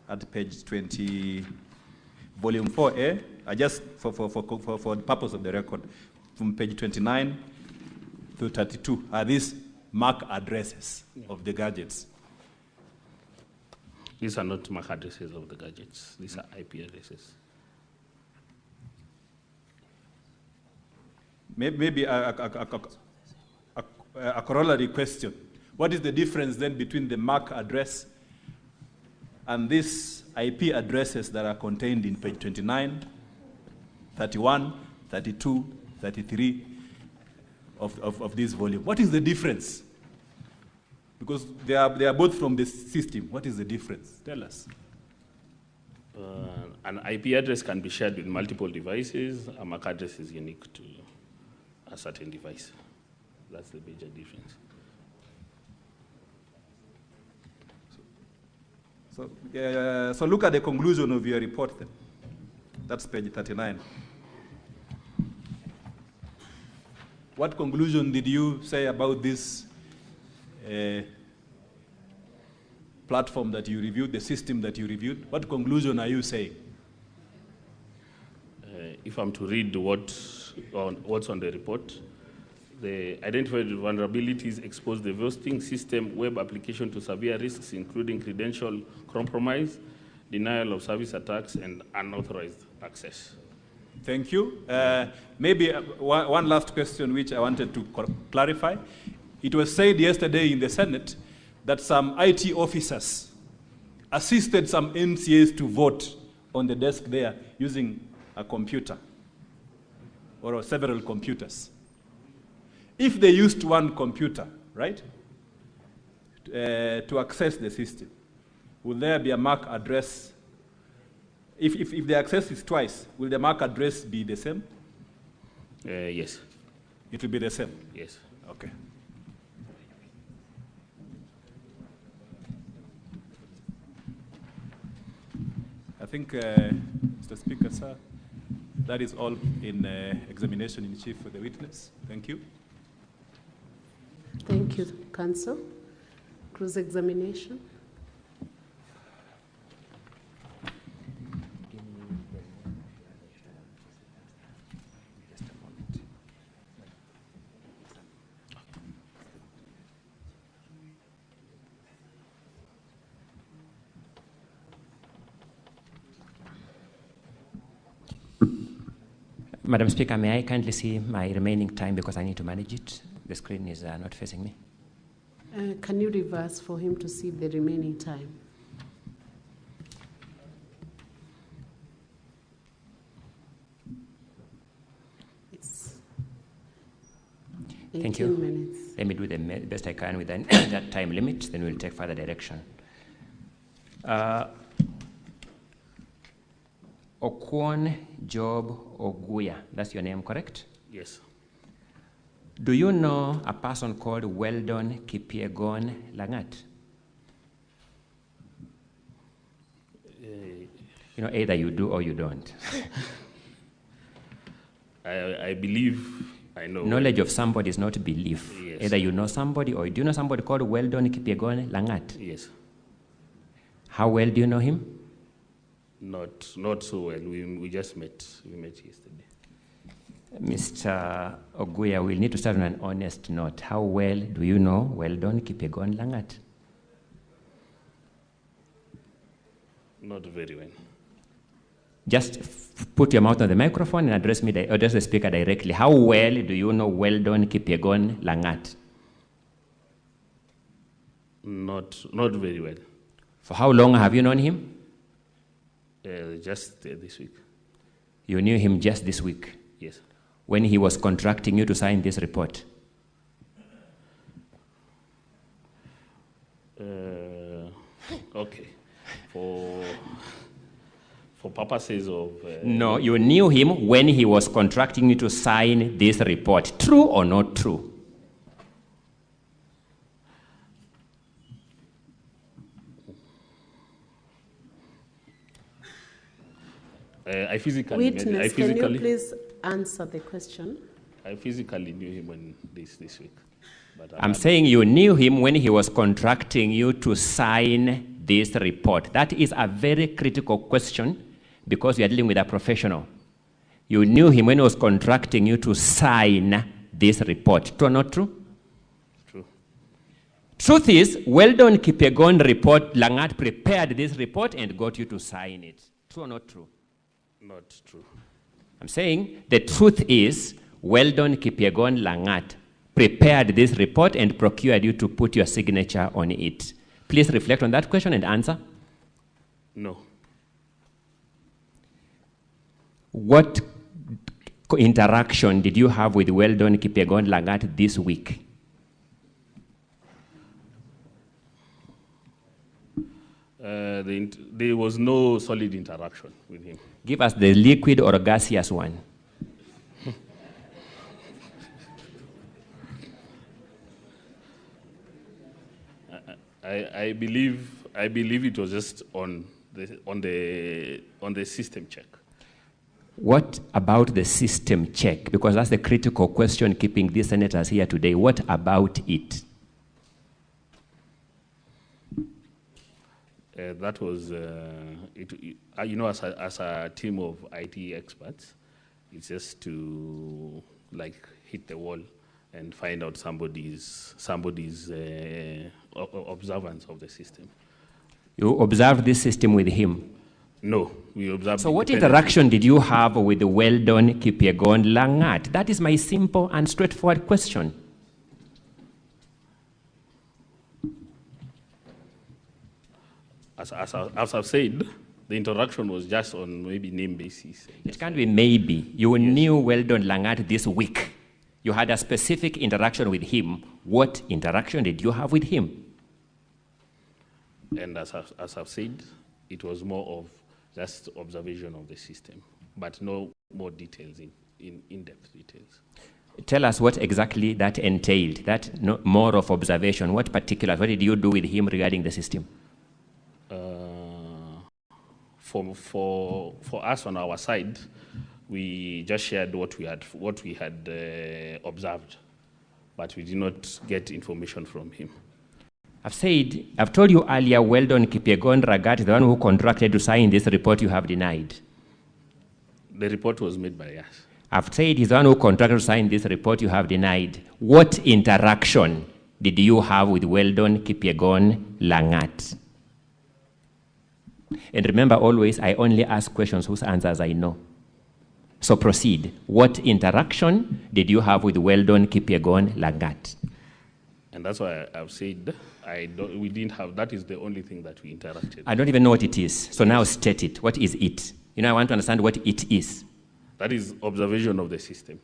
[SPEAKER 19] at page 20, volume 4A, are just for the purpose of the record, from page 29 to 32, are these MAC addresses of the gadgets?
[SPEAKER 18] These are not MAC addresses of the gadgets. These are IP addresses.
[SPEAKER 19] Maybe a corollary question. What is the difference then between the MAC address and these IP addresses that are contained in page 29, 31, 32, 33 of this volume? What is the difference? Because they are both from the system. What is the difference? Tell us.
[SPEAKER 18] An IP address can be shared with multiple devices. A MAC address is unique to a certain device. That's the major difference.
[SPEAKER 19] So look at the conclusion of your report then. That's page 39. What conclusion did you say about this platform that you reviewed, the system that you reviewed? What conclusion are you saying?
[SPEAKER 18] If I'm to read what's on the report, the identified vulnerabilities expose the hosting system web application to severe risks, including credential compromise, denial of service attacks, and unauthorized access.
[SPEAKER 19] Thank you. Maybe one last question which I wanted to clarify. It was said yesterday in the Senate that some IT officers assisted some MCAs to vote on the desk there using a computer or several computers. If they used one computer, right, to access the system, will there be a MAC address? If the access is twice, will the MAC address be the same?
[SPEAKER 18] Yes.
[SPEAKER 19] It will be the same?
[SPEAKER 18] Yes.
[SPEAKER 19] Okay. I think, Mr. Speaker, sir, that is all in examination in chief for the witness. Thank you.
[SPEAKER 2] Thank you, Counsel. Cross-examination.
[SPEAKER 4] Madam Speaker, may I kindly see my remaining time because I need to manage it? The screen is not facing me.
[SPEAKER 2] Can you reverse for him to see the remaining time? It's 18
[SPEAKER 4] Thank you.
[SPEAKER 2] minutes.
[SPEAKER 4] Let me do the best I can within that time limit, then we'll take further direction. Okwon Job Oguya, that's your name, correct?
[SPEAKER 18] Yes.
[SPEAKER 4] Do you know a person called Weldon Kipiegon Langat? You know, either you do or you don't.
[SPEAKER 18] I believe I know.
[SPEAKER 4] Knowledge of somebody is not belief.
[SPEAKER 18] Yes.
[SPEAKER 4] Either you know somebody or do you know somebody called Weldon Kipiegon Langat?
[SPEAKER 18] Yes.
[SPEAKER 4] How well do you know him?
[SPEAKER 18] Not so well. We just met. We met yesterday.
[SPEAKER 4] Mr. Oguya, we'll need to start on an honest note. How well do you know Weldon Kipiegon Langat?
[SPEAKER 18] Not very well.
[SPEAKER 4] Just put your mouth on the microphone and address the speaker directly. How well do you know Weldon Kipiegon Langat?
[SPEAKER 18] Not very well.
[SPEAKER 4] For how long have you known him?
[SPEAKER 18] Just this week.
[SPEAKER 4] You knew him just this week?
[SPEAKER 18] Yes.
[SPEAKER 4] When he was contracting you to sign this report?
[SPEAKER 18] Okay. For purposes of...
[SPEAKER 4] No, you knew him when he was contracting you to sign this report. True or not true?
[SPEAKER 2] Witness, can you please answer the question?
[SPEAKER 18] I physically knew him when this week. But
[SPEAKER 4] I'm saying you knew him when he was contracting you to sign this report. That is a very critical question because you are dealing with a professional. You knew him when he was contracting you to sign this report. True or not true?
[SPEAKER 18] True.
[SPEAKER 4] Truth is, Weldon Kipyegon report, Langat prepared this report and got you to sign it. True or not true?
[SPEAKER 18] Not true.
[SPEAKER 4] I'm saying the truth is, Weldon Kipyegon Langat prepared this report and procured you to put your signature on it. Please reflect on that question and answer.
[SPEAKER 18] No.
[SPEAKER 4] What interaction did you have with Weldon Kipyegon Langat this week?
[SPEAKER 18] There was no solid interaction with him.
[SPEAKER 4] Give us the liquid or gaseous one.
[SPEAKER 18] I believe it was just on the system check.
[SPEAKER 4] What about the system check? Because that's the critical question keeping these senators here today. What about it?
[SPEAKER 18] That was, as a team of IT experts, it's just to hit the wall and find out somebody's observance of the system.
[SPEAKER 4] You observed this system with him?
[SPEAKER 18] No, we observed.
[SPEAKER 4] So what interaction did you have with the Weldon Kipyegon Langat? That is my simple and straightforward question.
[SPEAKER 18] As I've said, the interaction was just on maybe name basis.
[SPEAKER 4] It can't be maybe. You knew Weldon Langat this week. You had a specific interaction with him. What interaction did you have with him?
[SPEAKER 18] And as I've said, it was more of just observation of the system, but no more details, in-depth details.
[SPEAKER 4] Tell us what exactly that entailed, more of observation. What particulars, what did you do with him regarding the system?
[SPEAKER 18] For us on our side, we just shared what we had observed, but we did not get information from him.
[SPEAKER 4] I've told you earlier, Weldon Kipyegon Langat, the one who contracted to sign this report, you have denied.
[SPEAKER 18] The report was made by us.
[SPEAKER 4] I've said he's the one who contracted to sign this report, you have denied. What interaction did you have with Weldon Kipyegon Langat? And remember always, I only ask questions whose answers I know. So proceed. What interaction did you have with Weldon Kipyegon Langat?
[SPEAKER 18] And that's why I've said we didn't have, that is the only thing that we interacted.
[SPEAKER 4] I don't even know what it is. So now state it. What is it? I want to understand what it is.
[SPEAKER 18] That is observation of the system.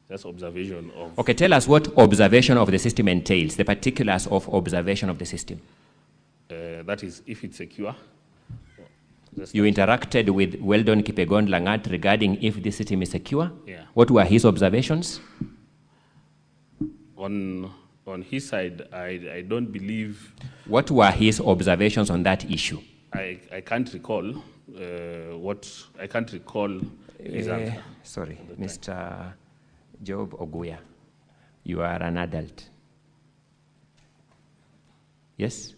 [SPEAKER 18] That's observation of...
[SPEAKER 4] Okay, tell us what observation of the system entails, the particulars of observation of the system.
[SPEAKER 18] That is, if it's secure.
[SPEAKER 4] You interacted with Weldon Kipyegon Langat regarding if the system is secure?
[SPEAKER 18] Yeah.
[SPEAKER 4] What were his observations?
[SPEAKER 18] On his side, I don't believe...
[SPEAKER 4] What were his observations on that issue?
[SPEAKER 18] I can't recall I can't recall his answer.
[SPEAKER 4] Sorry, Mr. Job Oguya, you are an adult. Yes?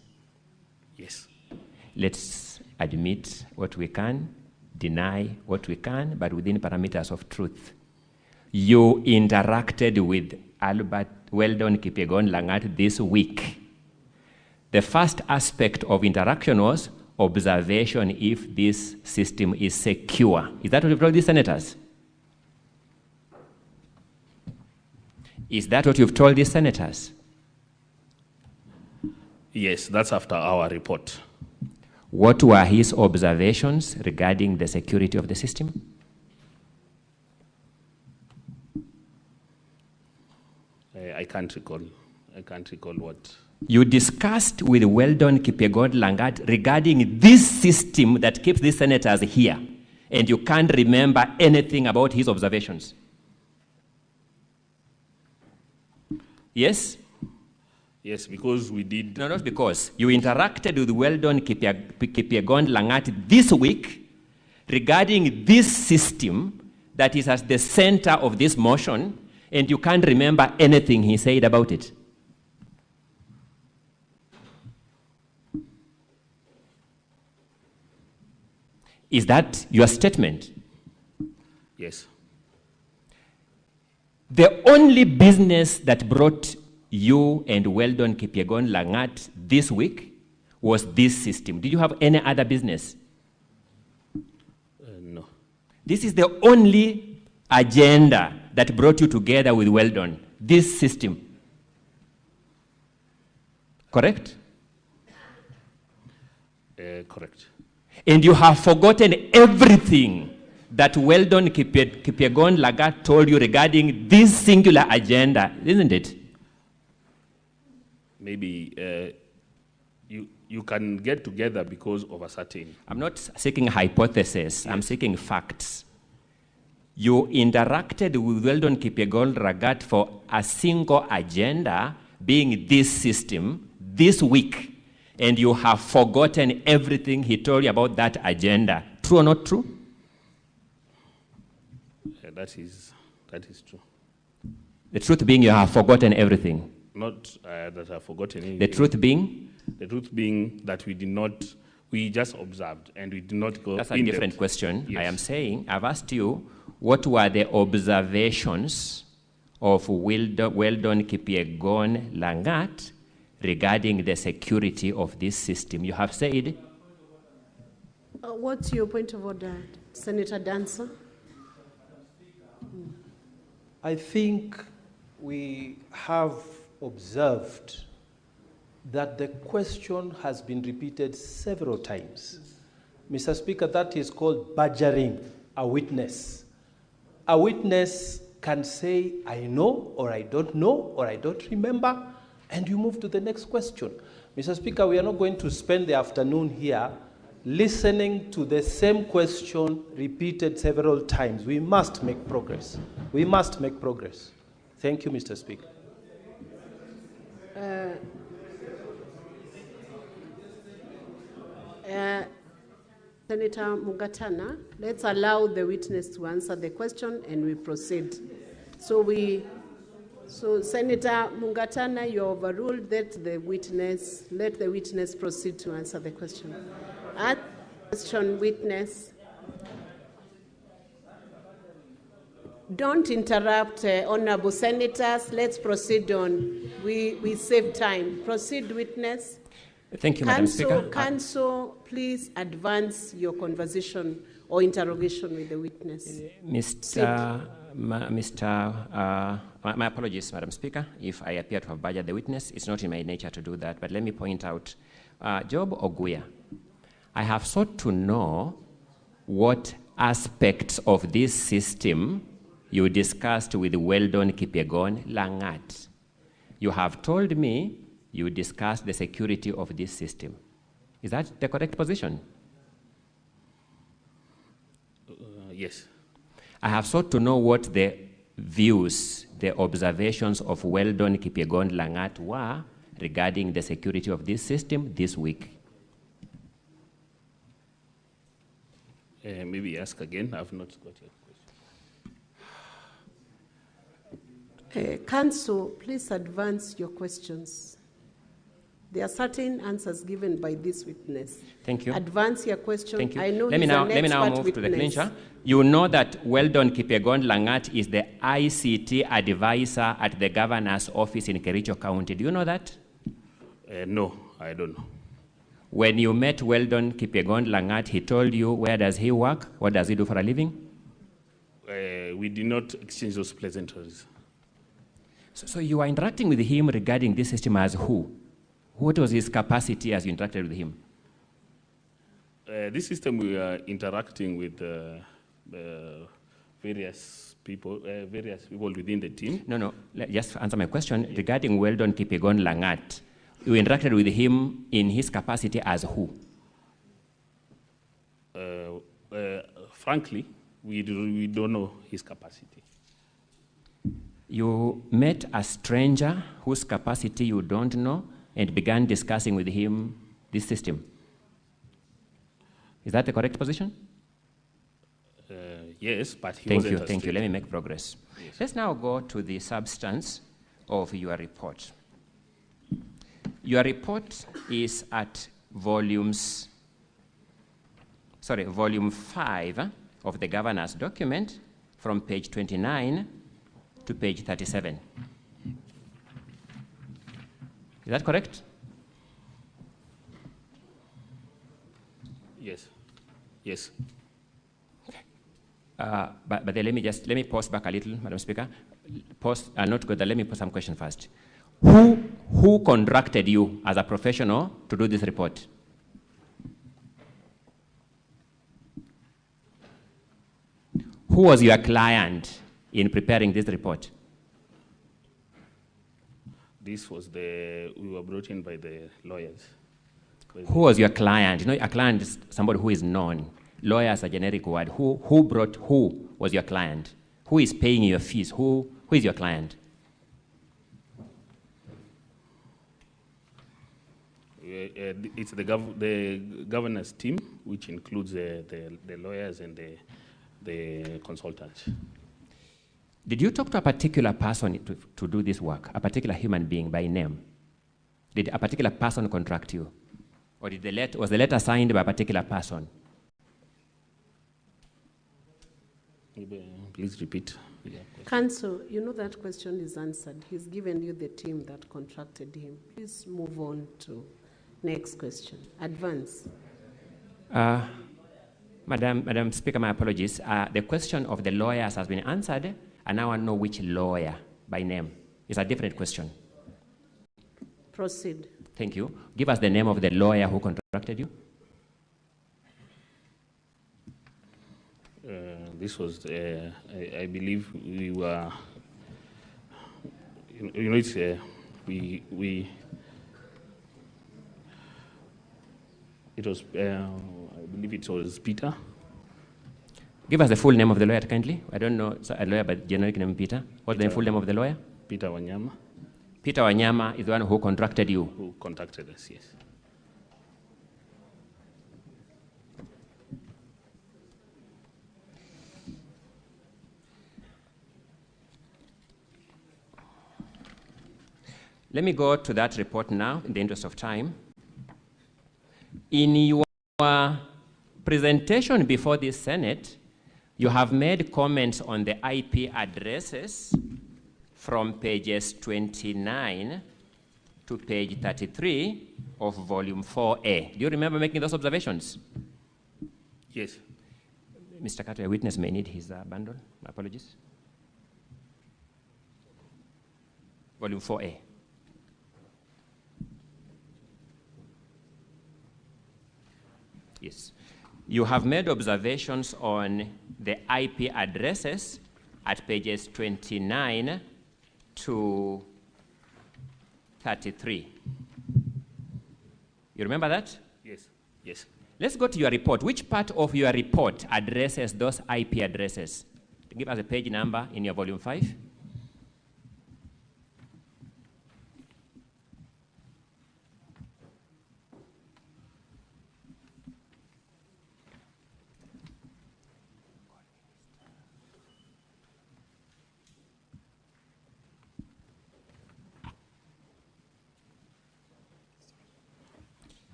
[SPEAKER 18] Yes.
[SPEAKER 4] Let's admit what we can, deny what we can, but within parameters of truth. You interacted with Weldon Kipyegon Langat this week. The first aspect of interaction was observation if this system is secure. Is that what you've told the senators? Is that what you've told the senators?
[SPEAKER 18] Yes, that's after our report.
[SPEAKER 4] What were his observations regarding the security of the system?
[SPEAKER 18] I can't recall what.
[SPEAKER 4] You discussed with Weldon Kipyegon Langat regarding this system that keeps these senators here. and you can't remember anything about his observations? Yes?
[SPEAKER 18] Yes, because we did.
[SPEAKER 4] No, not because. You interacted with Weldon Kipyegon Langat this week regarding this system that is at the center of this motion, and you can't remember anything he said about it. Is that your statement?
[SPEAKER 18] Yes.
[SPEAKER 4] The only business that brought you and Weldon Kipyegon Langat this week was this system. Did you have any other business?
[SPEAKER 18] No.
[SPEAKER 4] This is the only agenda that brought you together with Weldon, this system. Correct?
[SPEAKER 18] Correct.
[SPEAKER 4] And you have forgotten everything that Weldon Kipyegon Langat told you regarding this singular agenda, isn't it?
[SPEAKER 18] Maybe you can get together because of a certain.
[SPEAKER 4] I'm not seeking hypothesis. Yes. I'm seeking facts. You interacted with Weldon Kipyegon Langat for a single agenda, being this system, this week, and you have forgotten everything he told you about that agenda. True or not true?
[SPEAKER 18] That is true.
[SPEAKER 4] The truth being you have forgotten everything.
[SPEAKER 18] Not that I've forgotten anything.
[SPEAKER 4] The truth being?
[SPEAKER 18] The truth being that we just observed and we did not go.
[SPEAKER 4] That's a different question.
[SPEAKER 18] Yes.
[SPEAKER 4] I am saying, I've asked you, what were the observations of Weldon Kipyegon Langat regarding the security of this system? You have said.
[SPEAKER 2] What's your point of order, Senator Dancer?
[SPEAKER 5] I think we have observed that the question has been repeated several times. Mr. Speaker, that is called badgering a witness. A witness can say, I know, or I don't know, or I don't remember, and you move to the next question. Mr. Speaker, we are not going to spend the afternoon here listening to the same question repeated several times. We must make progress. We must make progress. Thank you, Mr. Speaker.
[SPEAKER 2] Senator Mugatana, let's allow the witness to answer the question and we proceed. So Senator Mugatana, you overruled that let the witness proceed to answer the question. Ask the question, witness. Don't interrupt, honorable senators. Let's proceed on. We save time. Proceed, witness.
[SPEAKER 4] Thank you, Madam Speaker.
[SPEAKER 2] Counsel, please advance your conversation or interrogation with the witness.
[SPEAKER 4] My apologies, Madam Speaker, if I appear to have badgered the witness. It's not in my nature to do that, but let me point out. Job Oguya, I have sought to know what aspects of this system you discussed with Weldon Kipyegon Langat. You have told me you discussed the security of this system. Is that the correct position?
[SPEAKER 18] Yes.
[SPEAKER 4] I have sought to know what the views, the observations of Weldon Kipyegon Langat were regarding the security of this system this week.
[SPEAKER 18] Maybe ask again. I've not got your
[SPEAKER 2] question. Counsel, please advance your questions. There are certain answers given by this witness.
[SPEAKER 4] Thank you.
[SPEAKER 2] Advance your question.
[SPEAKER 4] Thank you.
[SPEAKER 2] I know
[SPEAKER 4] let me now move to the clincher. You know that Weldon Kipyegon Langat is the ICT advisor at the governor's office in Kericho County. Do you know that?
[SPEAKER 18] No, I don't know.
[SPEAKER 4] When you met Weldon Kipyegon Langat, he told you where does he work? What does he do for a living?
[SPEAKER 18] We did not exchange those pleasantries.
[SPEAKER 4] So you are interacting with him regarding this system as who? What was his capacity as you interacted with him?
[SPEAKER 18] This system, we are interacting with various people within the team.
[SPEAKER 4] No, just answer my question. Regarding Weldon Kipyegon Langat, you interacted with him in his capacity as who?
[SPEAKER 18] frankly, we don't know his capacity.
[SPEAKER 4] You met a stranger whose capacity you don't know and began discussing with him this system. Is that the correct position?
[SPEAKER 18] Yes, but he
[SPEAKER 4] Thank
[SPEAKER 18] wasn't
[SPEAKER 4] you,
[SPEAKER 18] a
[SPEAKER 4] thank you.
[SPEAKER 18] stranger.
[SPEAKER 4] Let me make progress.
[SPEAKER 18] Yes.
[SPEAKER 4] Let's now go to the substance of your report. Your report is at volume 5 of the governor's document from page 29 to page 37. Is that correct?
[SPEAKER 18] Yes. Yes.
[SPEAKER 4] But then let me pause back a little, Madam Speaker. Not good. Let me put some question first. Who contracted you as a professional to do this report? Who was your client in preparing this report?
[SPEAKER 18] This was we were brought in by the lawyers.
[SPEAKER 4] Who was your client? You know, a client is somebody who is known. Lawyer is a generic word. Who was your client? Who is paying your fees? Who is your client?
[SPEAKER 18] It's the governor's team, which includes the lawyers and the consultants.
[SPEAKER 4] Did you talk to a particular person to do this work, a particular human being by name? Did a particular person contract you? Or was the letter signed by a particular person?
[SPEAKER 18] Please repeat.
[SPEAKER 2] Counsel, you know that question is answered. He's given you the team that contracted him. Please move on to next question. Advance.
[SPEAKER 4] Madam Speaker, my apologies. The question of the lawyers has been answered, and now I know which lawyer by name. It's a different question.
[SPEAKER 2] Proceed.
[SPEAKER 4] Thank you. Give us the name of the lawyer who contracted you.
[SPEAKER 18] This was, I believe we were, you know, it's, it was, I believe it was Peter.
[SPEAKER 4] Give us the full name of the lawyer, kindly. I don't know a lawyer, but generic name Peter. What's the full name of the lawyer?
[SPEAKER 18] Peter Wanyama.
[SPEAKER 4] Peter Wanyama is the one who contracted you.
[SPEAKER 18] Who contacted us, yes.
[SPEAKER 4] Let me go to that report now, in the interest of time. In your presentation before the Senate, you have made comments on the IP addresses from pages 29 to page 33 of volume 4A. Do you remember making those observations?
[SPEAKER 18] Yes.
[SPEAKER 4] Mr. Carter, a witness may need his bundle. My apologies. Volume 4A. Yes. You have made observations on the IP addresses at pages 29 to 33. You remember that?
[SPEAKER 18] Yes. Yes.
[SPEAKER 4] Let's go to your report. Which part of your report addresses those IP addresses? Give us a page number in your volume 5.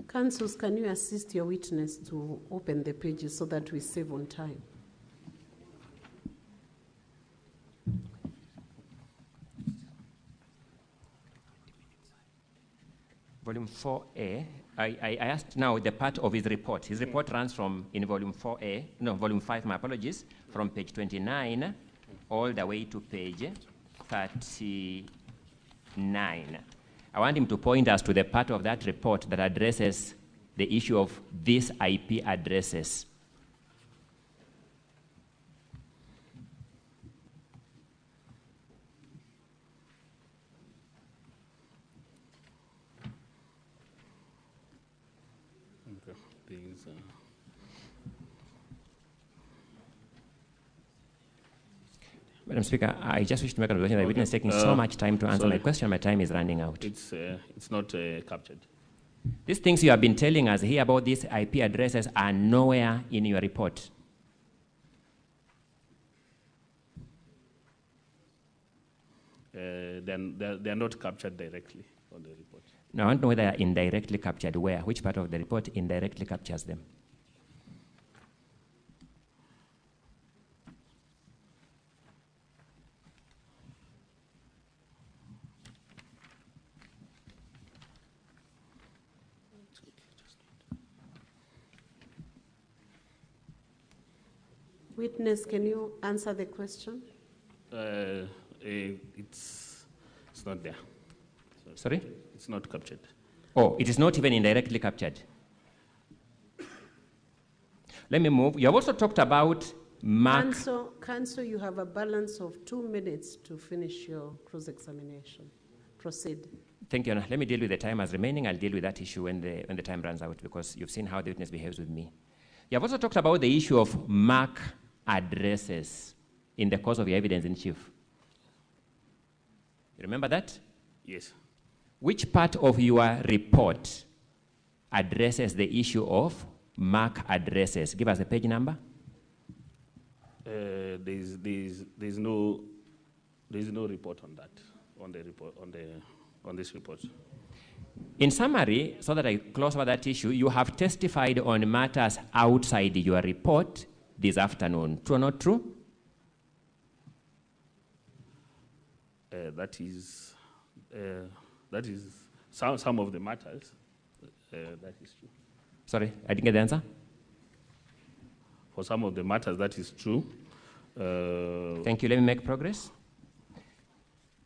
[SPEAKER 2] Counsels, can you assist your witness to open the pages so that we save on time?
[SPEAKER 4] Volume 4A, I asked now the part of his report. His report runs from, in volume 4A, no, volume 5, my apologies, from page 29 all the way to page 39. I want him to point us to the part of that report that addresses the issue of these IP addresses.
[SPEAKER 18] Okay. These,
[SPEAKER 4] Madam Speaker, I just wish to make an observation that the witness is taking so much time to answer my question. My time is running out.
[SPEAKER 18] It's not captured.
[SPEAKER 4] These things you have been telling us here about these IP addresses are nowhere in your report.
[SPEAKER 18] They're not captured directly on the report.
[SPEAKER 4] Now, I want to know whether they are indirectly captured. Where? Which part of the report indirectly captures them?
[SPEAKER 2] Witness, can you answer the question?
[SPEAKER 18] It's not there.
[SPEAKER 4] Sorry?
[SPEAKER 18] It's not captured.
[SPEAKER 4] Oh, it is not even indirectly captured. Let me move. You have also talked about mark.
[SPEAKER 2] Counsel, you have a balance of 2 minutes to finish your cross-examination. Proceed.
[SPEAKER 4] Thank you, Anna. Let me deal with the time as remaining. I'll deal with that issue when the time runs out, because you've seen how the witness behaves with me. You have also talked about the issue of MAC addresses in the course of your evidence in chief. You remember that?
[SPEAKER 18] Yes.
[SPEAKER 4] Which part of your report addresses the issue of MAC addresses? Give us a page number.
[SPEAKER 18] There's no report on that on this report.
[SPEAKER 4] In summary, so that I close over that issue, you have testified on matters outside your report this afternoon. True or not true?
[SPEAKER 18] That is some of the matters. That is true.
[SPEAKER 4] Sorry, I didn't get the answer.
[SPEAKER 18] For some of the matters, that is true.
[SPEAKER 4] Thank you. Let me make progress.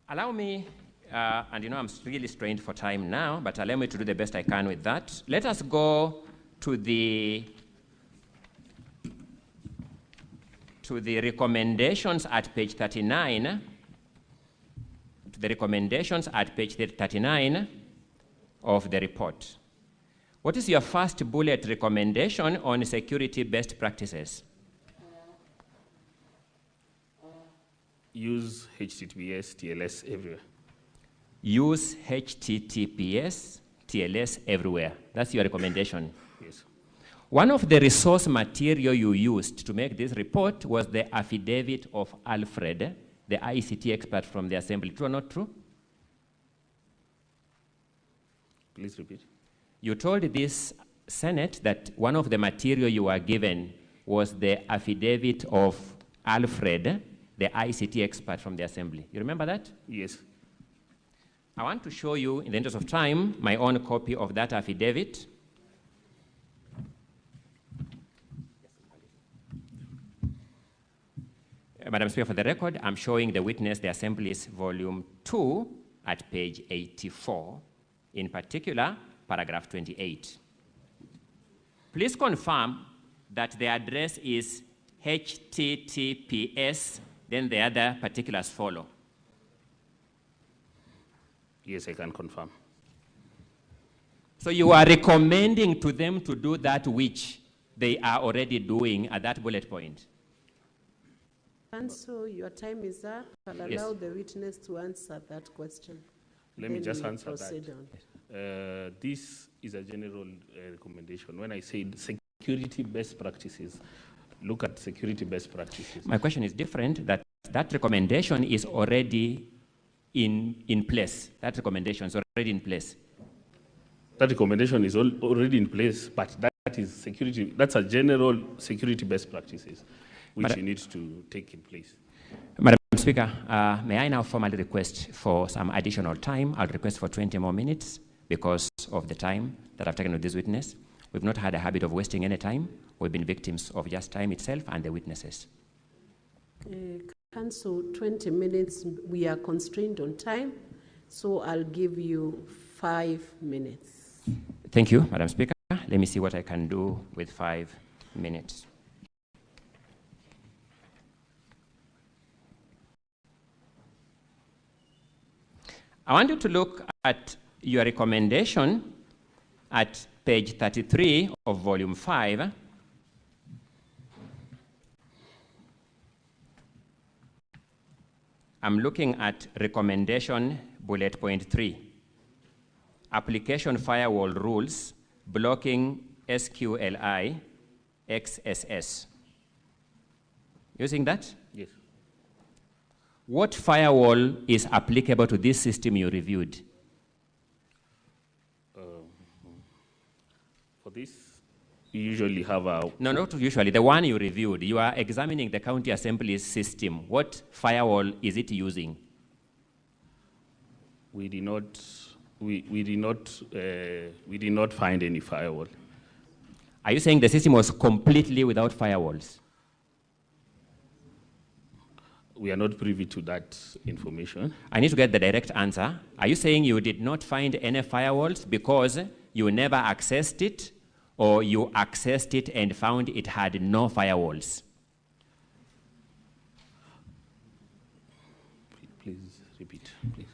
[SPEAKER 4] Allow me, and you know I'm really strained for time now, but allow me to do the best I can with that. Let us go to the recommendations at page 39. To the recommendations at page 39 of the report. What is your first bullet recommendation on security best practices?
[SPEAKER 18] Use HTTPS, TLS everywhere.
[SPEAKER 4] Use HTTPS, TLS everywhere. That's your recommendation.
[SPEAKER 18] Yes.
[SPEAKER 4] One of the resource material you used to make this report was the affidavit of Alfred, the ICT expert from the assembly. True or not true?
[SPEAKER 18] Please repeat.
[SPEAKER 4] You told this Senate that one of the material you were given was the affidavit of Alfred, the ICT expert from the assembly. You remember that?
[SPEAKER 18] Yes.
[SPEAKER 4] I want to show you, in the interest of time, my own copy of that affidavit. Madam Speaker, for the record, I'm showing the witness the Assembly's volume 2 at page 84, in particular, paragraph 28. Please confirm that the address is HTTPS, then the other particulars follow.
[SPEAKER 18] Yes, I can confirm.
[SPEAKER 4] So you are recommending to them to do that which they are already doing at that bullet point?
[SPEAKER 2] Counsel, your time is up. I'll allow the witness to answer that question.
[SPEAKER 18] Let me just answer
[SPEAKER 2] that.
[SPEAKER 18] This is a general recommendation. When I say security best practices, look at security best practices.
[SPEAKER 4] My question is different, that recommendation is already in place. That recommendation is already in place.
[SPEAKER 18] That recommendation is already in place, but that is security. That's a general security best practices, which you need to take in place.
[SPEAKER 4] Madam Speaker, may I now formally request for some additional time? I'll request for 20 more minutes because of the time that I've taken with this witness. We've not had a habit of wasting any time. We've been victims of just time itself and the witnesses.
[SPEAKER 2] Counsel, 20 minutes. We are constrained on time, so I'll give you 5 minutes.
[SPEAKER 4] Thank you, Madam Speaker. Let me see what I can do with 5 minutes. I want you to look at your recommendation at page 33 of volume 5, I'm looking at recommendation bullet point 3, application firewall rules blocking SQLI XSS. Using that?
[SPEAKER 18] Yes.
[SPEAKER 4] What firewall is applicable to this system you reviewed?
[SPEAKER 18] For this, we usually have a...
[SPEAKER 4] No, not usually. The one you reviewed. You are examining the county assembly's system. What firewall is it using?
[SPEAKER 18] We did not find any firewall.
[SPEAKER 4] Are you saying the system was completely without firewalls?
[SPEAKER 18] We are not privy to that information.
[SPEAKER 4] I need to get the direct answer. Are you saying you did not find any firewalls because you never accessed it, or you accessed it and found it had no firewalls?
[SPEAKER 18] Please repeat, please.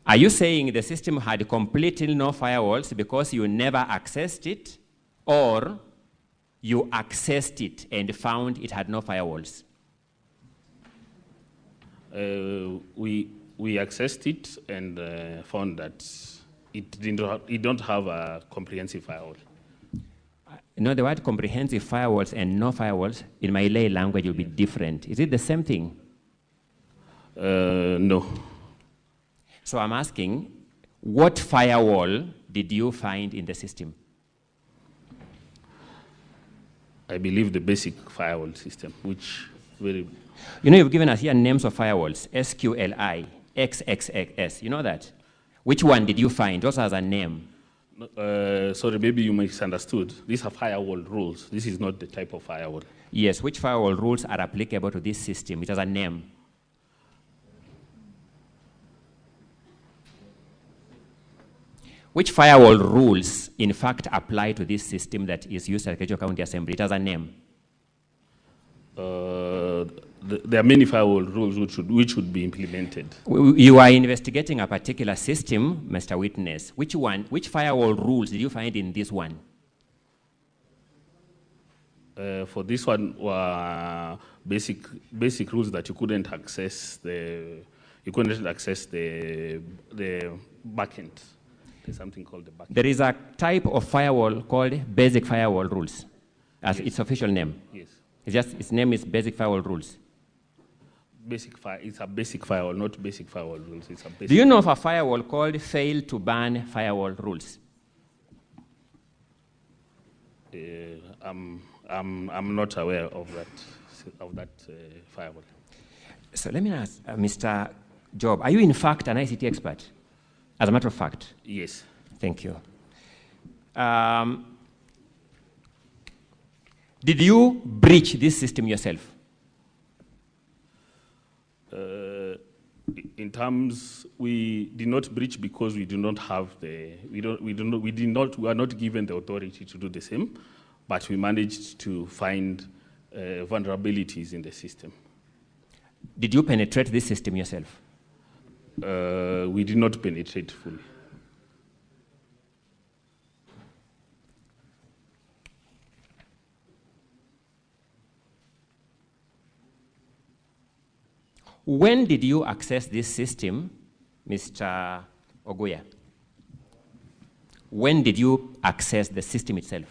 [SPEAKER 4] Are you saying the system had completely no firewalls because you never accessed it, or you accessed it and found it had no firewalls?
[SPEAKER 18] We accessed it and found that it don't have a comprehensive firewall.
[SPEAKER 4] No, the word comprehensive firewalls and no firewalls in my lay language will be different. Is it the same thing?
[SPEAKER 18] No.
[SPEAKER 4] So I'm asking, what firewall did you find in the system?
[SPEAKER 18] I believe the basic firewall system, which very...
[SPEAKER 4] You know, you've given us here names of firewalls, SQLI, XXX. You know that? Which one did you find? What has a name?
[SPEAKER 18] Sorry, maybe you misunderstood. These are firewall rules. This is not the type of firewall.
[SPEAKER 4] Yes, which firewall rules are applicable to this system? It has a name. Which firewall rules, in fact, apply to this system that is used at Kericho County Assembly? It has a name.
[SPEAKER 18] There are many firewall rules which should be implemented.
[SPEAKER 4] You are investigating a particular system, Mr. Witness. Which firewall rules did you find in this one?
[SPEAKER 18] For this one, basic rules that you couldn't access the backend. There's something called the backend.
[SPEAKER 4] There is a type of firewall called basic firewall rules, as its official name.
[SPEAKER 18] Yes.
[SPEAKER 4] Its name is basic firewall rules.
[SPEAKER 18] It's a basic firewall, not basic firewall rules. It's a basic.
[SPEAKER 4] Do you know of a firewall called fail to ban firewall rules?
[SPEAKER 18] I'm not aware of that firewall.
[SPEAKER 4] So let me ask, Mr. Job, are you in fact an ICT expert? As a matter of fact?
[SPEAKER 18] Yes.
[SPEAKER 4] Thank you. Did you breach this system yourself?
[SPEAKER 18] In terms, we did not breach because we do not have we are not given the authority to do the same, but we managed to find vulnerabilities in the system.
[SPEAKER 4] Did you penetrate this system yourself?
[SPEAKER 18] We did not penetrate fully.
[SPEAKER 4] When did you access this system, Mr. Oguya? When did you access the system itself?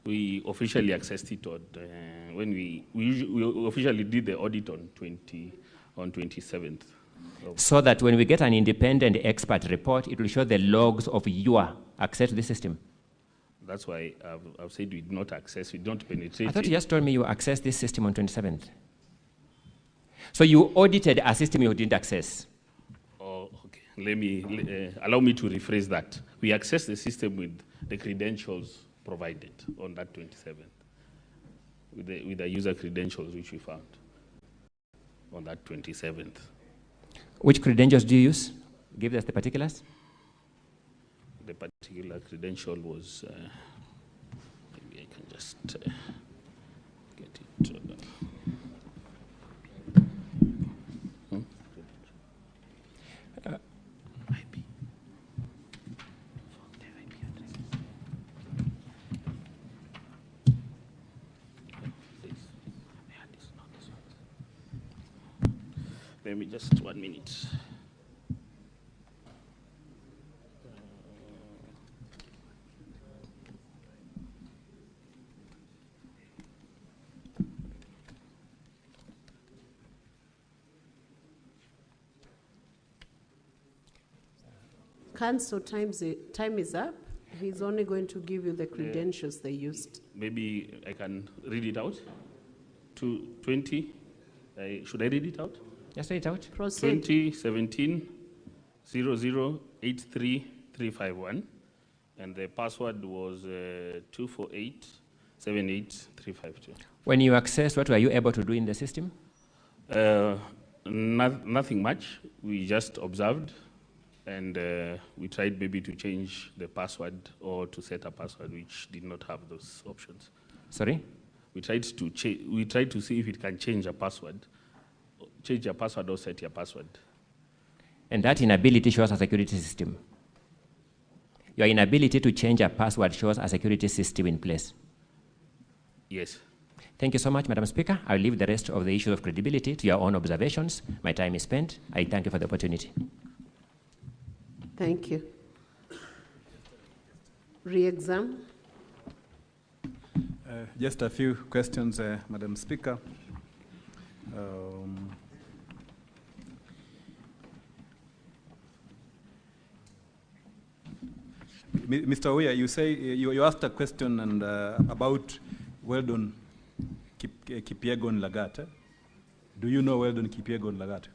[SPEAKER 18] We officially accessed it when we officially did the audit on 27th.
[SPEAKER 4] So that when we get an independent expert report, it will show the logs of your access to the system.
[SPEAKER 18] That's why I've said we did not access, we don't penetrate.
[SPEAKER 4] I thought you just told me you accessed this system on 27th. So you audited a system you didn't access.
[SPEAKER 18] Oh, okay. Allow me to rephrase that. We accessed the system with the credentials provided on that 27th, with the user credentials which we found on that 27th.
[SPEAKER 4] Which credentials do you use? Give us the particulars.
[SPEAKER 18] The particular credential was, maybe I can just get it. Let me just 1 minute.
[SPEAKER 2] Council, time is up. He's only going to give you the credentials they used.
[SPEAKER 18] Maybe I can read it out. 20. Should I read it out?
[SPEAKER 4] Just read it out.
[SPEAKER 2] Proceed.
[SPEAKER 18] 2017 0083351, and the password was 248785352.
[SPEAKER 4] When you accessed, what were you able to do in the system?
[SPEAKER 18] Nothing much. We just observed, and we tried maybe to change the password or to set a password which did not have those options.
[SPEAKER 4] Sorry?
[SPEAKER 18] We tried to see if it can change a password or set your password.
[SPEAKER 4] And that inability shows a security system. Your inability to change a password shows a security system in place.
[SPEAKER 18] Yes.
[SPEAKER 4] Thank you so much, Madam Speaker. I'll leave the rest of the issue of credibility to your own observations. My time is spent. I thank you for the opportunity.
[SPEAKER 2] Thank you. Re-exam.
[SPEAKER 19] Just a few questions, Madam Speaker. Mr. Oya, you say you asked a question about Weldon Kipyegon Lagat. Do you know Weldon Kipyegon Lagat?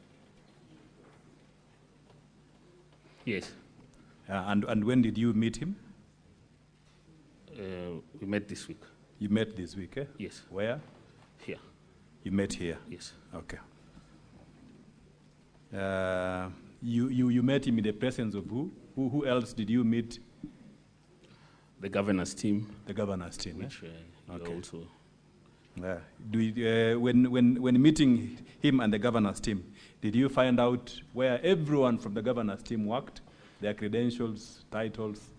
[SPEAKER 18] Yes.
[SPEAKER 19] And when did you meet him?
[SPEAKER 18] We met this week.
[SPEAKER 19] You met this week, eh?
[SPEAKER 18] Yes.
[SPEAKER 19] Where?
[SPEAKER 18] Here.
[SPEAKER 19] You met here?
[SPEAKER 18] Yes.
[SPEAKER 19] Okay. You met him in the presence of who? Who else did you meet?
[SPEAKER 18] The governor's team.
[SPEAKER 19] The governor's team,
[SPEAKER 18] which
[SPEAKER 19] okay.
[SPEAKER 18] Also.
[SPEAKER 19] When meeting him and the governor's team, did you find out where everyone from the governor's team worked? Their credentials, titles?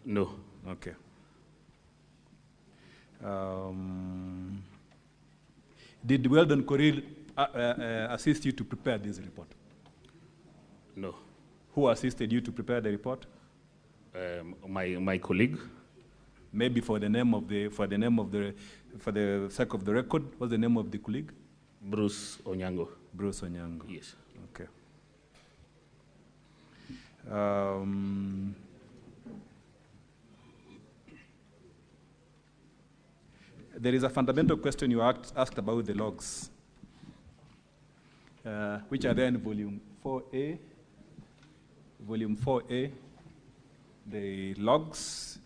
[SPEAKER 18] No.
[SPEAKER 19] Okay. Did Weldon Koril assist you to prepare this report?
[SPEAKER 18] No.
[SPEAKER 19] Who assisted you to prepare the report?
[SPEAKER 18] My colleague.
[SPEAKER 19] Maybe for the sake of the record, what's the name of the colleague?
[SPEAKER 18] Bruce Onyango.
[SPEAKER 19] Bruce Onyango.
[SPEAKER 18] Yes.
[SPEAKER 19] Okay. There is a fundamental question you asked about the logs, which are there in volume 4A. Volume 4A, the logs.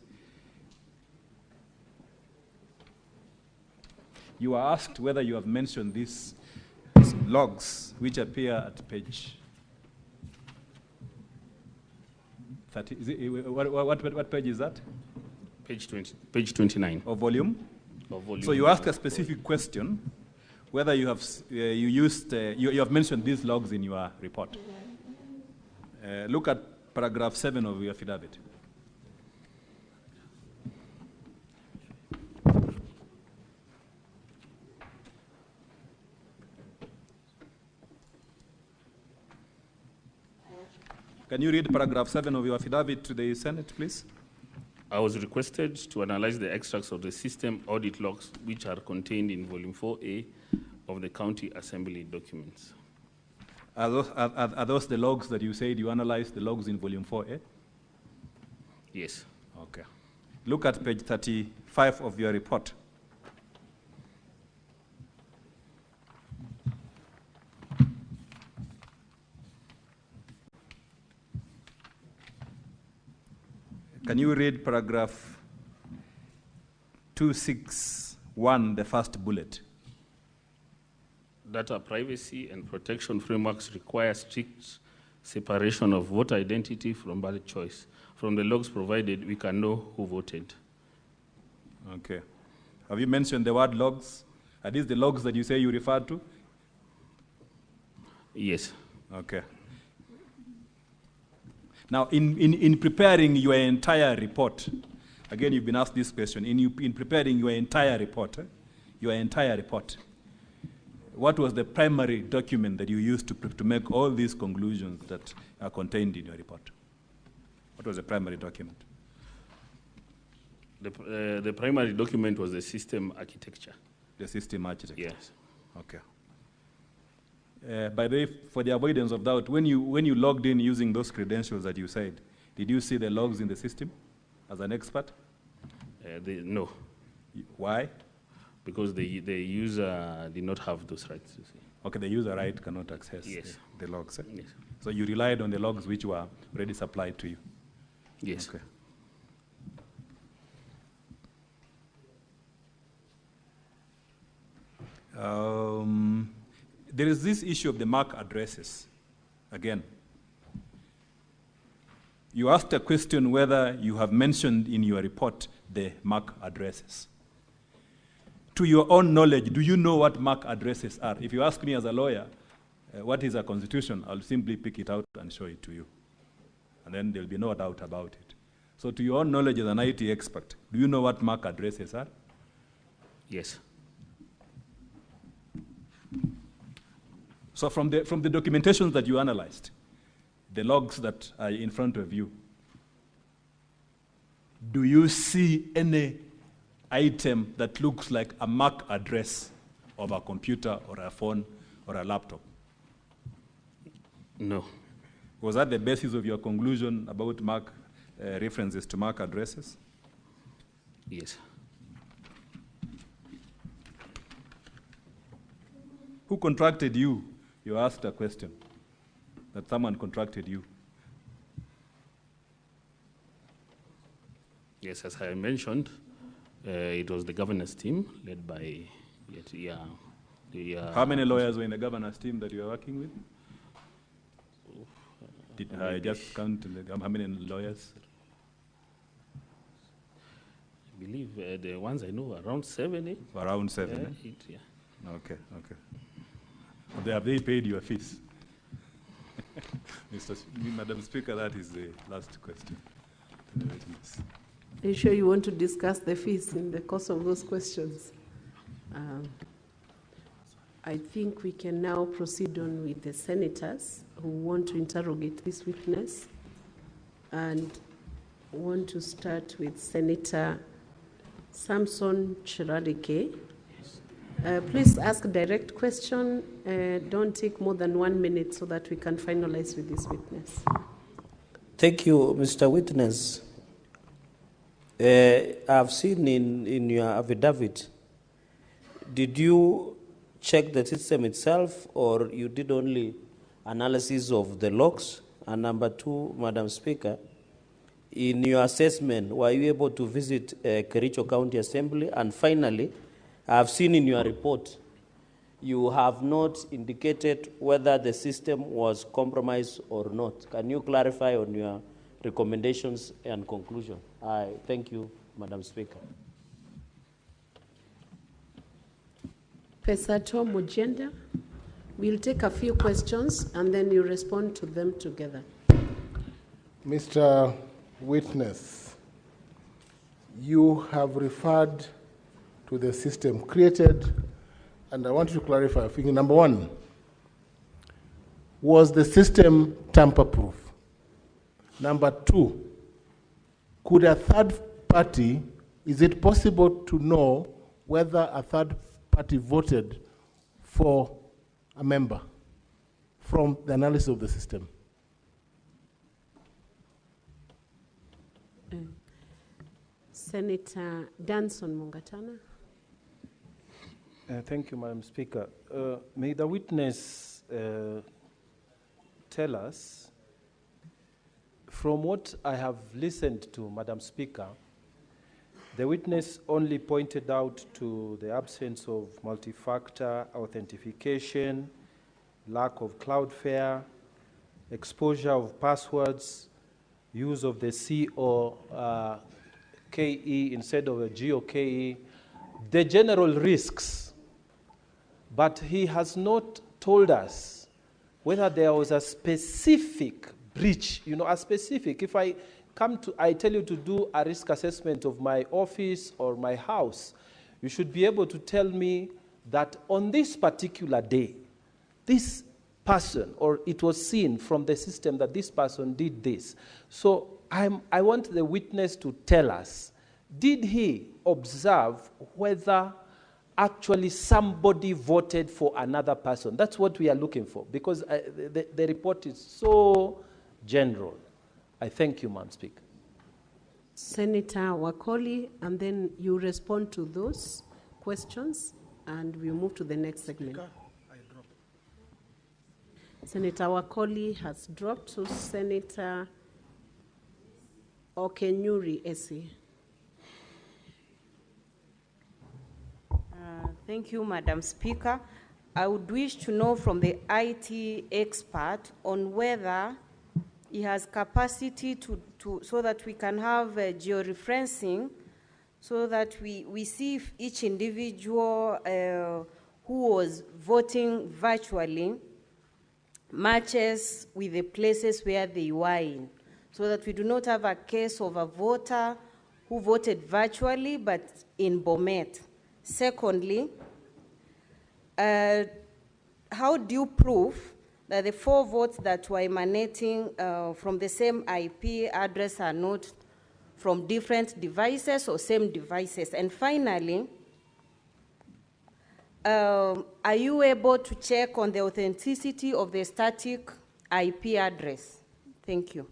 [SPEAKER 19] You are asked whether you have mentioned these logs, which appear at page 30. What page is that?
[SPEAKER 18] Page 20. Page 29.
[SPEAKER 19] Of volume?
[SPEAKER 18] Of volume.
[SPEAKER 19] So you ask a specific question, whether you have you have mentioned these logs in your report. Look at paragraph 7 of your affidavit. Can you read paragraph 7 of your affidavit to the Senate, please?
[SPEAKER 18] I was requested to analyze the extracts of the system audit logs which are contained in volume 4A of the County Assembly documents.
[SPEAKER 19] Are those the logs that you said you analyzed, the logs in volume 4A?
[SPEAKER 18] Yes.
[SPEAKER 19] Okay. Look at page 35 of your report. Can you read paragraph 261, the first bullet?
[SPEAKER 18] Data privacy and protection frameworks require strict separation of voter identity from ballot choice. From the logs provided, we can know who voted.
[SPEAKER 19] Okay. Have you mentioned the word logs? Are these the logs that you say you referred to?
[SPEAKER 18] Yes.
[SPEAKER 19] Okay. Now, in preparing your entire report, again, you've been asked this question, in preparing your entire report, what was the primary document that you used to make all these conclusions that are contained in your report? What was the primary document?
[SPEAKER 18] The primary document was the system architecture.
[SPEAKER 19] The system architecture?
[SPEAKER 18] Yes.
[SPEAKER 19] Okay. By the way, for the avoidance of doubt, when you logged in using those credentials that you said, did you see the logs in the system as an expert?
[SPEAKER 18] No.
[SPEAKER 19] Why?
[SPEAKER 18] Because the user did not have those rights. You see.
[SPEAKER 19] Okay, the user right cannot access the logs.
[SPEAKER 18] Yes.
[SPEAKER 19] So you relied on the logs which were already supplied to you?
[SPEAKER 18] Yes.
[SPEAKER 19] Okay. There is this issue of the MAC addresses. Again, you asked a question whether you have mentioned in your report the MAC addresses. To your own knowledge, do you know what MAC addresses are? If you ask me as a lawyer, what is a constitution, I'll simply pick it out and show it to you. And then there'll be no doubt about it. So to your own knowledge as an IT expert, do you know what MAC addresses are?
[SPEAKER 18] Yes.
[SPEAKER 19] So from the documentations that you analyzed, the logs that are in front of you, do you see any item that looks like a MAC address of a computer or a phone or a laptop?
[SPEAKER 18] No.
[SPEAKER 19] Was that the basis of your conclusion about MAC references to MAC addresses?
[SPEAKER 18] Yes.
[SPEAKER 19] Who contracted you? You asked a question that someone contracted you.
[SPEAKER 18] Yes, as I mentioned, it was the governance team led by
[SPEAKER 19] How many lawyers were in the governance team that you were working with? Did I just count how many lawyers?
[SPEAKER 18] I believe the ones I know around 7, 8.
[SPEAKER 19] Around 7,
[SPEAKER 18] 8, yeah.
[SPEAKER 19] Okay. Have they paid your fees? Madam Speaker, that is the last question to the witness.
[SPEAKER 2] Are you sure you want to discuss the fees in the course of those questions? I think we can now proceed on with the senators who want to interrogate this witness, and want to start with Senator Samson Chiralike. Please ask a direct question. Don't take more than 1 minute so that we can finalize with this witness.
[SPEAKER 10] Thank you, Mr. Witness. I've seen in your affidavit, did you check the system itself, or you did only analysis of the logs? And number 2, Madam Speaker, in your assessment, were you able to visit Kericho County Assembly? And finally, I've seen in your report, you have not indicated whether the system was compromised or not. Can you clarify on your recommendations and conclusion? I thank you, Madam Speaker.
[SPEAKER 2] Professor Tom Mujenda, we'll take a few questions and then you respond to them together.
[SPEAKER 14] Mr. Witness, you have referred to the system created, and I want to clarify. Number 1, was the system tamper-proof? Number 2, could a third party, is it possible to know whether a third party voted for a member from the analysis of the system?
[SPEAKER 2] Senator Danson Mungatana.
[SPEAKER 5] Thank you, Madam Speaker. May the witness tell us, from what I have listened to, Madam Speaker, the witness only pointed out to the absence of multi-factor authentication, lack of Cloudflare, exposure of passwords, use of the C or KE instead of a G or KE, the general risks. But he has not told us whether there was a specific breach, a specific. If I tell you to do a risk assessment of my office or my house, you should be able to tell me that on this particular day, this person, or it was seen from the system that this person did this. So I want the witness to tell us, did he observe whether actually somebody voted for another person? That's what we are looking for, because the report is so general. I thank you, Madam Speaker.
[SPEAKER 2] Senator Wakoli, and then you respond to those questions, and we'll move to the next segment. Senator Wakoli has dropped to Senator Okenyuri Esi.
[SPEAKER 7] Thank you, Madam Speaker. I would wish to know from the IT expert on whether he has capacity so that we can have georeferencing, so that we see if each individual who was voting virtually matches with the places where they were in, so that we do not have a case of a voter who voted virtually but in Bomet. Secondly, how do you prove that the 4 votes that were emanating from the same IP address are not from different devices or same devices? And finally, are you able to check on the authenticity of the static IP address? Thank you.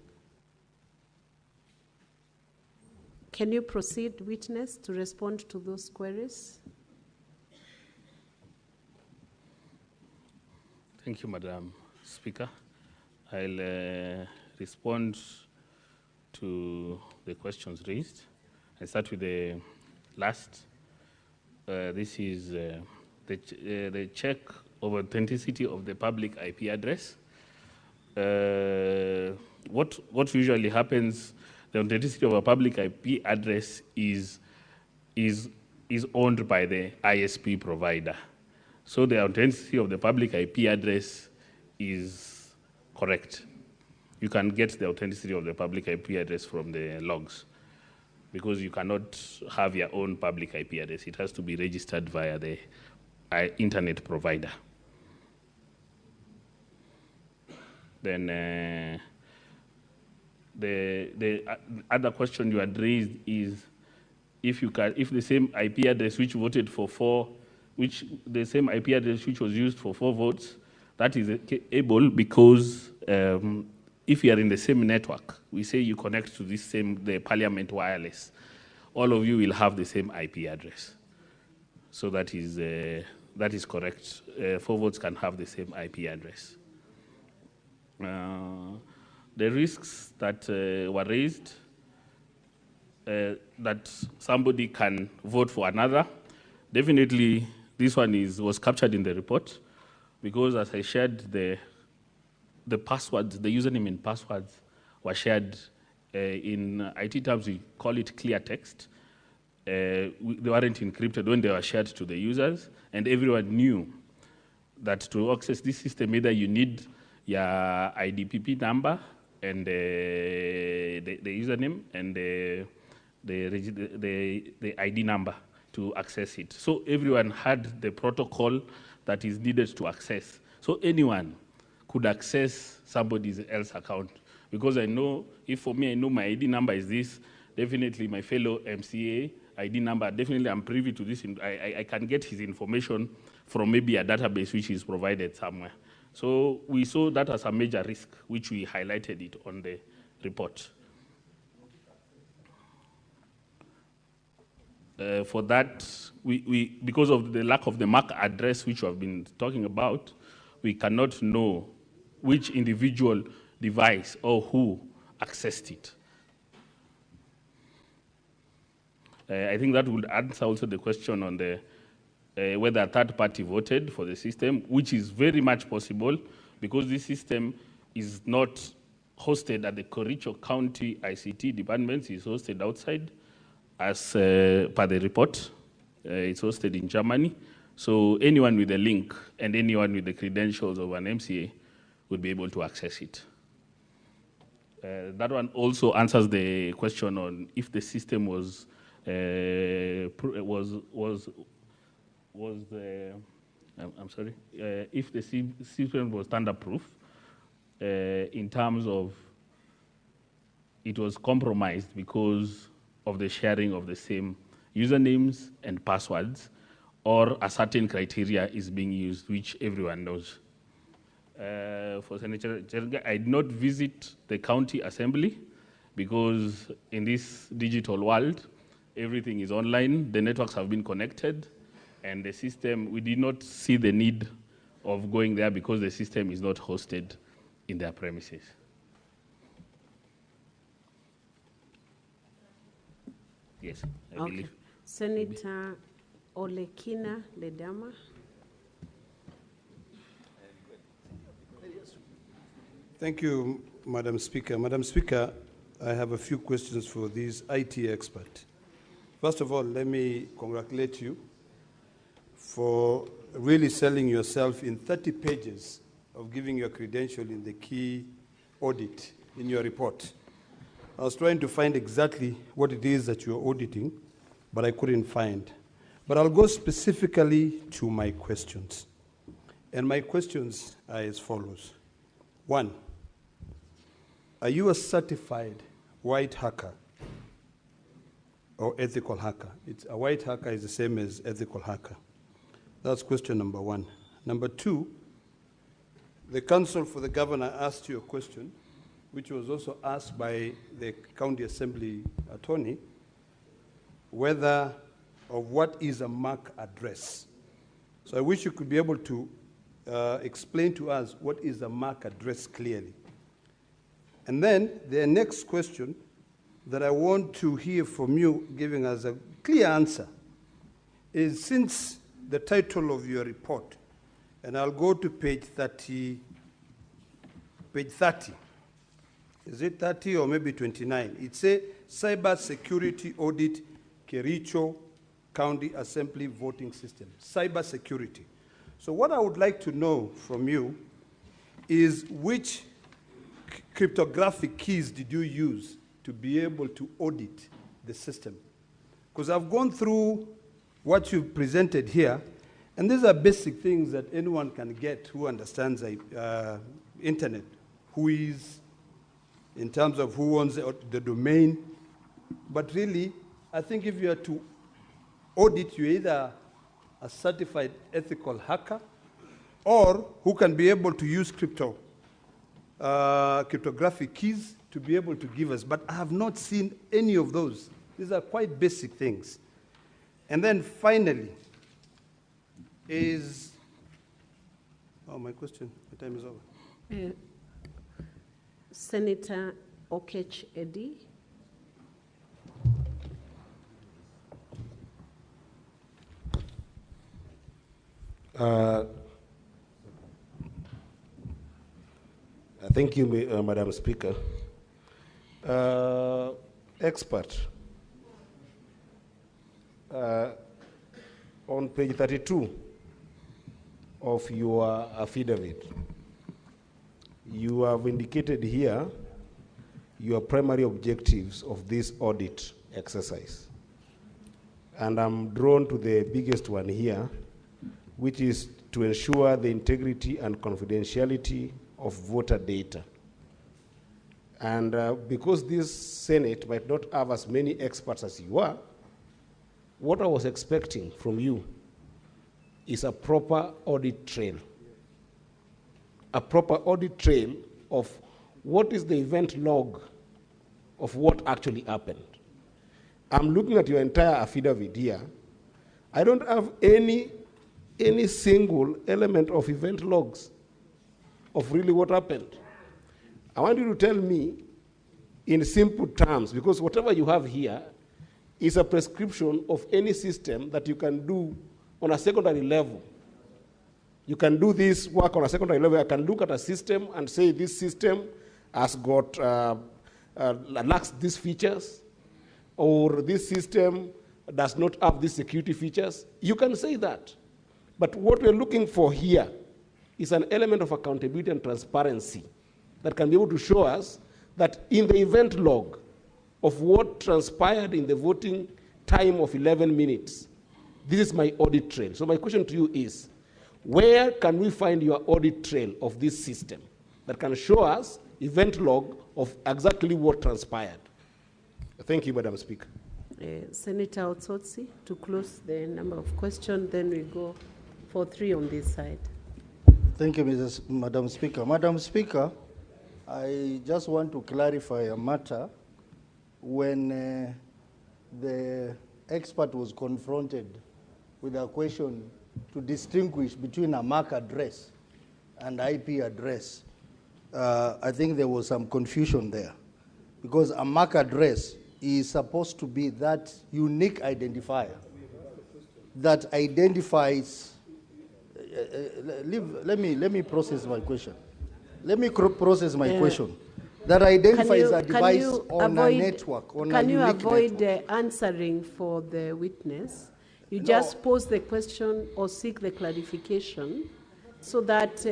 [SPEAKER 2] Can you proceed, witness, to respond to those queries?
[SPEAKER 18] Thank you, Madam Speaker. I'll respond to the questions raised. I'll start with the last. This is the check of authenticity of the public IP address. What usually happens, the authenticity of a public IP address is owned by the ISP provider. So the authenticity of the public IP address is correct. You can get the authenticity of the public IP address from the logs, because you cannot have your own public IP address. It has to be registered via the internet provider. Then the other question you had raised is if the same IP address which voted for the same IP address which was used for 4 votes, that is able, because if you are in the same network, we say you connect to the Parliament wireless, all of you will have the same IP address. So that is correct. 4 votes can have the same IP address. The risks that were raised, that somebody can vote for another, definitely this one was captured in the report, because as I shared, the passwords, the username and passwords were shared in IT terms, we call it clear text. They weren't encrypted when they were shared to the users, and everyone knew that to access this system, either you need your IDPP number and the username and the ID number to access it. So everyone had the protocol that is needed to access. So anyone could access somebody else's account. Because I know, if for me I know my ID number is this, definitely my fellow MCA ID number, definitely I'm privy to this. I can get his information from maybe a database which is provided somewhere. So we saw that as a major risk, which we highlighted it on the report. For that, because of the lack of the MAC address, which we have been talking about, we cannot know which individual device or who accessed it. I think that would answer also the question on the whether a third party voted for the system, which is very much possible, because this system is not hosted at the Kericho County ICT departments, it's hosted outside, as per the report. It's hosted in Germany. So anyone with a link and anyone with the credentials of an MCA would be able to access it. That one also answers the question on if the system was was the, I'm sorry, if the system was standard-proof in terms of it was compromised because of the sharing of the same usernames and passwords, or a certain criteria is being used, which everyone knows. For Senator Cherga, I did not visit the county assembly because in this digital world, everything is online, the networks have been connected, and the system, we did not see the need of going there because the system is not hosted in their premises. Yes, I believe.
[SPEAKER 2] Senator Olekina Ledama.
[SPEAKER 8] Thank you, Madam Speaker. Madam Speaker, I have a few questions for this IT expert. First of all, let me congratulate you for really selling yourself in 30 pages of giving your credential in the key audit in your report. I was trying to find exactly what it is that you're auditing, but I couldn't find. But I'll go specifically to my questions. And my questions are as follows. 1, are you a certified white hacker or ethical hacker? It's a white hacker is the same as ethical hacker. That's question number 1. Number 2, the counsel for the governor asked you a question, which was also asked by the county assembly attorney, whether of what is a MAC address. So I wish you could be able to explain to us what is a MAC address clearly. And then the next question that I want to hear from you giving us a clear answer is, since the title of your report, and I'll go to page 30, is it 30 or maybe 29? It's a cyber security audit, Kericho County Assembly voting system, cyber security. So what I would like to know from you is, which cryptographic keys did you use to be able to audit the system? Because I've gone through what you presented here, and these are basic things that anyone can get who understands the internet, who is, in terms of who owns the domain. But really, I think if you are to audit, you're either a certified ethical hacker or who can be able to use cryptographic keys to be able to give us. But I have not seen any of those. These are quite basic things. And then finally is, oh, my question, my time is over.
[SPEAKER 2] Senator Okech Eddy.
[SPEAKER 15] Thank you, Madam Speaker. Expert, on page 32 of your affidavit, you have indicated here your primary objectives of this audit exercise. And I'm drawn to the biggest one here, which is to ensure the integrity and confidentiality of voter data. And because this Senate might not have as many experts as you are, what I was expecting from you is a proper audit trail. A proper audit trail of what is the event log of what actually happened. I'm looking at your entire affidavit here. I don't have any single element of event logs of really what happened. I want you to tell me in simple terms, because whatever you have here is a prescription of any system that you can do on a secondary level. You can do this work on a secondary level. I can look at a system and say this system has got, lacks these features, or this system does not have these security features. You can say that. But what we're looking for here is an element of accountability and transparency that can be able to show us that in the event log of what transpired in the voting time of 11 minutes, this is my audit trail. So my question to you is, where can we find your audit trail of this system that can show us event log of exactly what transpired? Thank you, Madam Speaker.
[SPEAKER 2] Senator Otsotsi, to close the number of questions, then we go for 3 on this side.
[SPEAKER 20] Thank you, Madam Speaker. Madam Speaker, I just want to clarify a matter. When the expert was confronted with a question to distinguish between a MAC address and IP address, I think there was some confusion there, because a MAC address is supposed to be that unique identifier that identifies. Let me process my question. Let me process my question. That identifies a device on a network, on a unique network.
[SPEAKER 2] Can you avoid answering for the witness? You just pose the question or seek the clarification so that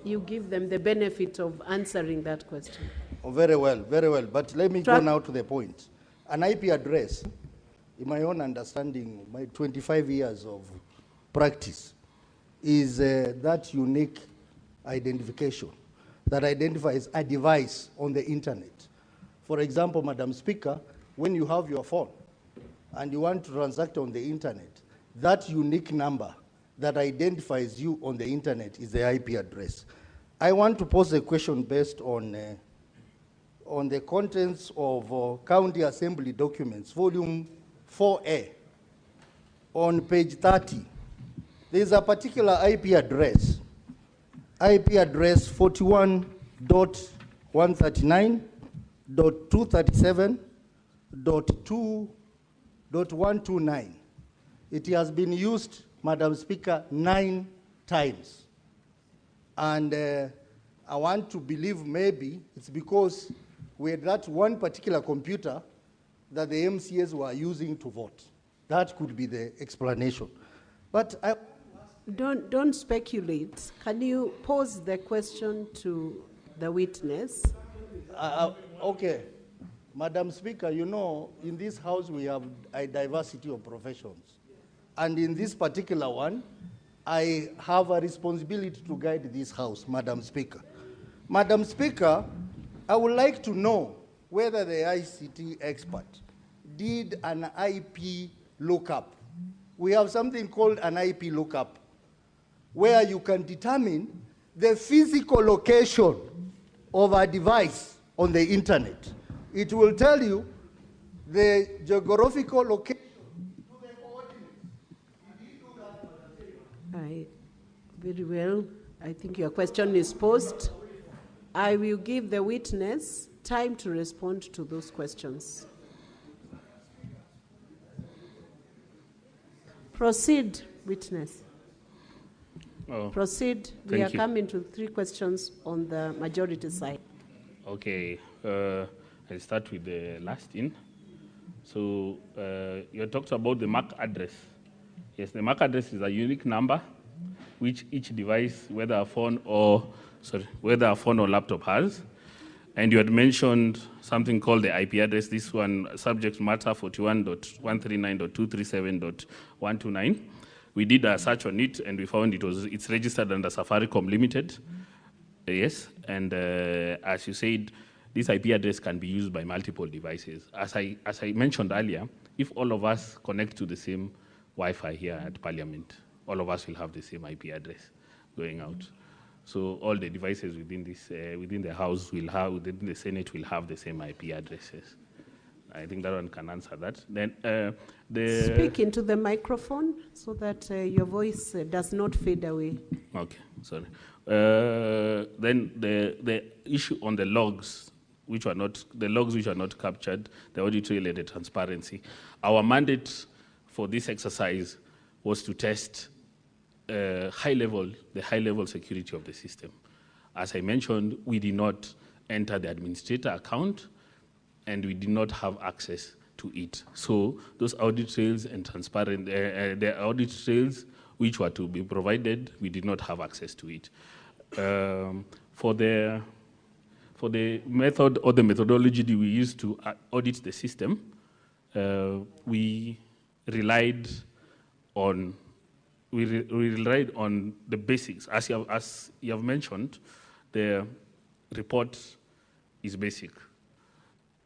[SPEAKER 2] you give them the benefit of answering that question.
[SPEAKER 20] Oh, very well, very well. But let me go now to the point. An IP address, in my own understanding, my 25 years of practice, is that unique identification that identifies a device on the internet. For example, Madam Speaker, when you have your phone and you want to transact on the internet, that unique number that identifies you on the internet is the IP address. I want to pose a question based on the contents of County Assembly documents, volume 4A, on page 30. There's a particular IP address 41.139.237.2.129. It has been used, Madam Speaker, 9 times. And I want to believe maybe it's because we had that one particular computer that the MCAs were using to vote. That could be the explanation. But
[SPEAKER 2] Don't speculate. Can you pose the question to the witness?
[SPEAKER 20] Okay. Madam Speaker, you know, in this house we have a diversity of professions. And in this particular one, I have a responsibility to guide this house, Madam Speaker. Madam Speaker, I would like to know whether the ICT expert did an IP lookup. We have something called an IP lookup, where you can determine the physical location of a device on the internet. It will tell you the geographical location.
[SPEAKER 2] Very well. I think your question is posed. I will give the witness time to respond to those questions. Proceed, witness.
[SPEAKER 18] Oh,
[SPEAKER 2] Proceed. We are coming to 3 questions on the majority side.
[SPEAKER 18] Okay. I'll start with the last in. So you talked about the MAC address. Yes, the MAC address is a unique number which each device, whether a phone or laptop has. And you had mentioned something called the IP address. This one, subject matter 41.139.237.129. We did a search on it, and we found it's registered under Safaricom Limited. Yes, and as you said, this IP address can be used by multiple devices. As I mentioned earlier, if all of us connect to the same Wi-Fi here at Parliament, all of us will have the same IP address going out. So all the devices within the House will have, within the Senate will have the same IP addresses. I think that one can answer that. Then
[SPEAKER 2] Speak into the microphone so that your voice does not fade away.
[SPEAKER 18] Okay, sorry. Then the issue on the logs, which are not captured, the audit trail and the transparency. Our mandate for this exercise was to test the high level security of the system. As I mentioned, we did not enter the administrator account, and we did not have access to it. So those audit trails and the audit trails which were to be provided, we did not have access to it. For the method or the methodology that we used to audit the system, we relied we relied on the basics. As you have mentioned, the report is basic.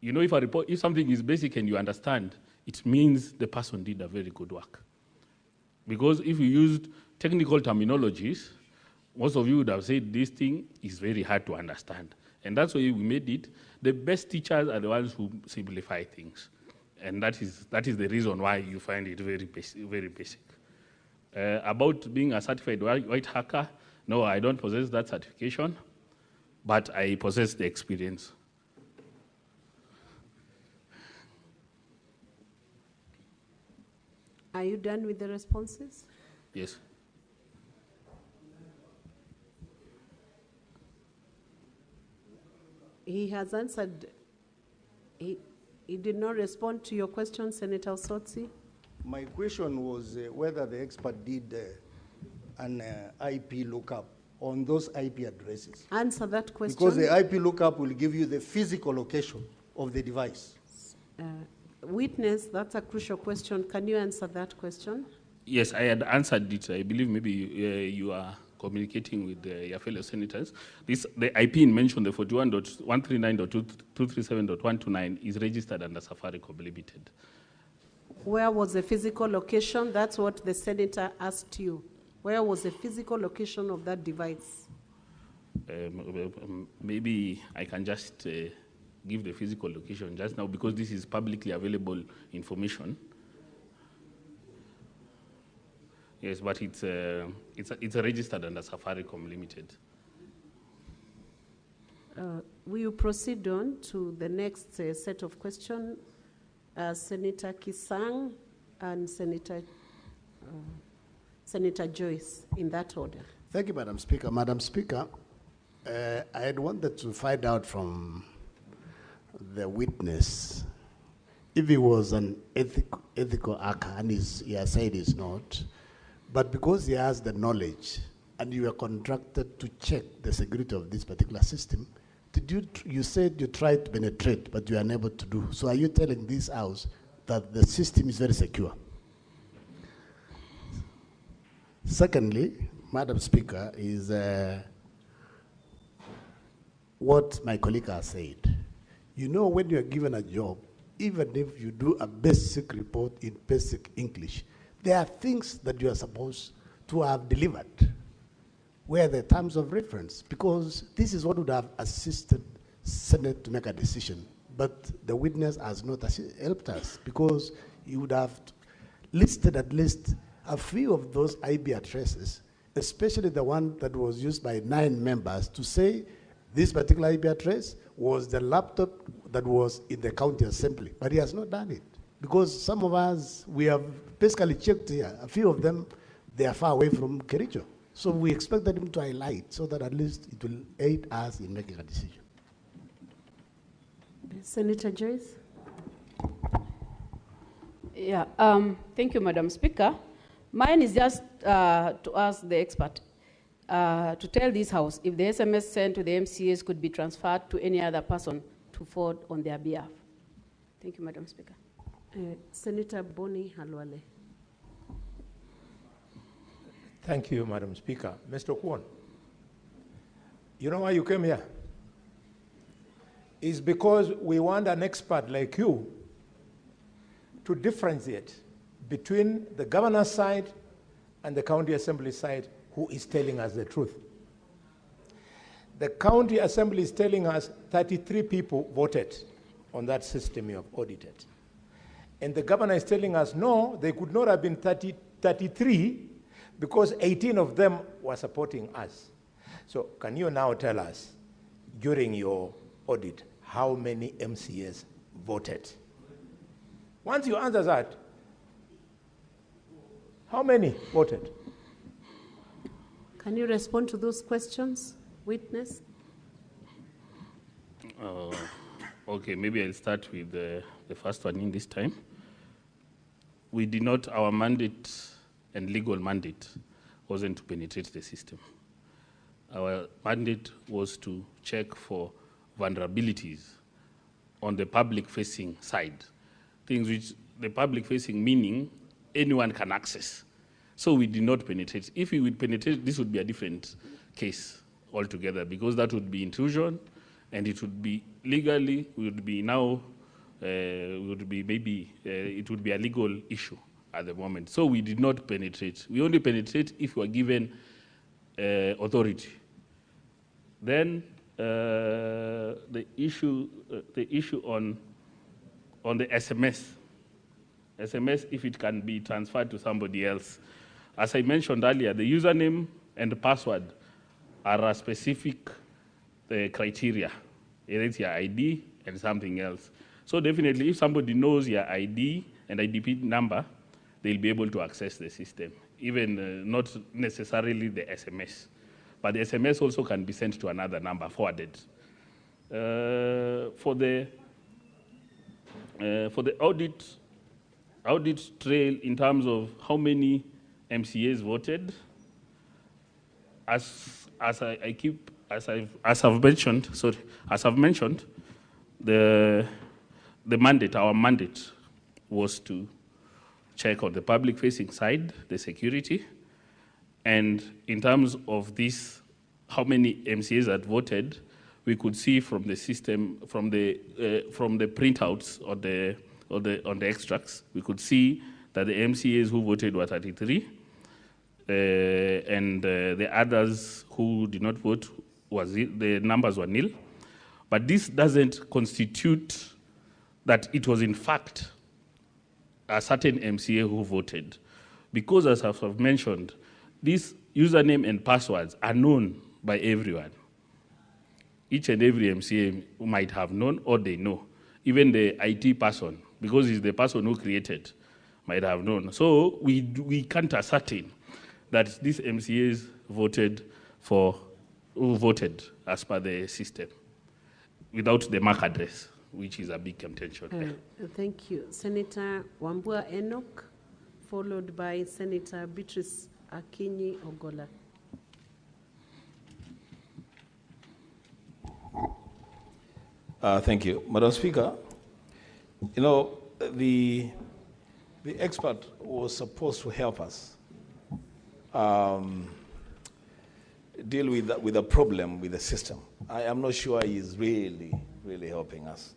[SPEAKER 18] You know, if something is basic and you understand, it means the person did a very good work. Because if you used technical terminologies, most of you would have said this thing is very hard to understand. And that's why we made it. The best teachers are the ones who simplify things. And that is the reason why you find it very basic. About being a certified white hacker, no, I don't possess that certification, but I possess the experience.
[SPEAKER 2] Are you done with the responses?
[SPEAKER 18] Yes.
[SPEAKER 2] He has answered. He did not respond to your question, Senator Osotsi.
[SPEAKER 20] My question was whether the expert did an IP lookup on those IP addresses.
[SPEAKER 2] Answer that question.
[SPEAKER 20] Because the IP lookup will give you the physical location of the device.
[SPEAKER 2] Witness, that's a crucial question. Can you answer that question?
[SPEAKER 18] Yes, I had answered it. I believe maybe you are communicating with your fellow senators. The IP in mention, the 41.139.237.129, is registered under Safaricom Limited.
[SPEAKER 2] Where was the physical location? That's what the senator asked you. Where was the physical location of that device?
[SPEAKER 18] Maybe I can just give the physical location just now because this is publicly available information. Yes, but it's registered under Safaricom Limited.
[SPEAKER 2] We will proceed on to the next set of questions. Senator Kisang and Senator Joyce, in that order.
[SPEAKER 15] Thank you, Madam Speaker. Madam Speaker, I had wanted to find out from the witness if he was an ethical hacker, and he has said he's not, but because he has the knowledge and you are contracted to check the security of this particular system, you said you tried to penetrate, but you are unable to do. So are you telling this House that the system is very secure? Secondly, Madam Speaker, is what my colleague has said. You know, when you are given a job, even if you do a basic report in basic English, there are things that you are supposed to have delivered. Where the terms of reference, because this is what would have assisted Senate to make a decision. But the witness has not helped us because he would have listed at least a few of those IP addresses, especially the one that was used by 9 members to say this particular IP address was the laptop that was in the county assembly. But he has not done it because some of us, we have basically checked here, a few of them, they are far away from Kericho. So we expected him to highlight so that at least it will aid us in making a decision.
[SPEAKER 2] Senator Joyce?
[SPEAKER 9] Yeah, thank you, Madam Speaker. Mine is just to ask the expert to tell this House if the SMS sent to the MCAs could be transferred to any other person to forward on their behalf. Thank you, Madam Speaker.
[SPEAKER 2] Senator Boni Halwale.
[SPEAKER 14] Thank you, Madam Speaker. Mr. Kwon, you know why you came here? It's because we want an expert like you to differentiate between the governor's side and the county assembly side who is telling us the truth. The county assembly is telling us 33 people voted on that system you have audited. And the governor is telling us, no, they could not have been 33 because 18 of them were supporting us. So can you now tell us, during your audit, how many MCAs voted? Once you answer that, how many voted?
[SPEAKER 2] Can you respond to those questions, witness?
[SPEAKER 18] Okay, maybe I'll start with the first one in this time. We did not, our mandate and legal mandate wasn't to penetrate the system. Our mandate was to check for vulnerabilities on the public-facing side, things which the public-facing meaning anyone can access. So we did not penetrate. If we would penetrate, this would be a different case altogether, because that would be intrusion, and it would be legally, would be now, would be maybe, it would be a legal issue at the moment. So we did not penetrate. We only penetrate if we are given authority. Then the issue on the SMS, if it can be transferred to somebody else. As I mentioned earlier, the username and the password are a specific criteria. It's your ID and something else. So definitely, if somebody knows your ID and IDP number, they'll be able to access the system, even not necessarily the SMS. But the SMS also can be sent to another number, forwarded. For the audit trail in terms of how many MCAs voted, as I've mentioned, our mandate was to check on the public-facing side, the security, and in terms of this, how many MCAs had voted, we could see from the system, from the printouts on the extracts, we could see that the MCAs who voted were 33, and the others who did not vote, the numbers were nil. But this doesn't constitute that it was in fact a certain MCA who voted. Because as I've mentioned, these username and passwords are known by everyone. Each and every MCA might have known or they know. Even the IT person, because he's the person who created, might have known. So we can't ascertain that these MCAs voted as per the system without the MAC address, which is a big contention.
[SPEAKER 2] Thank you. Senator Wambua Enoch, followed by Senator Beatrice Akinyi Ogola.
[SPEAKER 8] Thank you. Madam Speaker, you know, the expert was supposed to help us deal with the problem with the system. I am not sure he is really helping us.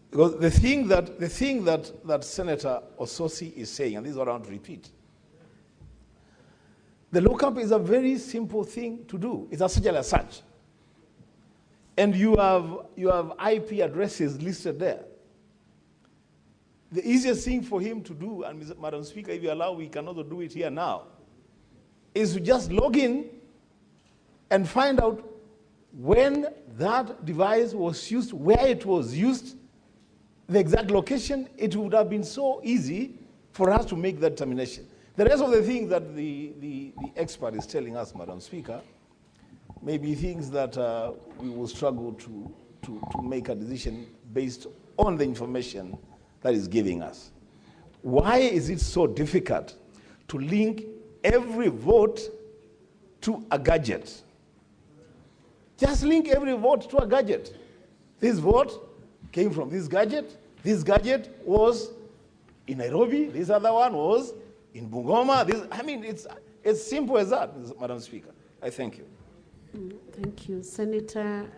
[SPEAKER 8] Because the thing that Senator Ososi is saying, and this is what I want to repeat, the lookup is a very simple thing to do. It's essentially a search. And you have IP addresses listed there. The easiest thing for him to do, and Madam Speaker, if you allow, we can also do it here now, is to just log in and find out when that device was used, where it was used, the exact location. It would have been so easy for us to make that determination. The rest of the things that the expert is telling us, Madam Speaker, may be things that we will struggle to make a decision based on the information that is giving us. Why is it so difficult to link every vote to a gadget? Just link every vote to a gadget. This vote came from this gadget. This gadget was in Nairobi. This other one was in Bungoma. I mean, it's as simple as that, Madam Speaker. I thank you.
[SPEAKER 2] Thank you. Senator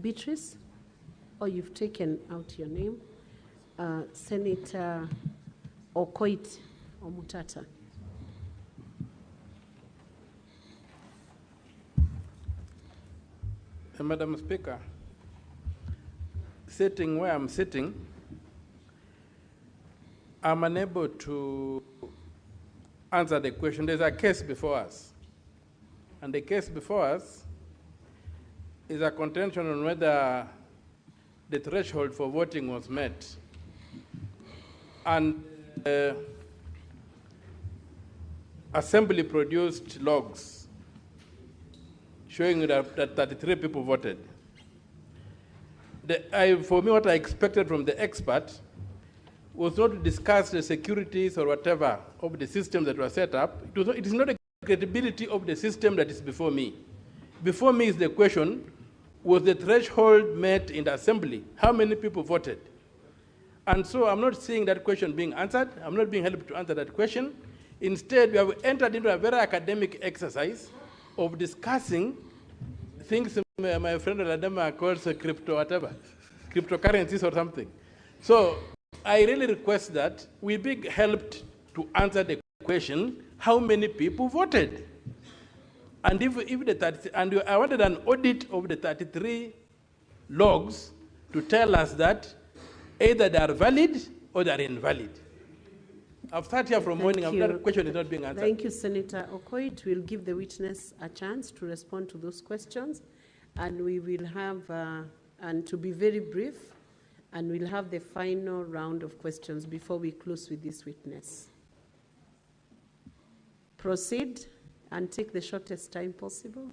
[SPEAKER 2] Beatrice, you've taken out your name. Senator Okoit Omutata.
[SPEAKER 16] Madam Speaker, sitting where I'm sitting, I'm unable to answer the question. There's a case before us. And the case before us is a contention on whether the threshold for voting was met. And Assembly produced logs showing that 33 people voted. For me, what I expected from the expert was not to discuss the securities or whatever of the system that was set up. It is not the credibility of the system that is before me. Before me is the question, was the threshold met in the Assembly? How many people voted? And so I'm not seeing that question being answered. I'm not being helped to answer that question. Instead, we have entered into a very academic exercise of discussing things my friend Ladema calls crypto whatever, cryptocurrencies or something. So I really request that we be helped to answer the question, how many people voted? And if the 30, and I wanted an audit of the 33 logs to tell us that either they are valid or they are invalid. I've sat here from morning, that question is not being answered.
[SPEAKER 2] Thank you, Senator Okoit. We'll give the witness a chance to respond to those questions, and we will have, and to be very brief, and we'll have the final round of questions before we close with this witness. Proceed and take the shortest time possible.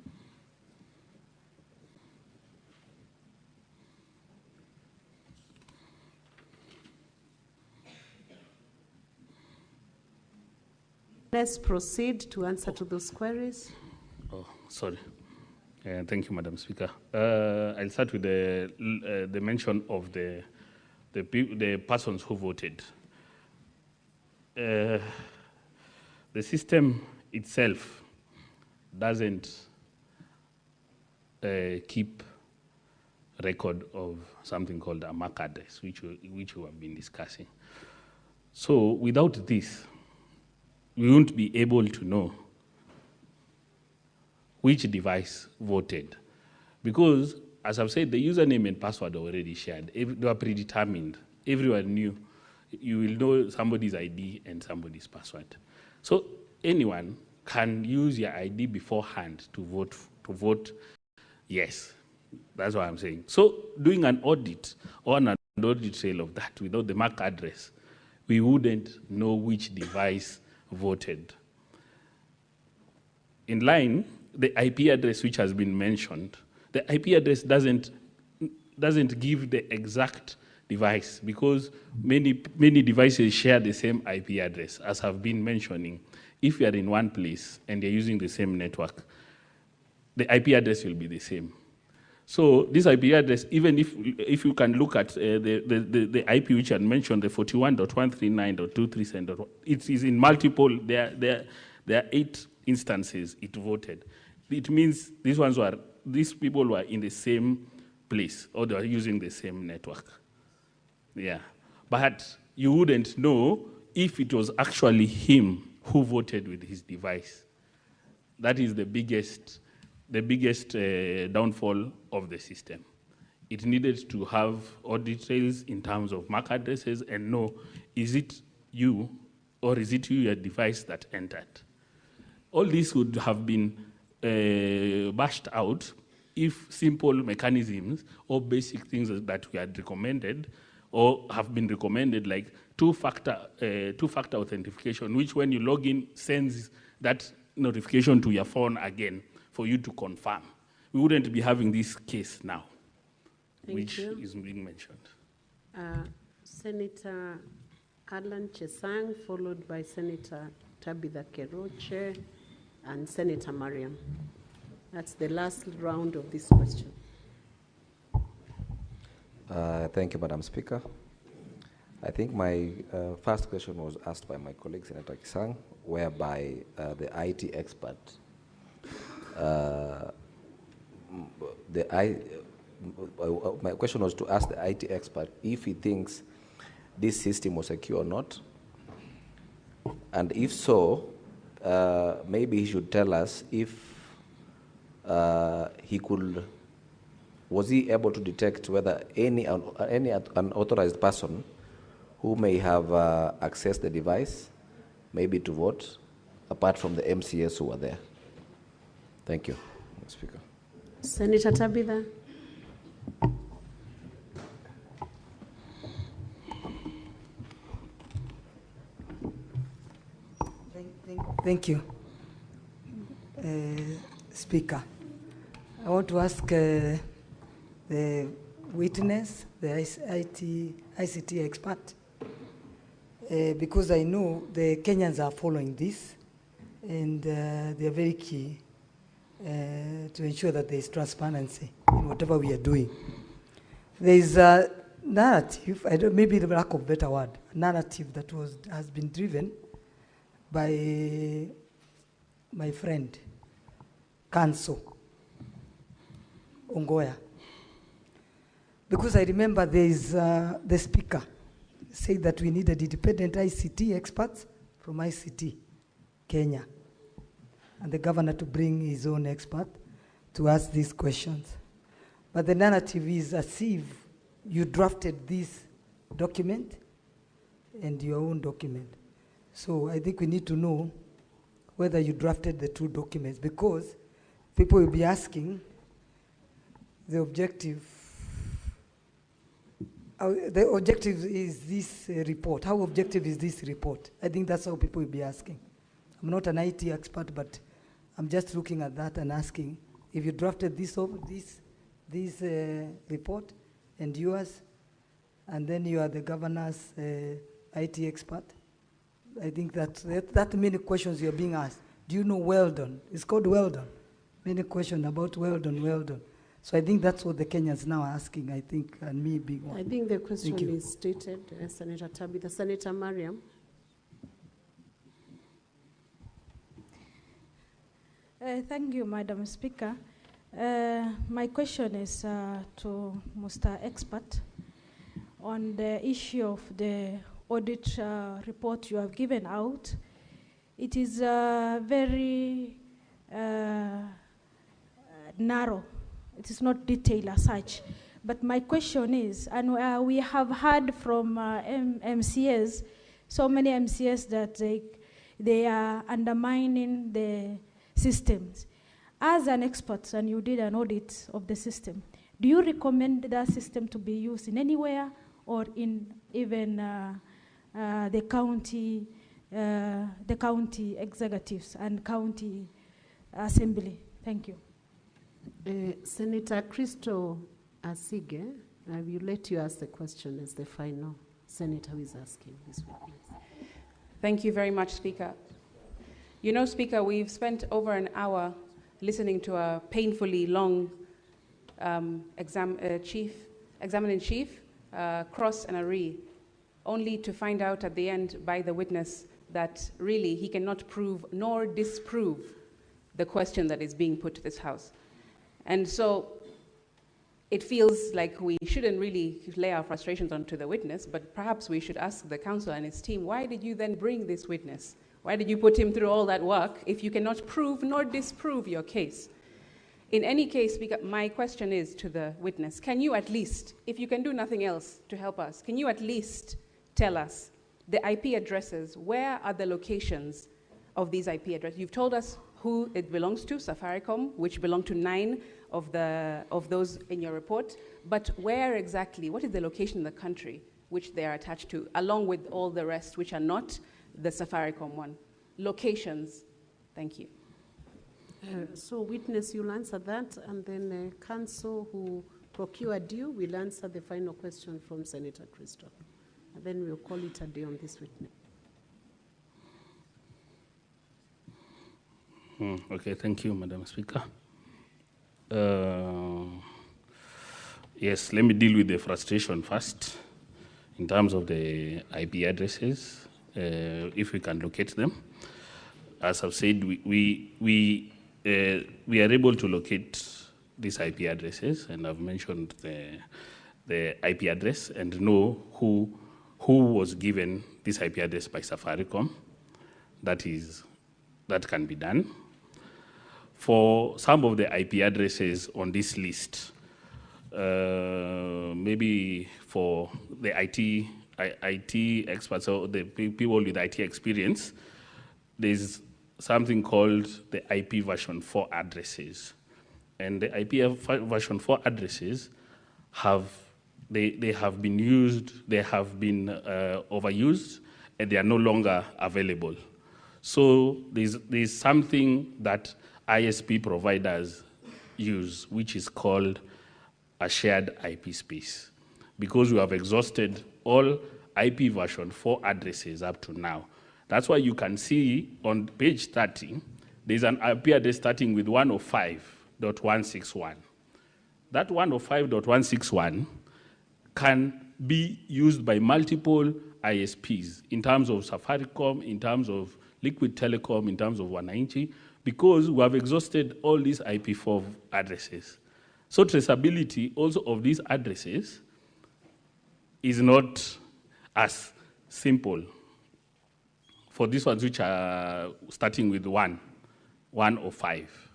[SPEAKER 2] Let's proceed to answer to those queries.
[SPEAKER 18] Oh, sorry. Thank you, Madam Speaker. I'll start with the mention of the persons who voted. The system itself doesn't keep record of something called a MAC address, which we have been discussing. So without this, we won't be able to know which device voted. Because, as I've said, the username and password are already shared. They were predetermined. Everyone knew. You will know somebody's ID and somebody's password. So anyone can use your ID beforehand to vote yes. That's what I'm saying. So doing an audit or an audit trail of that without the MAC address, we wouldn't know which device voted. In line, the IP address which has been mentioned, the IP address doesn't give the exact device because many devices share the same IP address, as I've been mentioning. If you are in one place and you're using the same network, the IP address will be the same. So this IP address, even if you can look at the IP which I mentioned, the 41.139.237, it is in multiple, there are 8 instances it voted. It means these people were in the same place or they are using the same network. Yeah, but you wouldn't know if it was actually him who voted with his device. That is the biggest downfall of the system. It needed to have audit trails in terms of MAC addresses and know, is it you or is it your device that entered? All this would have been bashed out if simple mechanisms or basic things that we had recommended or have been recommended, like two-factor authentication, which when you log in sends that notification to your phone again for you to confirm. We wouldn't be having this case now, which is being mentioned.
[SPEAKER 2] Senator Alan Chesang, followed by Senator Tabitha Keroche and Senator Mariam. That's the last round of this question.
[SPEAKER 11] Thank you, Madam Speaker. I think my first question was asked by my colleague, Senator Kisang, whereby the IT expert, my question was to ask the IT expert if he thinks this system was secure or not, and if so, maybe he should tell us if was he able to detect whether any unauthorized person who may have accessed the device, maybe to vote, apart from the MCS who were there. Thank you, Mr. Speaker.
[SPEAKER 2] Senator Tabitha.
[SPEAKER 22] Thank you, Speaker. I want to ask the witness, the ICT expert, because I know the Kenyans are following this, and they are very key to ensure that there is transparency in whatever we are doing. There is a narrative, maybe the lack of better word, narrative that has been driven by my friend, Kanso Ongoya. Because I remember there is the speaker said that we needed independent ICT experts from ICT Kenya, and the governor to bring his own expert to ask these questions. But the narrative is as if you drafted this document and your own document. So I think we need to know whether you drafted the two documents, because people will be asking the objective. The objective is this report. How objective is this report? I think that's how people will be asking. I'm not an IT expert, but I'm just looking at that and asking if you drafted this report and yours, and then you are the governor's IT expert. I think that many questions you're being asked. Do you know Weldon? It's called Weldon. Many questions about Weldon. So I think that's what the Kenyans now are asking, I think, and me being one.
[SPEAKER 2] I think the question is stated, Senator Tabitha. Senator Mariam.
[SPEAKER 6] Thank you, Madam Speaker. My question is to Mr. Expert on the issue of the audit report you have given out. It is very narrow. It is not detailed as such. But my question is, and we have heard from MCAs, so many MCAs that they are undermining the systems. As an expert, and you did an audit of the system, do you recommend that system to be used in anywhere, or in even the county executives and county assembly? Thank you.
[SPEAKER 2] Senator Crystal Asige, I will let you ask the question as the final senator who is asking this witness.
[SPEAKER 12] Thank you very much, Speaker. You know, Speaker, we've spent over an hour listening to a painfully long examiner-in-chief, Cross and Aree, only to find out at the end by the witness that really he cannot prove nor disprove the question that is being put to this House. And so it feels like we shouldn't really lay our frustrations onto the witness, but perhaps we should ask the counsel and his team, why did you then bring this witness? Why did you put him through all that work if you cannot prove nor disprove your case? In any case, my question is to the witness, can you at least, if you can do nothing else to help us, can you at least tell us the IP addresses, where are the locations of these IP addresses? You've told us who it belongs to, Safaricom, which belong to 9 of those in your report, but where exactly, what is the location in the country which they are attached to, along with all the rest which are not the Safaricom one? Locations, thank you.
[SPEAKER 2] So witness, you'll answer that, and then counsel who procured you will answer the final question from Senator Christoph. And then we'll call it a day on this witness.
[SPEAKER 18] Okay, thank you, Madam Speaker. Yes, let me deal with the frustration first in terms of the IP addresses, if we can locate them. As I've said, we are able to locate these IP addresses, and I've mentioned the IP address and know who was given this IP address by Safaricom. That can be done. For some of the IP addresses on this list, maybe for the IT experts or the people with IT experience, there's something called the IP version 4 addresses. And the IP version 4 addresses they have been overused, and they are no longer available. So there's something that ISP providers use, which is called a shared IP space. Because we have exhausted all IP version 4 addresses up to now. That's why you can see on page 30, there's an IP address starting with 105.161. That 105.161 can be used by multiple ISPs in terms of Safaricom, in terms of Liquid Telecom in terms of 190, because we have exhausted all these IP4 addresses. So traceability also of these addresses is not as simple for these ones which are starting with 1 or 5,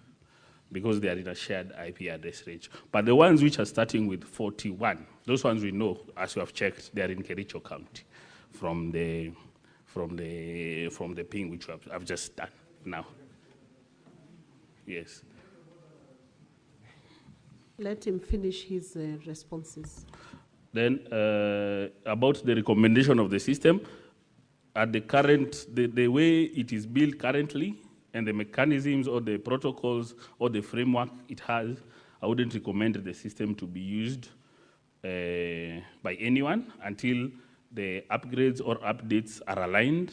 [SPEAKER 18] because they are in a shared IP address range. But the ones which are starting with 41, those ones we know, as we have checked, they are in Kericho County from the ping which I've just done now. Yes.
[SPEAKER 2] Let him finish his responses.
[SPEAKER 18] Then about the recommendation of the system, at the current, the way it is built currently, and the mechanisms or the protocols or the framework it has, I wouldn't recommend the system to be used by anyone until the upgrades or updates are aligned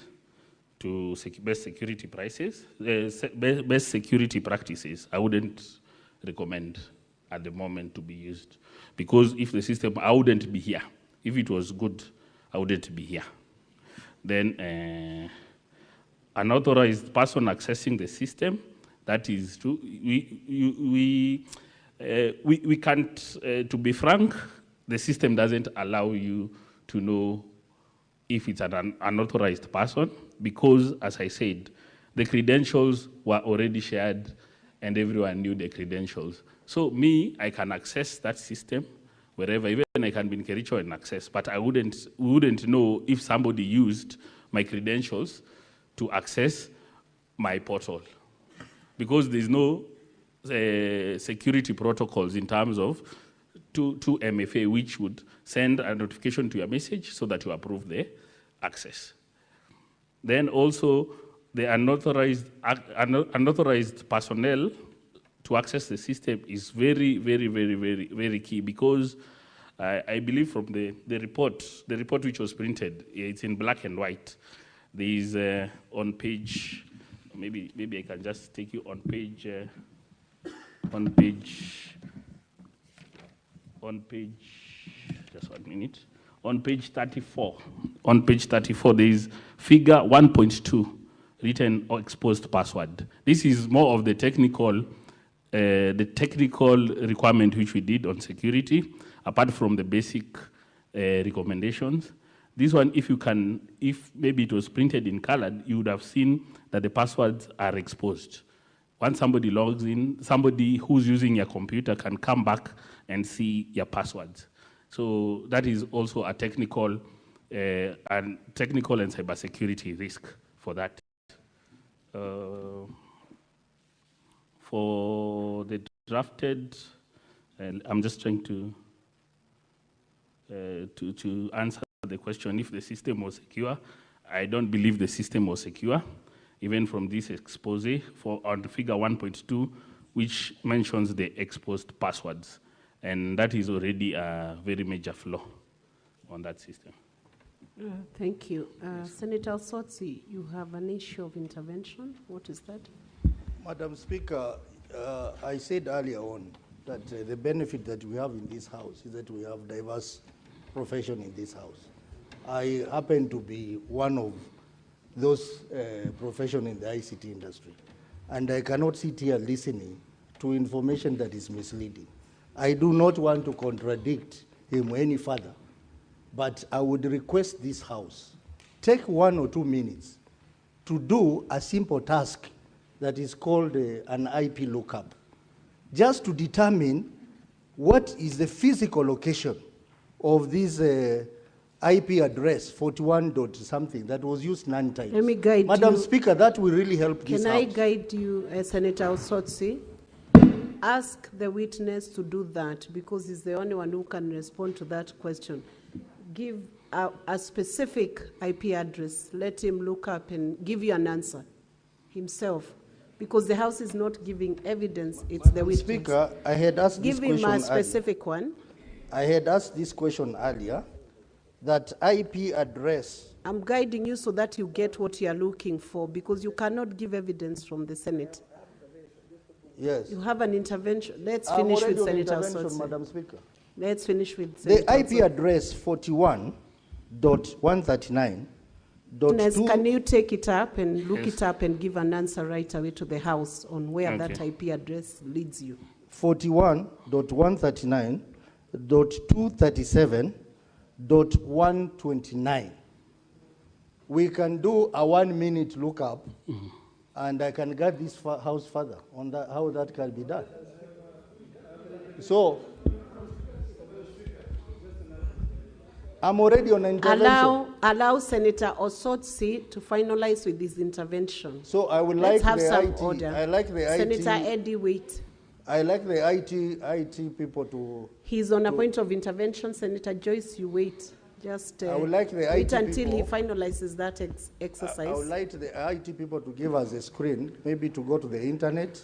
[SPEAKER 18] to best security prices, best security practices. I wouldn't recommend at the moment to be used, because if the system, I wouldn't be here. If it was good, I wouldn't be here. Then unauthorized person accessing the system, that is true. We can't, to be frank, the system doesn't allow you to know if it's an unauthorized person, because, as I said, the credentials were already shared and everyone knew the credentials. So me, I can access that system wherever, even I can be in Kericho and access, but we wouldn't know if somebody used my credentials to access my portal, because there's no security protocols in terms of to MFA, which would send a notification to your message so that you approve the access. Then also the unauthorized personnel to access the system is very, very, very, very, very key, because I believe from the report which was printed, it's in black and white. There is on page, maybe I can just take you on page, just 1 minute. On page 34, there is figure 1.2, written or exposed password. This is more of the technical requirement which we did on security, apart from the basic recommendations. This one, if maybe it was printed in colored, you would have seen that the passwords are exposed. Once somebody logs in, somebody who's using your computer can come back and see your passwords. So that is also a technical and cybersecurity risk for that. For the drafted, I'm just trying to answer the question if the system was secure. I don't believe the system was secure, even from this expose on figure 1.2, which mentions the exposed passwords. And that is already a very major flaw on that system.
[SPEAKER 2] Thank you. Senator Sotsi, you have an issue of intervention. What is that?
[SPEAKER 20] Madam Speaker, I said earlier on that the benefit that we have in this House is that we have diverse profession in this House. I happen to be one of those profession in the ICT industry, and I cannot sit here listening to information that is misleading. I do not want to contradict him any further, but I would request this House take 1 or 2 minutes to do a simple task that is called an IP lookup, just to determine what is the physical location of this IP address 41 dot something that was used 9 times.
[SPEAKER 2] Let me guide
[SPEAKER 20] Madam
[SPEAKER 2] you.
[SPEAKER 20] Speaker, that will really help this
[SPEAKER 2] Can I
[SPEAKER 20] House.
[SPEAKER 2] guide you, Senator Osotsi? Ask the witness to do that, because he's the only one who can respond to that question. Give a specific IP address. Let him look up and give you an answer himself, because the House is not giving evidence, it's the witness.
[SPEAKER 20] Speaker, I had asked this question
[SPEAKER 2] Give him a specific
[SPEAKER 20] earlier.
[SPEAKER 2] one.
[SPEAKER 20] I had asked this question earlier, that IP address.
[SPEAKER 2] I'm guiding you so that you get what you are looking for, because you cannot give evidence from the Senate.
[SPEAKER 20] Yes.
[SPEAKER 2] You have an intervention. Let's finish with Senator Sotsi.
[SPEAKER 20] Madam Speaker.
[SPEAKER 2] Let's finish with Senator
[SPEAKER 20] The IP address 41.139
[SPEAKER 2] Witness,
[SPEAKER 20] two-
[SPEAKER 2] can you take it up and look
[SPEAKER 18] Yes.
[SPEAKER 2] it up and give an answer right away to the House on where that
[SPEAKER 18] Okay.
[SPEAKER 2] IP address leads you?
[SPEAKER 20] 41.139.237.129. We can do a 1 minute lookup, and I can guide this House further on that, how that can be done. So, I'm already on intervention.
[SPEAKER 2] Allow Senator Osotsi to finalize with his intervention.
[SPEAKER 20] So I would
[SPEAKER 2] Let's
[SPEAKER 20] like
[SPEAKER 2] have
[SPEAKER 20] the
[SPEAKER 2] some
[SPEAKER 20] IT.
[SPEAKER 2] order.
[SPEAKER 20] I like the
[SPEAKER 2] Senator
[SPEAKER 20] IT.
[SPEAKER 2] Eddie, wait.
[SPEAKER 20] I like the IT people to.
[SPEAKER 2] He's on a point of intervention. Senator Joyce, you wait. Just
[SPEAKER 20] I would like the
[SPEAKER 2] wait
[SPEAKER 20] IT
[SPEAKER 2] until he
[SPEAKER 20] people-
[SPEAKER 2] finalizes that exercise.
[SPEAKER 20] I would like the IT people to give us a screen, maybe to go to the internet,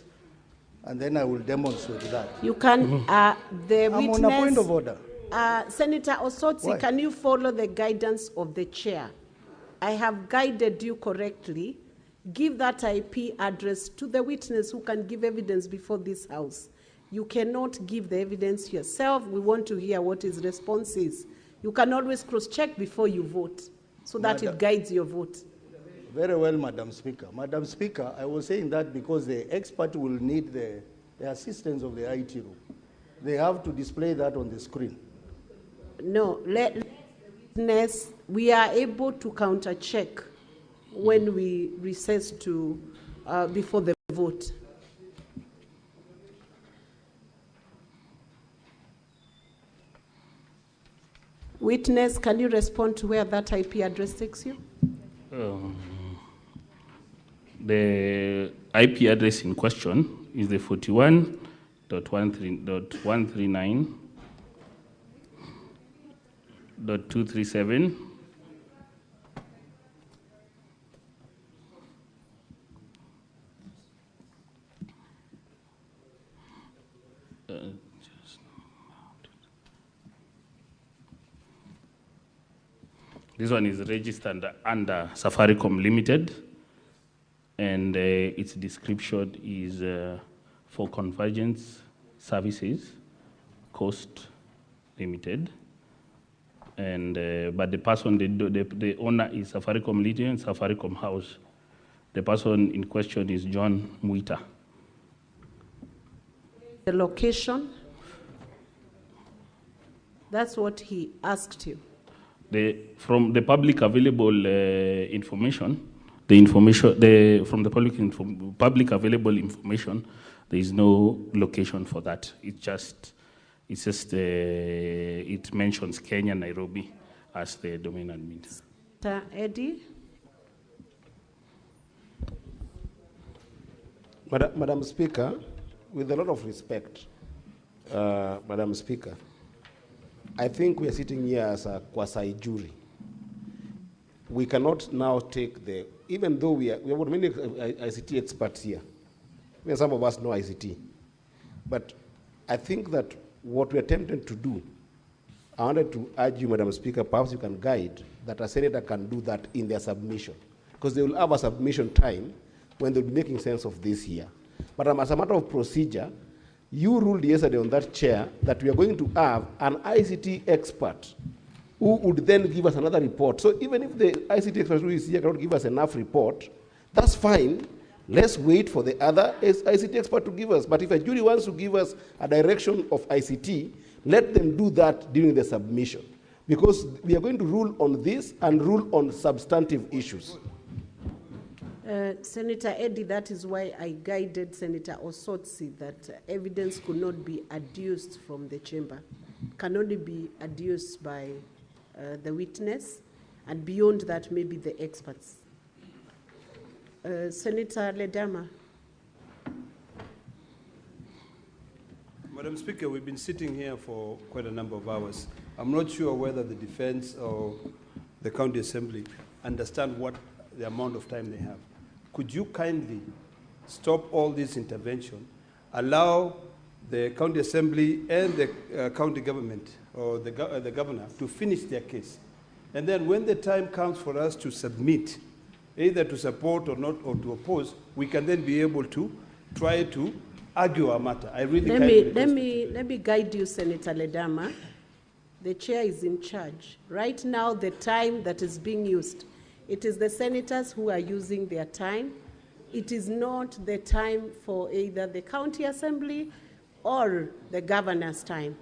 [SPEAKER 20] and then I will demonstrate that.
[SPEAKER 2] You can, the
[SPEAKER 20] I'm
[SPEAKER 2] witness.
[SPEAKER 20] on a point of order.
[SPEAKER 2] Senator Osotsi,
[SPEAKER 20] Why?
[SPEAKER 2] can you follow the guidance of the chair? I have guided you correctly. Give that IP address to the witness who can give evidence before this House. You cannot give the evidence yourself. We want to hear what his response is. You can always cross-check before you vote so that it guides your vote.
[SPEAKER 20] Very well, Madam Speaker. Madam Speaker, I was saying that because the expert will need the assistance of the IT room. They have to display that on the screen.
[SPEAKER 2] No, let the witness, we are able to counter-check when we recess to before the vote. Witness, can you respond to where that IP address takes you?
[SPEAKER 18] The IP address in question is the 41.139.237. This one is registered under Safaricom Limited, and its description is for Convergence Services, Coast Limited. And but the person, the owner is Safaricom Limited and Safaricom House. The person in question is John Muita.
[SPEAKER 2] The location? That's what he asked you.
[SPEAKER 18] From the public available information, from the public available information, there is no location for that. It mentions Kenya, Nairobi as the domain admin.
[SPEAKER 2] Mr. Eddie?
[SPEAKER 15] Madam Speaker, with a lot of respect, Madam Speaker, I think we are sitting here as a quasi-jury. We cannot now take even though we have many ICT experts here, even some of us know ICT, but I think that what we are attempting to do, I wanted to urge you, Madam Speaker, perhaps you can guide that a senator can do that in their submission, because they will have a submission time when they'll be making sense of this here. But as a matter of procedure, you ruled yesterday on that chair that we are going to have an ICT expert who would then give us another report. So even if the ICT expert who is here cannot give us enough report, that's fine. Let's wait for the other ICT expert to give us. But if a jury wants to give us a direction of ICT, let them do that during the submission. Because we are going to rule on this and rule on substantive issues.
[SPEAKER 2] Senator Eddie, that is why I guided Senator Osotsi that evidence could not be adduced from the chamber, can only be adduced by the witness, and beyond that, maybe the experts. Senator Ledama.
[SPEAKER 8] Madam Speaker, we've been sitting here for quite a number of hours. I'm not sure whether the defense or the county assembly understand what the amount of time they have. Could you kindly stop all this intervention, allow the county assembly and the county government or the governor to finish their case? And then when the time comes for us to submit, either to support or not, or to oppose, we can then be able to try to argue our matter. I really
[SPEAKER 2] Let me guide you, Senator Ledama. The chair is in charge. Right now, the time that is being used It is the senators who are using their time. It is not the time for either the county assembly or the governor's time.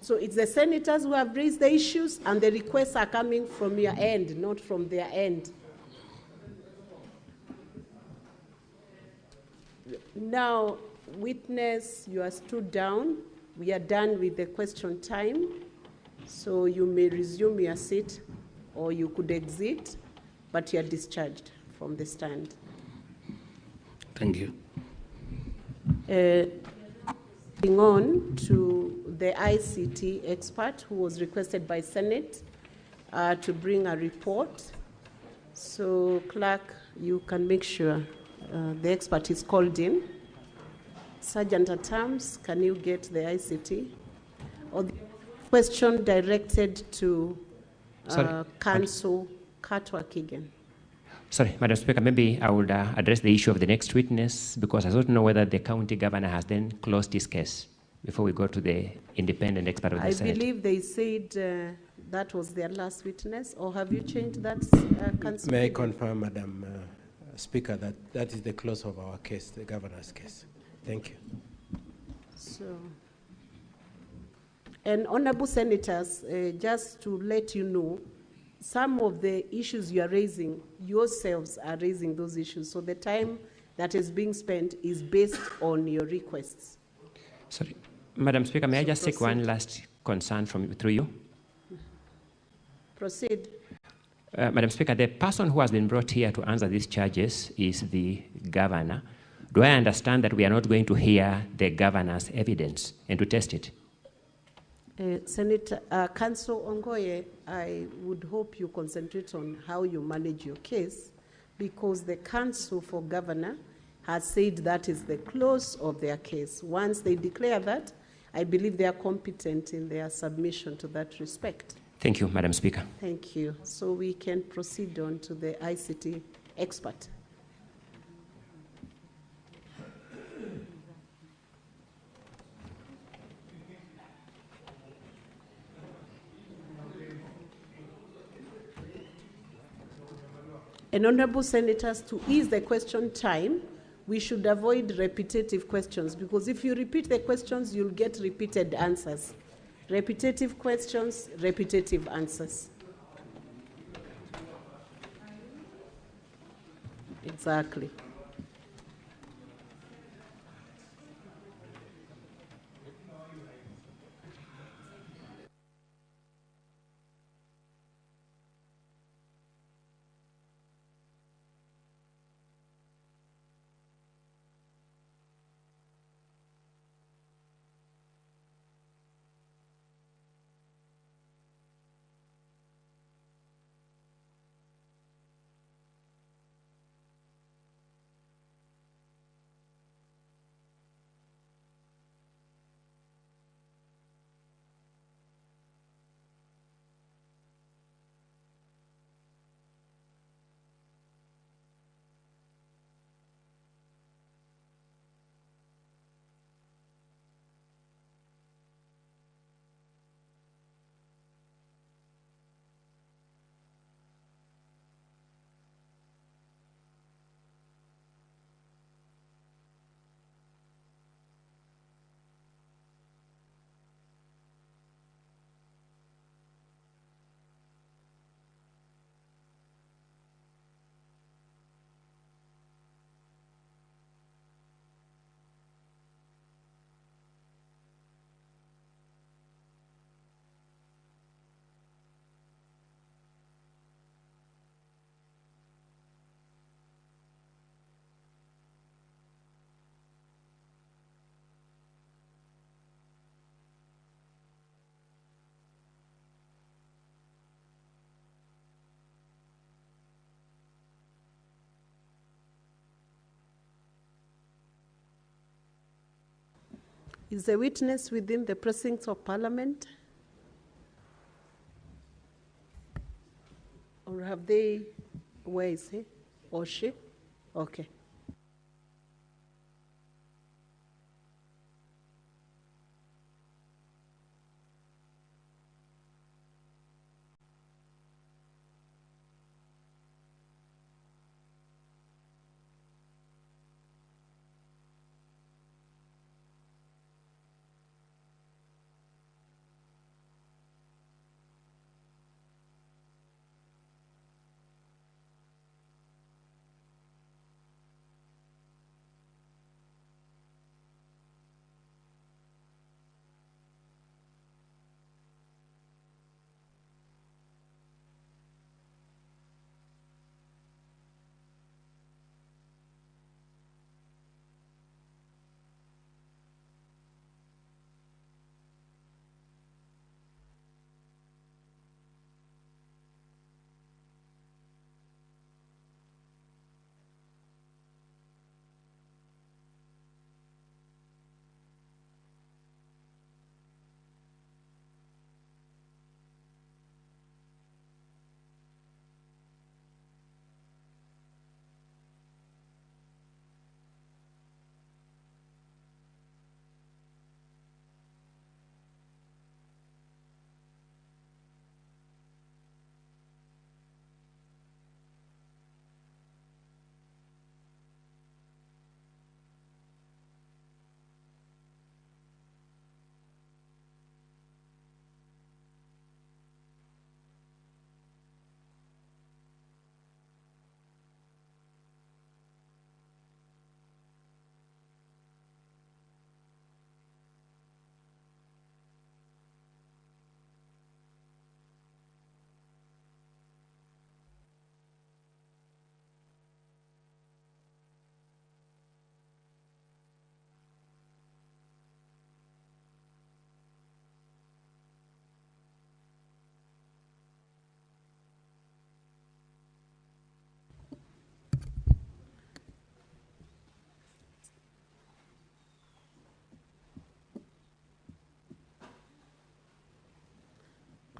[SPEAKER 2] So it's the senators who have raised the issues, and the requests are coming from your end, not from their end. Now, witness, you are stood down. We are done with the question time. So you may resume your seat, or you could exit, but you are discharged from the stand.
[SPEAKER 18] Thank you.
[SPEAKER 2] Moving on to the ICT expert who was requested by Senate to bring a report. So, clerk, you can make sure the expert is called in. Sergeant at Arms, can you get the ICT? Or the question directed to Council Katwa Kigen.
[SPEAKER 4] Sorry, Madam Speaker, maybe I would address the issue of the next witness, because I don't know whether the county governor has then closed his case before we go to the independent expert of the Senate.
[SPEAKER 2] I believe they said that was their last witness, or have you changed that, Council?
[SPEAKER 1] May I confirm, Madam Speaker, that that is the close of our case, the governor's case. Thank you.
[SPEAKER 2] So, and honorable senators, just to let you know, some of the issues you are raising, yourselves are raising those issues. So the time that is being spent is based on your requests.
[SPEAKER 4] Sorry, Madam Speaker, may I just take one last concern through you?
[SPEAKER 2] Proceed.
[SPEAKER 4] Madam Speaker, the person who has been brought here to answer these charges is the governor. Do I understand that we are not going to hear the governor's evidence and to test it?
[SPEAKER 2] Senator, Council Ongoye, I would hope you concentrate on how you manage your case, because the Council for Governor has said that is the close of their case. Once they declare that, I believe they are competent in their submission to that respect.
[SPEAKER 4] Thank you, Madam Speaker.
[SPEAKER 2] Thank you. So we can proceed on to the ICT expert. And honorable senators, to ease the question time, we should avoid repetitive questions, because if you repeat the questions, you'll get repeated answers. Repetitive questions, repetitive answers. Exactly. Is the witness within the precincts of Parliament? Or have they, where is he or she? Okay.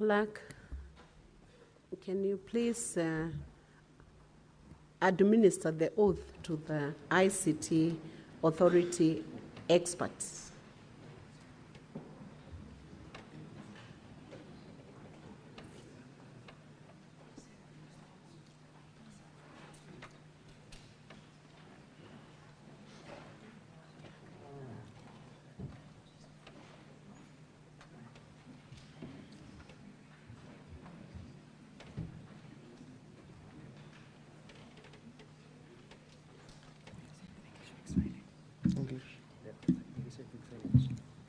[SPEAKER 2] Clerk, can you please administer the oath to the ICT authority experts?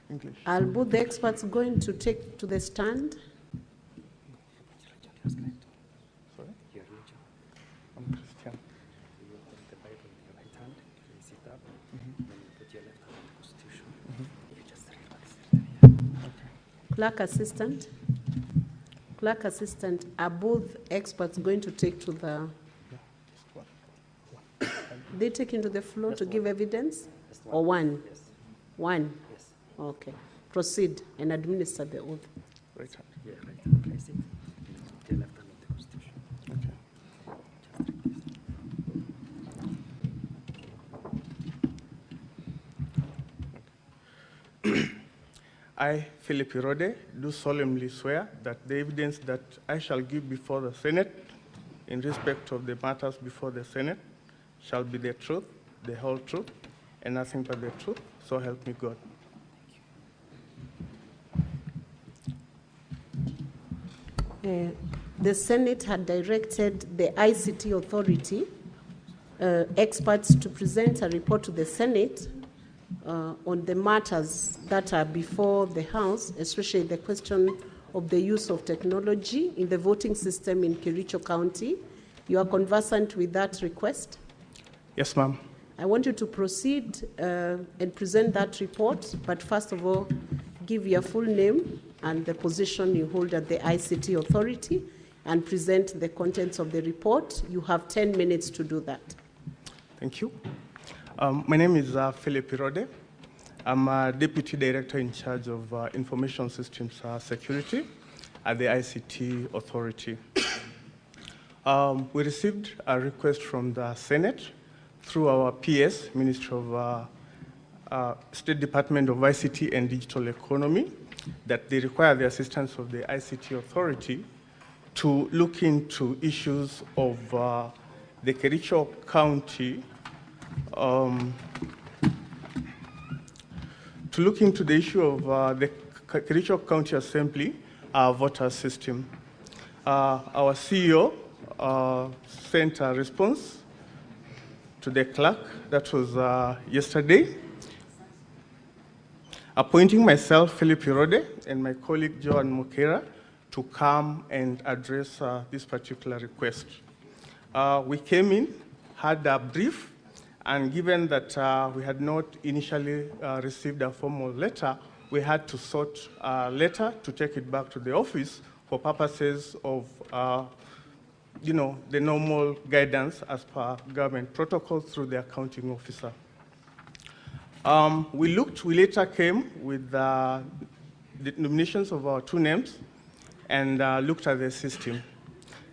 [SPEAKER 13] English.
[SPEAKER 2] Are both the experts going to take to the stand?
[SPEAKER 13] Sorry? I'm Christian.
[SPEAKER 2] Clerk assistant? Clerk assistant, are both experts going to take to the... They take into the floor to give evidence? Or one?
[SPEAKER 13] Yes.
[SPEAKER 2] One? Yes. Okay. Proceed and administer the oath.
[SPEAKER 13] Right hand.
[SPEAKER 17] Yeah, right hand. Place it. The left hand of the Constitution.
[SPEAKER 13] Okay. I, Philip Irode, do solemnly swear that the evidence that I shall give before the Senate in respect of the matters before the Senate shall be the truth, the whole truth, and nothing but the truth, so help me God.
[SPEAKER 2] The Senate had directed the ICT authority experts to present a report to the Senate on the matters that are before the House, especially the question of the use of technology in the voting system in Kericho County. You are conversant with that request?
[SPEAKER 13] Yes, ma'am.
[SPEAKER 2] I want you to proceed and present that report, but first of all, give your full name and the position you hold at the ICT authority and present the contents of the report. You have 10 minutes to do that.
[SPEAKER 13] Thank you. My name is Philip Irode. I'm a Deputy Director in charge of Information Systems Security at the ICT Authority. We received a request from the Senate through our PS, Ministry of State Department of ICT and Digital Economy, that they require the assistance of the ICT Authority to look into issues of the Kericho County, to look into the issue of the Kericho County Assembly voter system. Our CEO sent a response to the clerk, that was yesterday, appointing myself, Philip Irode, and my colleague, Joan Mukera, to come and address this particular request. We came in, had a brief, and given that we had not initially received a formal letter, we had to sort a letter to take it back to the office for purposes of the normal guidance as per government protocol through the accounting officer. We later came with the nominations of our two names and looked at the system.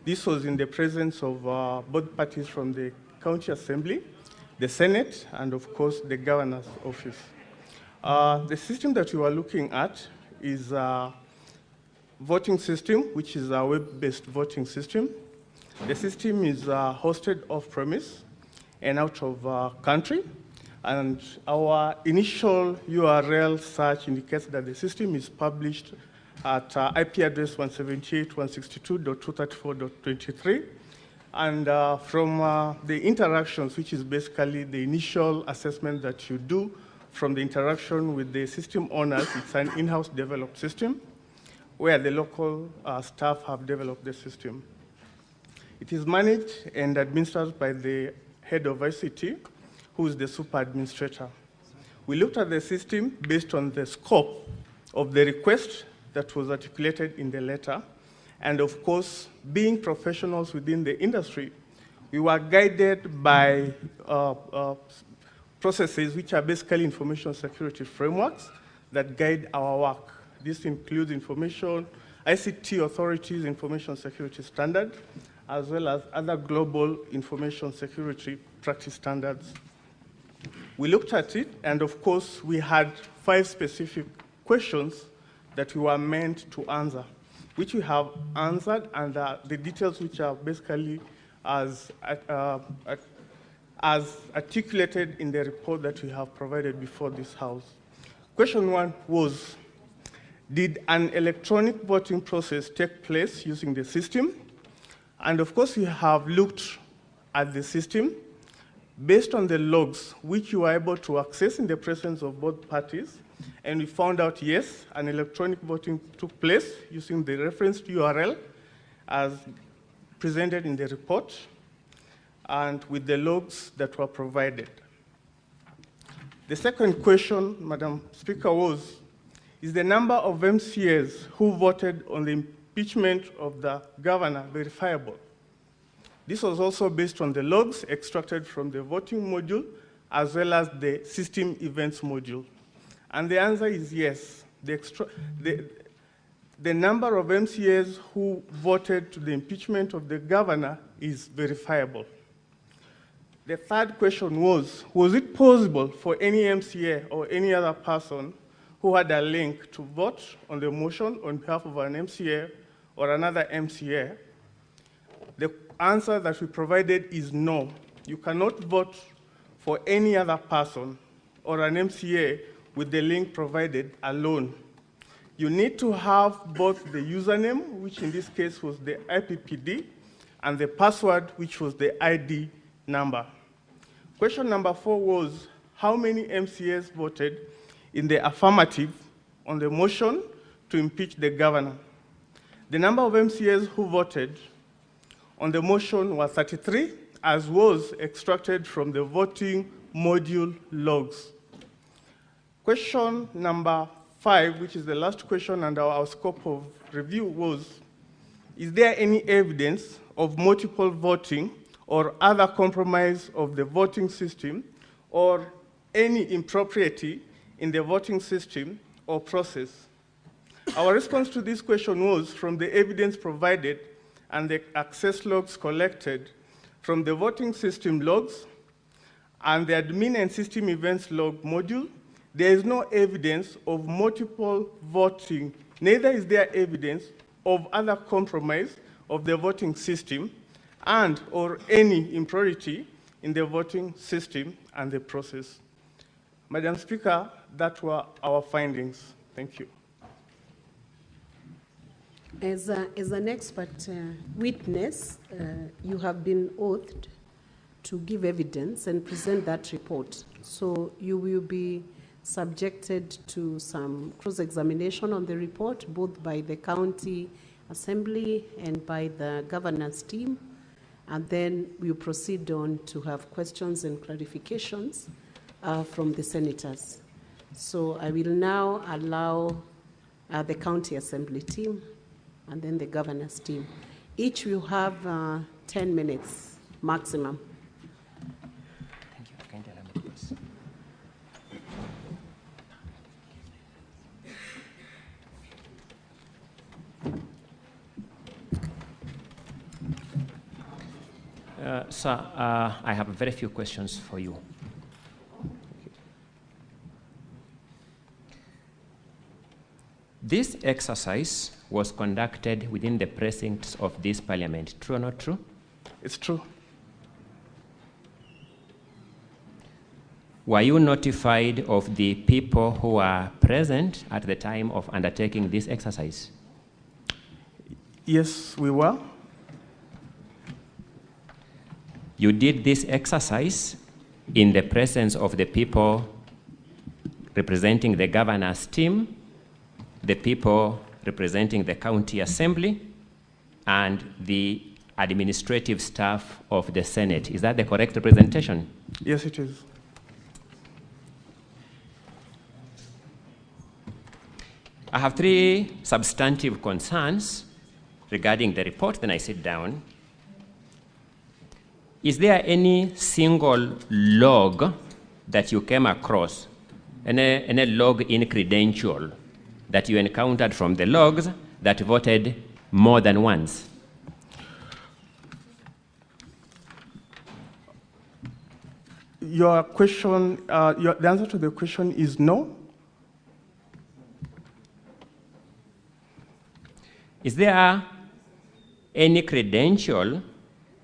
[SPEAKER 13] This was in the presence of both parties from the County Assembly, the Senate, and of course the Governor's Office. The system that we were looking at is a voting system, which is a web-based voting system. The system is hosted off-premise and out of country, and our initial URL search indicates that the system is published at IP address 178.162.234.23, and from the interactions, which is basically the initial assessment that you do from the interaction with the system owners, it's an in-house developed system where the local staff have developed the system. It is managed and administered by the head of ICT, who is the super administrator. We looked at the system based on the scope of the request that was articulated in the letter, and of course, being professionals within the industry, we were guided by processes which are basically information security frameworks that guide our work. This includes ICT Authority's Information Security Standard, as well as other global information security practice standards. We looked at it, and of course, we had 5 specific questions that we were meant to answer, which we have answered, and the details which are basically as articulated in the report that we have provided before this House. Question 1 was, did an electronic voting process take place using the system? And of course, we have looked at the system based on the logs which you were able to access in the presence of both parties, and we found out, yes, an electronic voting took place using the referenced URL as presented in the report and with the logs that were provided. The second question, Madam Speaker, was, is the number of MCAs who voted on the impeachment of the governor verifiable? This was also based on the logs extracted from the voting module as well as the system events module. And the answer is yes. The number of MCAs who voted to the impeachment of the governor is verifiable. The third question was it possible for any MCA or any other person who had a link to vote on the motion on behalf of an MCA or another MCA? The answer that we provided is no. You cannot vote for any other person or an MCA with the link provided alone. You need to have both the username, which in this case was the IPPD, and the password, which was the ID number. Question number 4 was, how many MCAs voted in the affirmative on the motion to impeach the governor? The number of MCAs who voted on the motion was 33, as was extracted from the voting module logs. Question number 5, which is the last question under our scope of review, was, is there any evidence of multiple voting or other compromise of the voting system or any impropriety in the voting system or process? Our response to this question was, from the evidence provided and the access logs collected from the voting system logs and the admin and system events log module, there is no evidence of multiple voting, neither is there evidence of other compromise of the voting system and or any impropriety in the voting system and the process. Madam Speaker, that were our findings. Thank you.
[SPEAKER 2] As an expert witness, you have been oathed to give evidence and present that report. So you will be subjected to some cross-examination on the report, both by the county assembly and by the governor's team. And then we'll proceed on to have questions and clarifications from the senators. So I will now allow the county assembly team and then the governor's team. Each will have 10 minutes maximum.
[SPEAKER 4] Thank you. Sir, I have very few questions for you. This exercise was conducted within the precincts of this parliament. True or not true?
[SPEAKER 13] It's true.
[SPEAKER 4] Were you notified of the people who were present at the time of undertaking this exercise?
[SPEAKER 13] Yes, we were.
[SPEAKER 4] You did this exercise in the presence of the people representing the governor's team, the people representing the county assembly, and the administrative staff of the Senate. Is that the correct representation?
[SPEAKER 13] Yes, it is.
[SPEAKER 4] I have 3 substantive concerns regarding the report, then I sit down. Is there any single log that you came across, any login credential that you encountered from the logs that voted more than once?
[SPEAKER 13] Your question, the answer to the question is no.
[SPEAKER 4] Is there any credential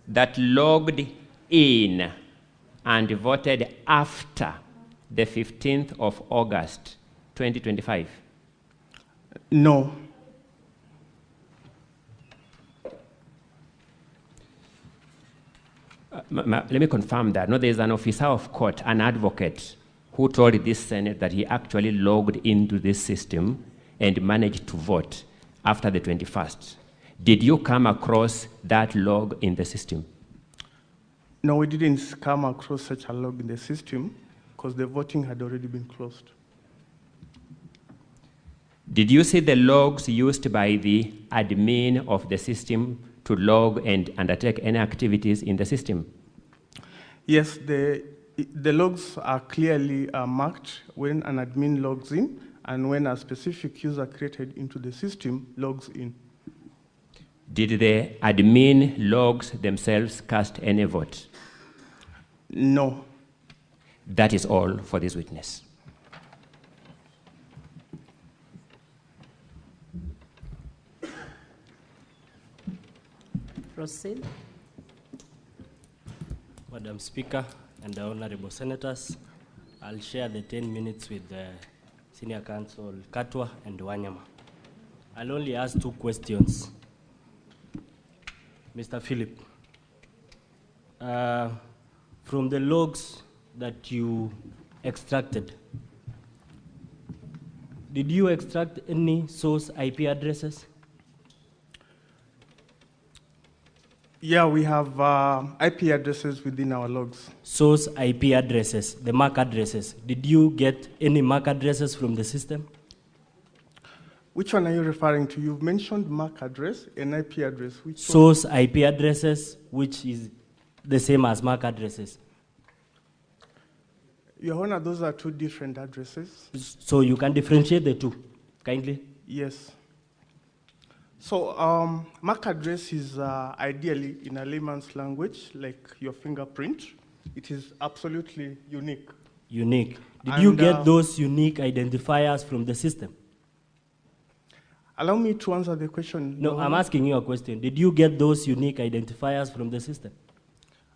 [SPEAKER 4] that logged in and voted after the 15th of August, 2025?
[SPEAKER 13] No.
[SPEAKER 4] Let me confirm that. No, there's an officer of court, an advocate, who told this Senate that he actually logged into this system and managed to vote after the 21st. Did you come across that log in the system?
[SPEAKER 13] No, we didn't come across such a log in the system because the voting had already been closed.
[SPEAKER 4] Did you see the logs used by the admin of the system to log and undertake any activities in the system?
[SPEAKER 13] Yes, the logs are clearly marked when an admin logs in and when a specific user created into the system logs in.
[SPEAKER 4] Did the admin logs themselves cast any vote?
[SPEAKER 13] No.
[SPEAKER 4] That is all for this witness.
[SPEAKER 2] Proceed.
[SPEAKER 3] Madam Speaker and the Honorable Senators, I'll share the 10 minutes with Senior Counsel Katwa and Wanyama. I'll only ask 2 questions. Mr. Philip, from the logs that you extracted, did you extract any source IP addresses?
[SPEAKER 13] Yeah, we have IP addresses within our logs.
[SPEAKER 3] Source IP addresses, the MAC addresses. Did you get any MAC addresses from the system?
[SPEAKER 13] Which one are you referring to? You've mentioned MAC address and IP address. Which
[SPEAKER 3] source one? IP addresses, which is the same as MAC addresses.
[SPEAKER 13] Your Honor, those are 2 different addresses.
[SPEAKER 3] So you can differentiate the 2, kindly?
[SPEAKER 13] Yes. So MAC address is ideally, in a layman's language, like your fingerprint. It is absolutely unique.
[SPEAKER 3] Unique. Did you get those unique identifiers from the system?
[SPEAKER 13] Allow me to answer the question.
[SPEAKER 3] No, I'm asking you a question. Did you get those unique identifiers from the system?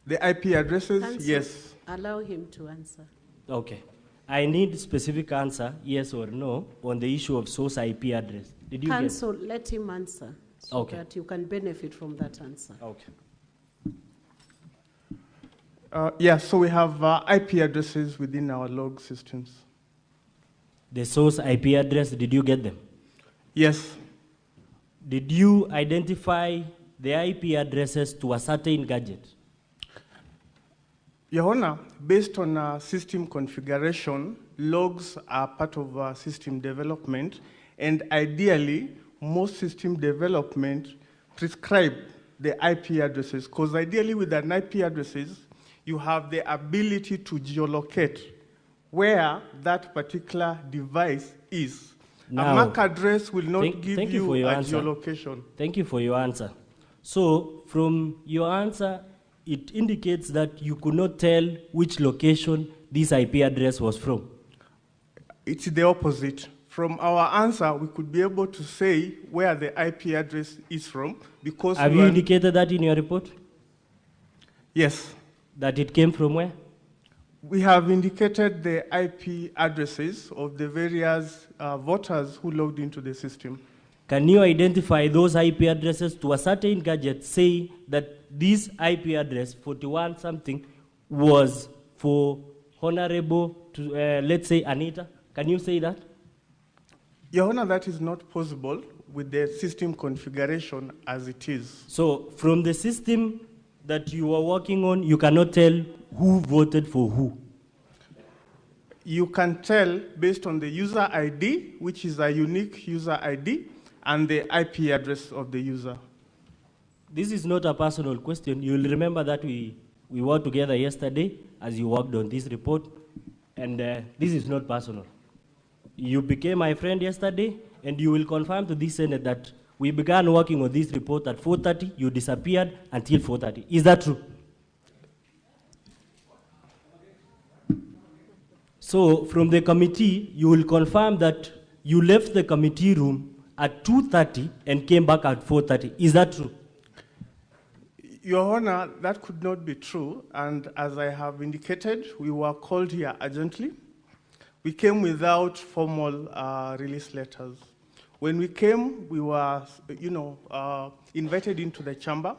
[SPEAKER 13] The IP addresses,
[SPEAKER 2] Counsel,
[SPEAKER 13] yes.
[SPEAKER 2] Allow him to answer.
[SPEAKER 3] Okay. I need specific answer, yes or no, on the issue of source IP address. Did you
[SPEAKER 2] Counsel, let him answer so
[SPEAKER 3] okay.
[SPEAKER 2] that you can benefit from that answer.
[SPEAKER 3] Okay.
[SPEAKER 13] Yeah, so we have IP addresses within our log systems.
[SPEAKER 3] The source IP address, did you get them?
[SPEAKER 13] Yes.
[SPEAKER 3] Did you identify the IP addresses to a certain gadget?
[SPEAKER 13] Your Honor, based on system configuration, logs are part of system development, and ideally, most system development prescribe the IP addresses, because ideally with an IP addresses, you have the ability to geolocate where that particular device is.
[SPEAKER 3] Now,
[SPEAKER 13] a MAC address will not give you a geolocation.
[SPEAKER 3] Thank you for your answer. So, from your answer, it indicates that you could not tell which location this IP address was from.
[SPEAKER 13] It's the opposite. From our answer, we could be able to say where the IP address is from because
[SPEAKER 3] have you indicated that in your report?
[SPEAKER 13] Yes.
[SPEAKER 3] That it came from where?
[SPEAKER 13] We have indicated the IP addresses of the various voters who logged into the system.
[SPEAKER 3] Can you identify those IP addresses to a certain gadget, say that this IP address, 41 something, was for Honorable, let's say, Anita? Can you say that?
[SPEAKER 13] Your Honor, that is not possible with the system configuration as it is.
[SPEAKER 3] So, from the system that you are working on, you cannot tell who voted for who?
[SPEAKER 13] You can tell based on the user ID, which is a unique user ID, and the IP address of the user.
[SPEAKER 3] This is not a personal question. You'll remember that we worked together yesterday as you worked on this report, and this is not personal. You became my friend yesterday, and you will confirm to this Senate that We began working on this report at 4:30. You disappeared until 4:30. Is that true? So from the committee, you will confirm that you left the committee room at 2:30 and came back at 4:30. Is that true?
[SPEAKER 13] Your Honor, that could not be true. And as I have indicated, we were called here urgently. We came without formal release letters. When we came, we were, invited into the chamber.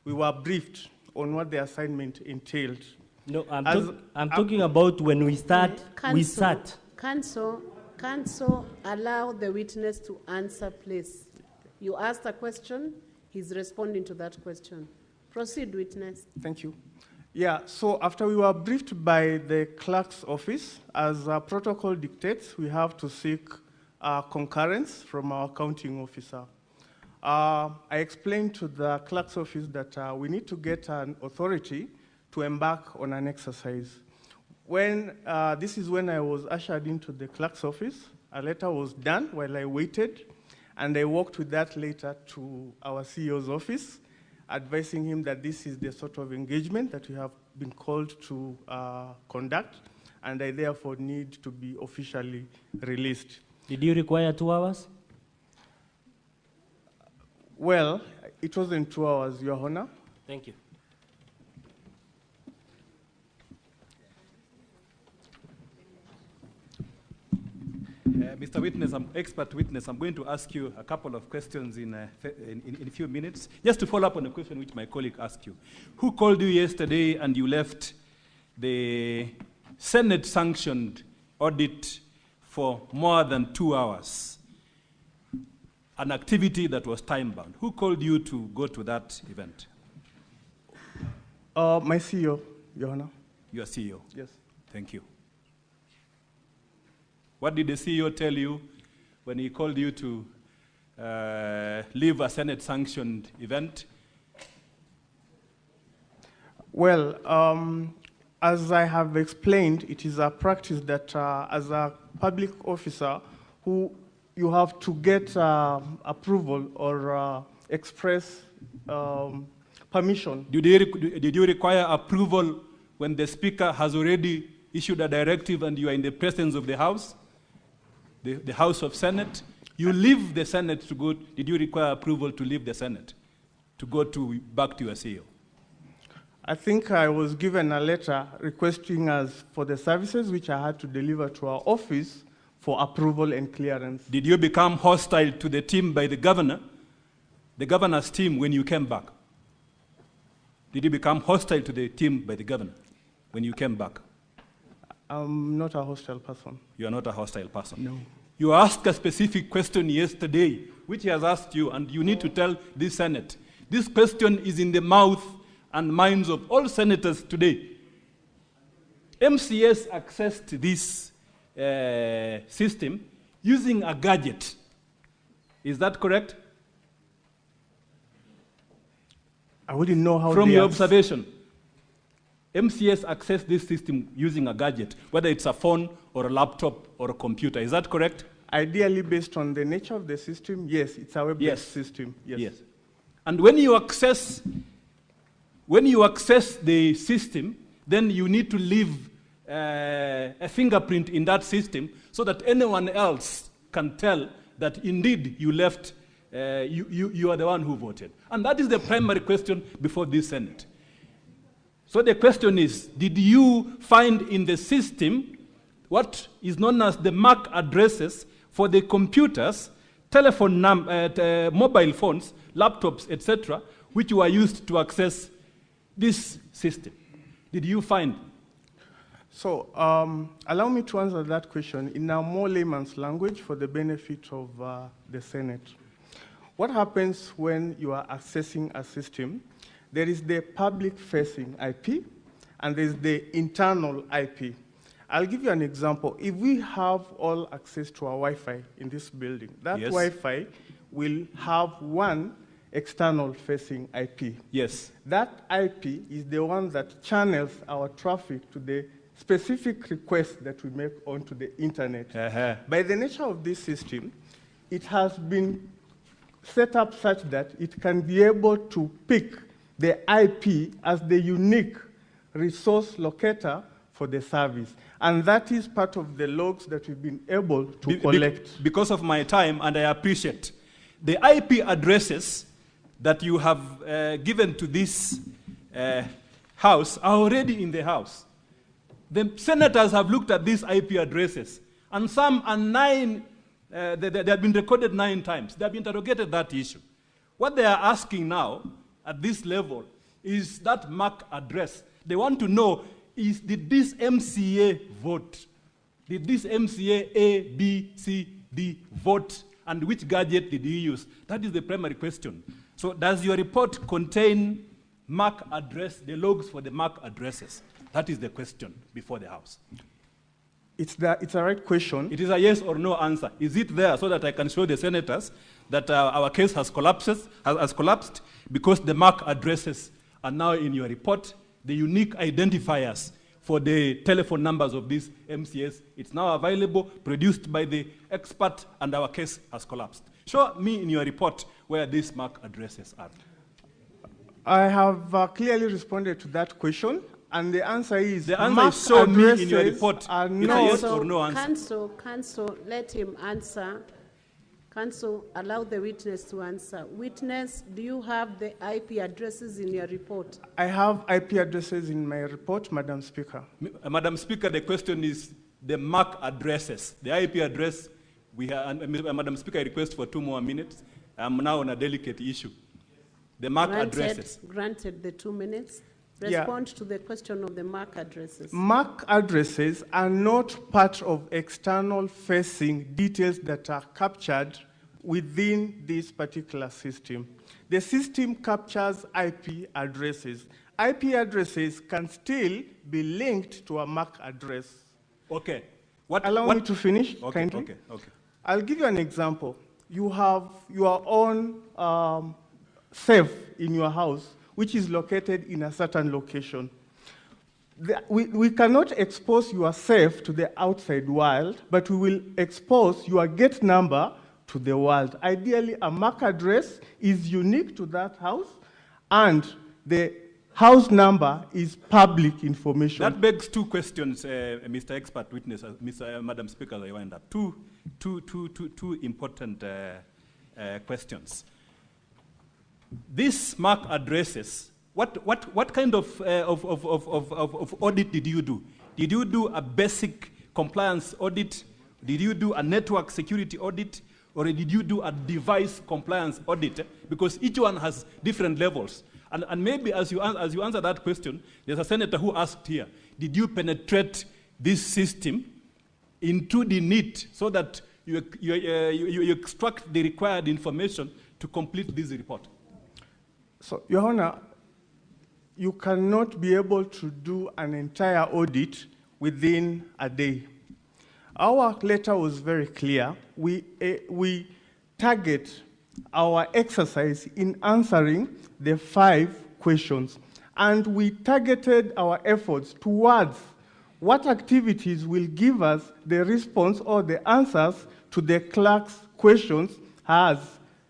[SPEAKER 13] We were briefed on what the assignment entailed.
[SPEAKER 3] No, I'm talking about when we start. We sat.
[SPEAKER 2] Counsel, allow the witness to answer, please. You asked a question. He's responding to that question. Proceed, witness.
[SPEAKER 13] Thank you. Yeah, so after we were briefed by the clerk's office, as protocol dictates, we have to seek concurrence from our accounting officer. I explained to the clerk's office that we need to get an authority to embark on an exercise. This is when I was ushered into the clerk's office. A letter was done while I waited, and I walked with that letter to our CEO's office, advising him that this is the sort of engagement that we have been called to conduct, and I therefore need to be officially released.
[SPEAKER 3] Did you require 2 hours?
[SPEAKER 13] Well, it wasn't 2 hours, Your Honor.
[SPEAKER 3] Thank you.
[SPEAKER 19] Mr. Witness, expert witness, I'm going to ask you a couple of questions in a few minutes. Just to follow up on a question which my colleague asked you. Who called you yesterday and you left the Senate-sanctioned audit for more than 2 hours? An activity that was time-bound. Who called you to go to that event?
[SPEAKER 13] My CEO, Your Honor.
[SPEAKER 19] Your CEO?
[SPEAKER 13] Yes.
[SPEAKER 19] Thank you. What did the CEO tell you when he called you to leave a Senate-sanctioned event?
[SPEAKER 13] Well, as I have explained, it is a practice that as a public officer, you have to get approval or express permission.
[SPEAKER 19] Did you require approval when the Speaker has already issued a directive and you are in the presence of the House? The House of Senate, you leave the Senate to go. Did you require approval to leave the Senate to go back to your CEO?
[SPEAKER 13] I think I was given a letter requesting us for the services which I had to deliver to our office for approval and clearance.
[SPEAKER 19] Did you become hostile to the team by the governor's team, when you came back? Did you become hostile to the team by the governor when you came back?
[SPEAKER 13] I'm not a hostile person.
[SPEAKER 19] You are not a hostile person?
[SPEAKER 13] No.
[SPEAKER 19] You asked a specific question yesterday, which he has asked you, and you need to tell the Senate. This question is in the mouth and minds of all senators today. MCS accessed this system using a gadget. Is that correct?
[SPEAKER 13] I wouldn't know how.
[SPEAKER 19] From your observation, MCS accessed this system using a gadget, whether it's a phone or a laptop or a computer. Is that correct?
[SPEAKER 13] Ideally, based on the nature of the system, yes, it's a web-based system.
[SPEAKER 19] Yes. And when you access the system, then you need to leave a fingerprint in that system so that anyone else can tell that indeed you left, you are the one who voted. And that is the primary question before this Senate. So the question is, did you find in the system what is known as the MAC addresses for the computers, mobile phones, laptops, etc., which were used to access this system? Did you find?
[SPEAKER 13] So allow me to answer that question in a more layman's language for the benefit of the Senate. What happens when you are accessing a system? There is the public-facing IP, and there's the internal IP. I'll give you an example. If we have all access to our Wi-Fi in this building, that
[SPEAKER 19] Yes.
[SPEAKER 13] Wi-Fi will have one external-facing IP.
[SPEAKER 19] Yes.
[SPEAKER 13] That IP is the one that channels our traffic to the specific requests that we make onto the internet. By the nature of this system, it has been set up such that it can be able to pick the IP as the unique resource locator for the service. And that is part of the logs that we've been able to collect.
[SPEAKER 19] Because of my time, and I appreciate, the IP addresses that you have given to this house are already in the house. The senators have looked at these IP addresses, and some are they have been recorded 9 times. They have interrogated that issue. What they are asking now, at this level, is that MAC address. They want to know, did this MCA vote? Did this MCA A, B, C, D vote? And which gadget did he use? That is the primary question. So does your report contain MAC address, the logs for the MAC addresses? That is the question before the House.
[SPEAKER 13] It's a right question.
[SPEAKER 19] It is a yes or no answer. Is it there so that I can show the senators that our case has collapsed because the MAC addresses are now in your report, the unique identifiers for the telephone numbers of these MCS. It's now available, produced by the expert, and our case has collapsed. Show me in your report where these MAC addresses are.
[SPEAKER 13] I have clearly responded to that question, and the answer is
[SPEAKER 19] the answer is show me in your report.
[SPEAKER 13] Are
[SPEAKER 19] it's a yes or no answer.
[SPEAKER 2] Counsel, let him answer. Counsel, allow the witness to answer. Witness, do you have the IP addresses in your report?
[SPEAKER 13] I have IP addresses in my report, Madam Speaker.
[SPEAKER 19] Madam Speaker, the question is the MAC addresses. The IP address, Madam Speaker, I request for 2 more minutes. I'm now on a delicate issue. The MAC addresses.
[SPEAKER 2] Granted the 2 minutes. Respond to the question of the MAC addresses.
[SPEAKER 13] MAC addresses are not part of external facing details that are captured within this particular system. The system captures IP addresses. IP addresses can still be linked to a MAC address.
[SPEAKER 19] Okay.
[SPEAKER 13] Allow me to finish,
[SPEAKER 19] okay,
[SPEAKER 13] kindly.
[SPEAKER 19] Okay.
[SPEAKER 13] I'll give you an example. You have your own safe in your house, which is located in a certain location. We cannot expose your safe to the outside world, but we will expose your gate number to the world. Ideally, a MAC address is unique to that house, and the house number is public information.
[SPEAKER 19] That begs 2 questions, Mr. Expert Witness, Madam Speaker, as I wind up. Two important questions. These MAC addresses, what kind of audit did you do? Did you do a basic compliance audit? Did you do a network security audit? Or did you do a device compliance audit? Because each one has different levels. And maybe as you answer that question, there's a senator who asked here, did you penetrate this system into the NIT so that you extract the required information to complete this report?
[SPEAKER 13] So, Your Honor, you cannot be able to do an entire audit within a day. Our letter was very clear. We target our exercise in answering the 5 questions, and we targeted our efforts towards what activities will give us the response or the answers to the clerk's questions as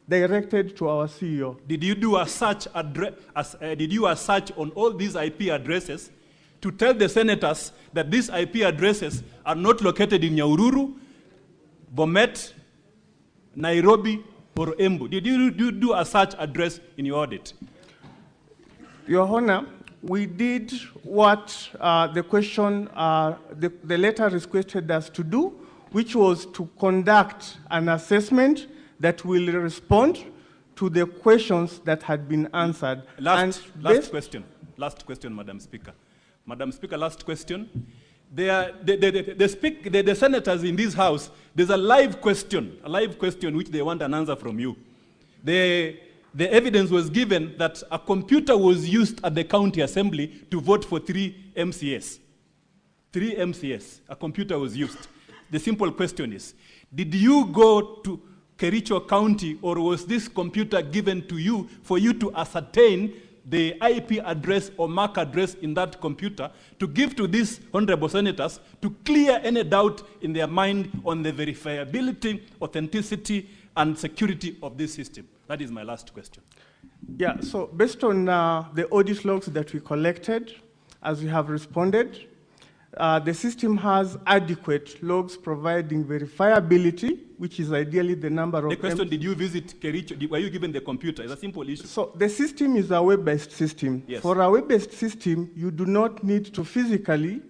[SPEAKER 13] directed to our CEO.
[SPEAKER 19] Did you do a search on all these IP addresses to tell the senators that these IP addresses are not located in Nyahururu, Bomet, Nairobi, or Embu? Did you do a search address in your audit?
[SPEAKER 13] Your Honor, we did what the question, the letter requested us to do, which was to conduct an assessment that will respond to the questions that had been answered.
[SPEAKER 19] Last question, Madam Speaker. Madam Speaker, last question. The senators in this House, there's a live question which they want an answer from you. The evidence was given that a computer was used at the county assembly to vote for 3 MCS. 3 MCS, a computer was used. The simple question is, did you go to Kericho County, or was this computer given to you for you to ascertain the IP address or MAC address in that computer to give to these honorable senators to clear any doubt in their mind on the verifiability, authenticity, and security of this system? That is my last question.
[SPEAKER 13] Yeah, so based on the audit logs that we collected, as we have responded, the system has adequate logs providing verifiability, which is ideally the number of...
[SPEAKER 19] The question, did you visit Kericho? Were you given the computer? It's a simple issue.
[SPEAKER 13] So the system is a web-based system.
[SPEAKER 19] Yes.
[SPEAKER 13] For a web-based system, you do not need to physically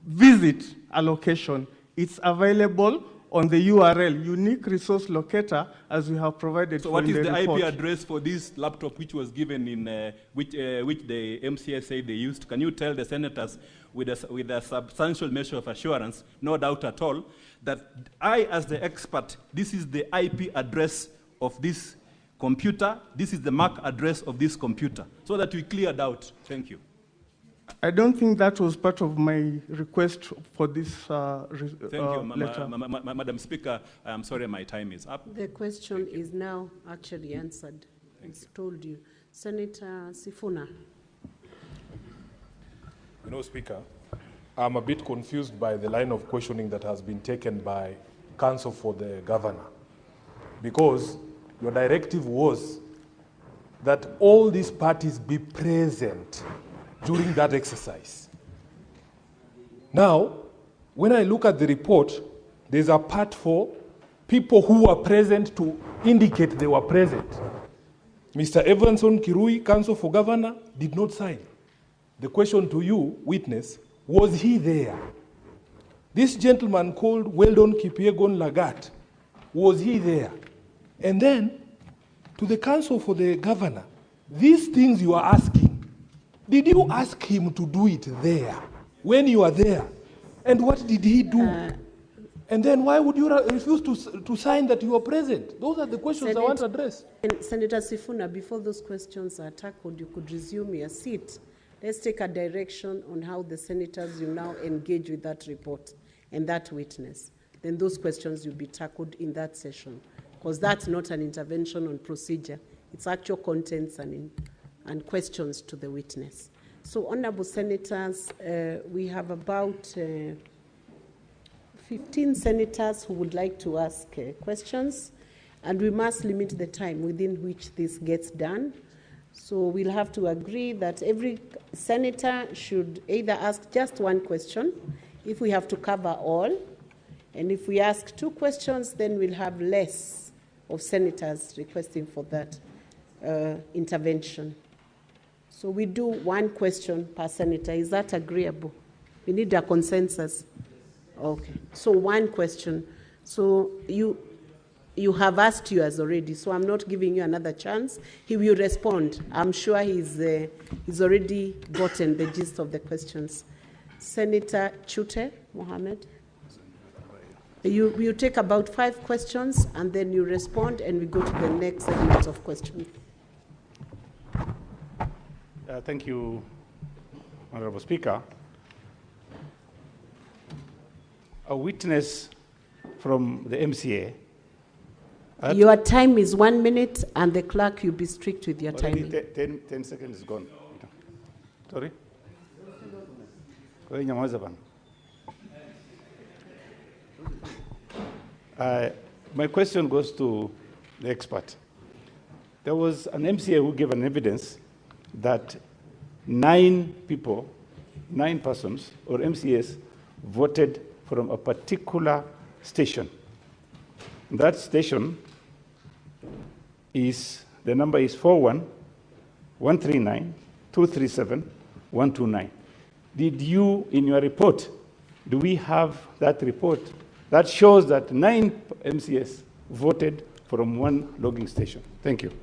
[SPEAKER 13] visit a location. It's available on the URL, unique resource locator, as we have provided
[SPEAKER 19] So
[SPEAKER 13] for
[SPEAKER 19] what
[SPEAKER 13] in
[SPEAKER 19] is the
[SPEAKER 13] report.
[SPEAKER 19] IP address for this laptop which was given in, which the MCA said they used? Can you tell the senators with a substantial measure of assurance, no doubt at all, that I, as the expert, this is the IP address of this computer, this is the MAC address of this computer, so that we clear doubt. Thank you.
[SPEAKER 13] I don't think that was part of my request for this
[SPEAKER 19] Thank you,
[SPEAKER 13] letter.
[SPEAKER 19] Madam Speaker. I'm sorry, my time is up.
[SPEAKER 2] The question is now actually answered. It's told you. Senator Sifuna.
[SPEAKER 10] You know, Speaker, I'm a bit confused by the line of questioning that has been taken by counsel for the governor, because your directive was that all these parties be present during that exercise. Now, when I look at the report, there's a part for people who were present to indicate they were present. Mr. Evanson Kirui, counsel for governor, did not sign. The question to you, witness, was he there? This gentleman called Weldon Kipiegon Lagat, was he there? And then, to the counsel for the governor, these things you are asking, did you ask him to do it there, when you are there? And what did he do? And then why would you refuse to sign that you are present? Those are the questions I want to address.
[SPEAKER 2] Senator Sifuna, before those questions are tackled, you could resume your seat. Let's take a direction on how the senators will now engage with that report and that witness. Then those questions will be tackled in that session, because that's not an intervention on procedure. It's actual contents and questions to the witness. So, honorable senators, we have about 15 senators who would like to ask questions, and we must limit the time within which this gets done. So we'll have to agree that every senator should either ask just one question, if we have to cover all, and if we ask two questions, then we'll have less of senators requesting for that intervention. So we do one question per senator. Is that agreeable? We need a consensus. Okay. So one question. So you have asked yours already, so I'm not giving you another chance. He will respond. I'm sure he's already gotten the gist of the questions. Senator Chute Mohammed. You take about 5 questions, and then you respond, and we go to the next segment of questions.
[SPEAKER 21] Thank you, Honorable Speaker. A witness from the MCA.
[SPEAKER 2] Your time is 1 minute, and the clerk, you'll be strict with your time.
[SPEAKER 21] 10 seconds is gone. Sorry? My question goes to the expert. There was an MCA who gave an evidence that 9 persons, or MCAs, voted from a particular station. That station is, the number is 41-139-237-129. Did you, in your report, do we have that report that shows that 9 MCAs voted from one logging station? Thank you.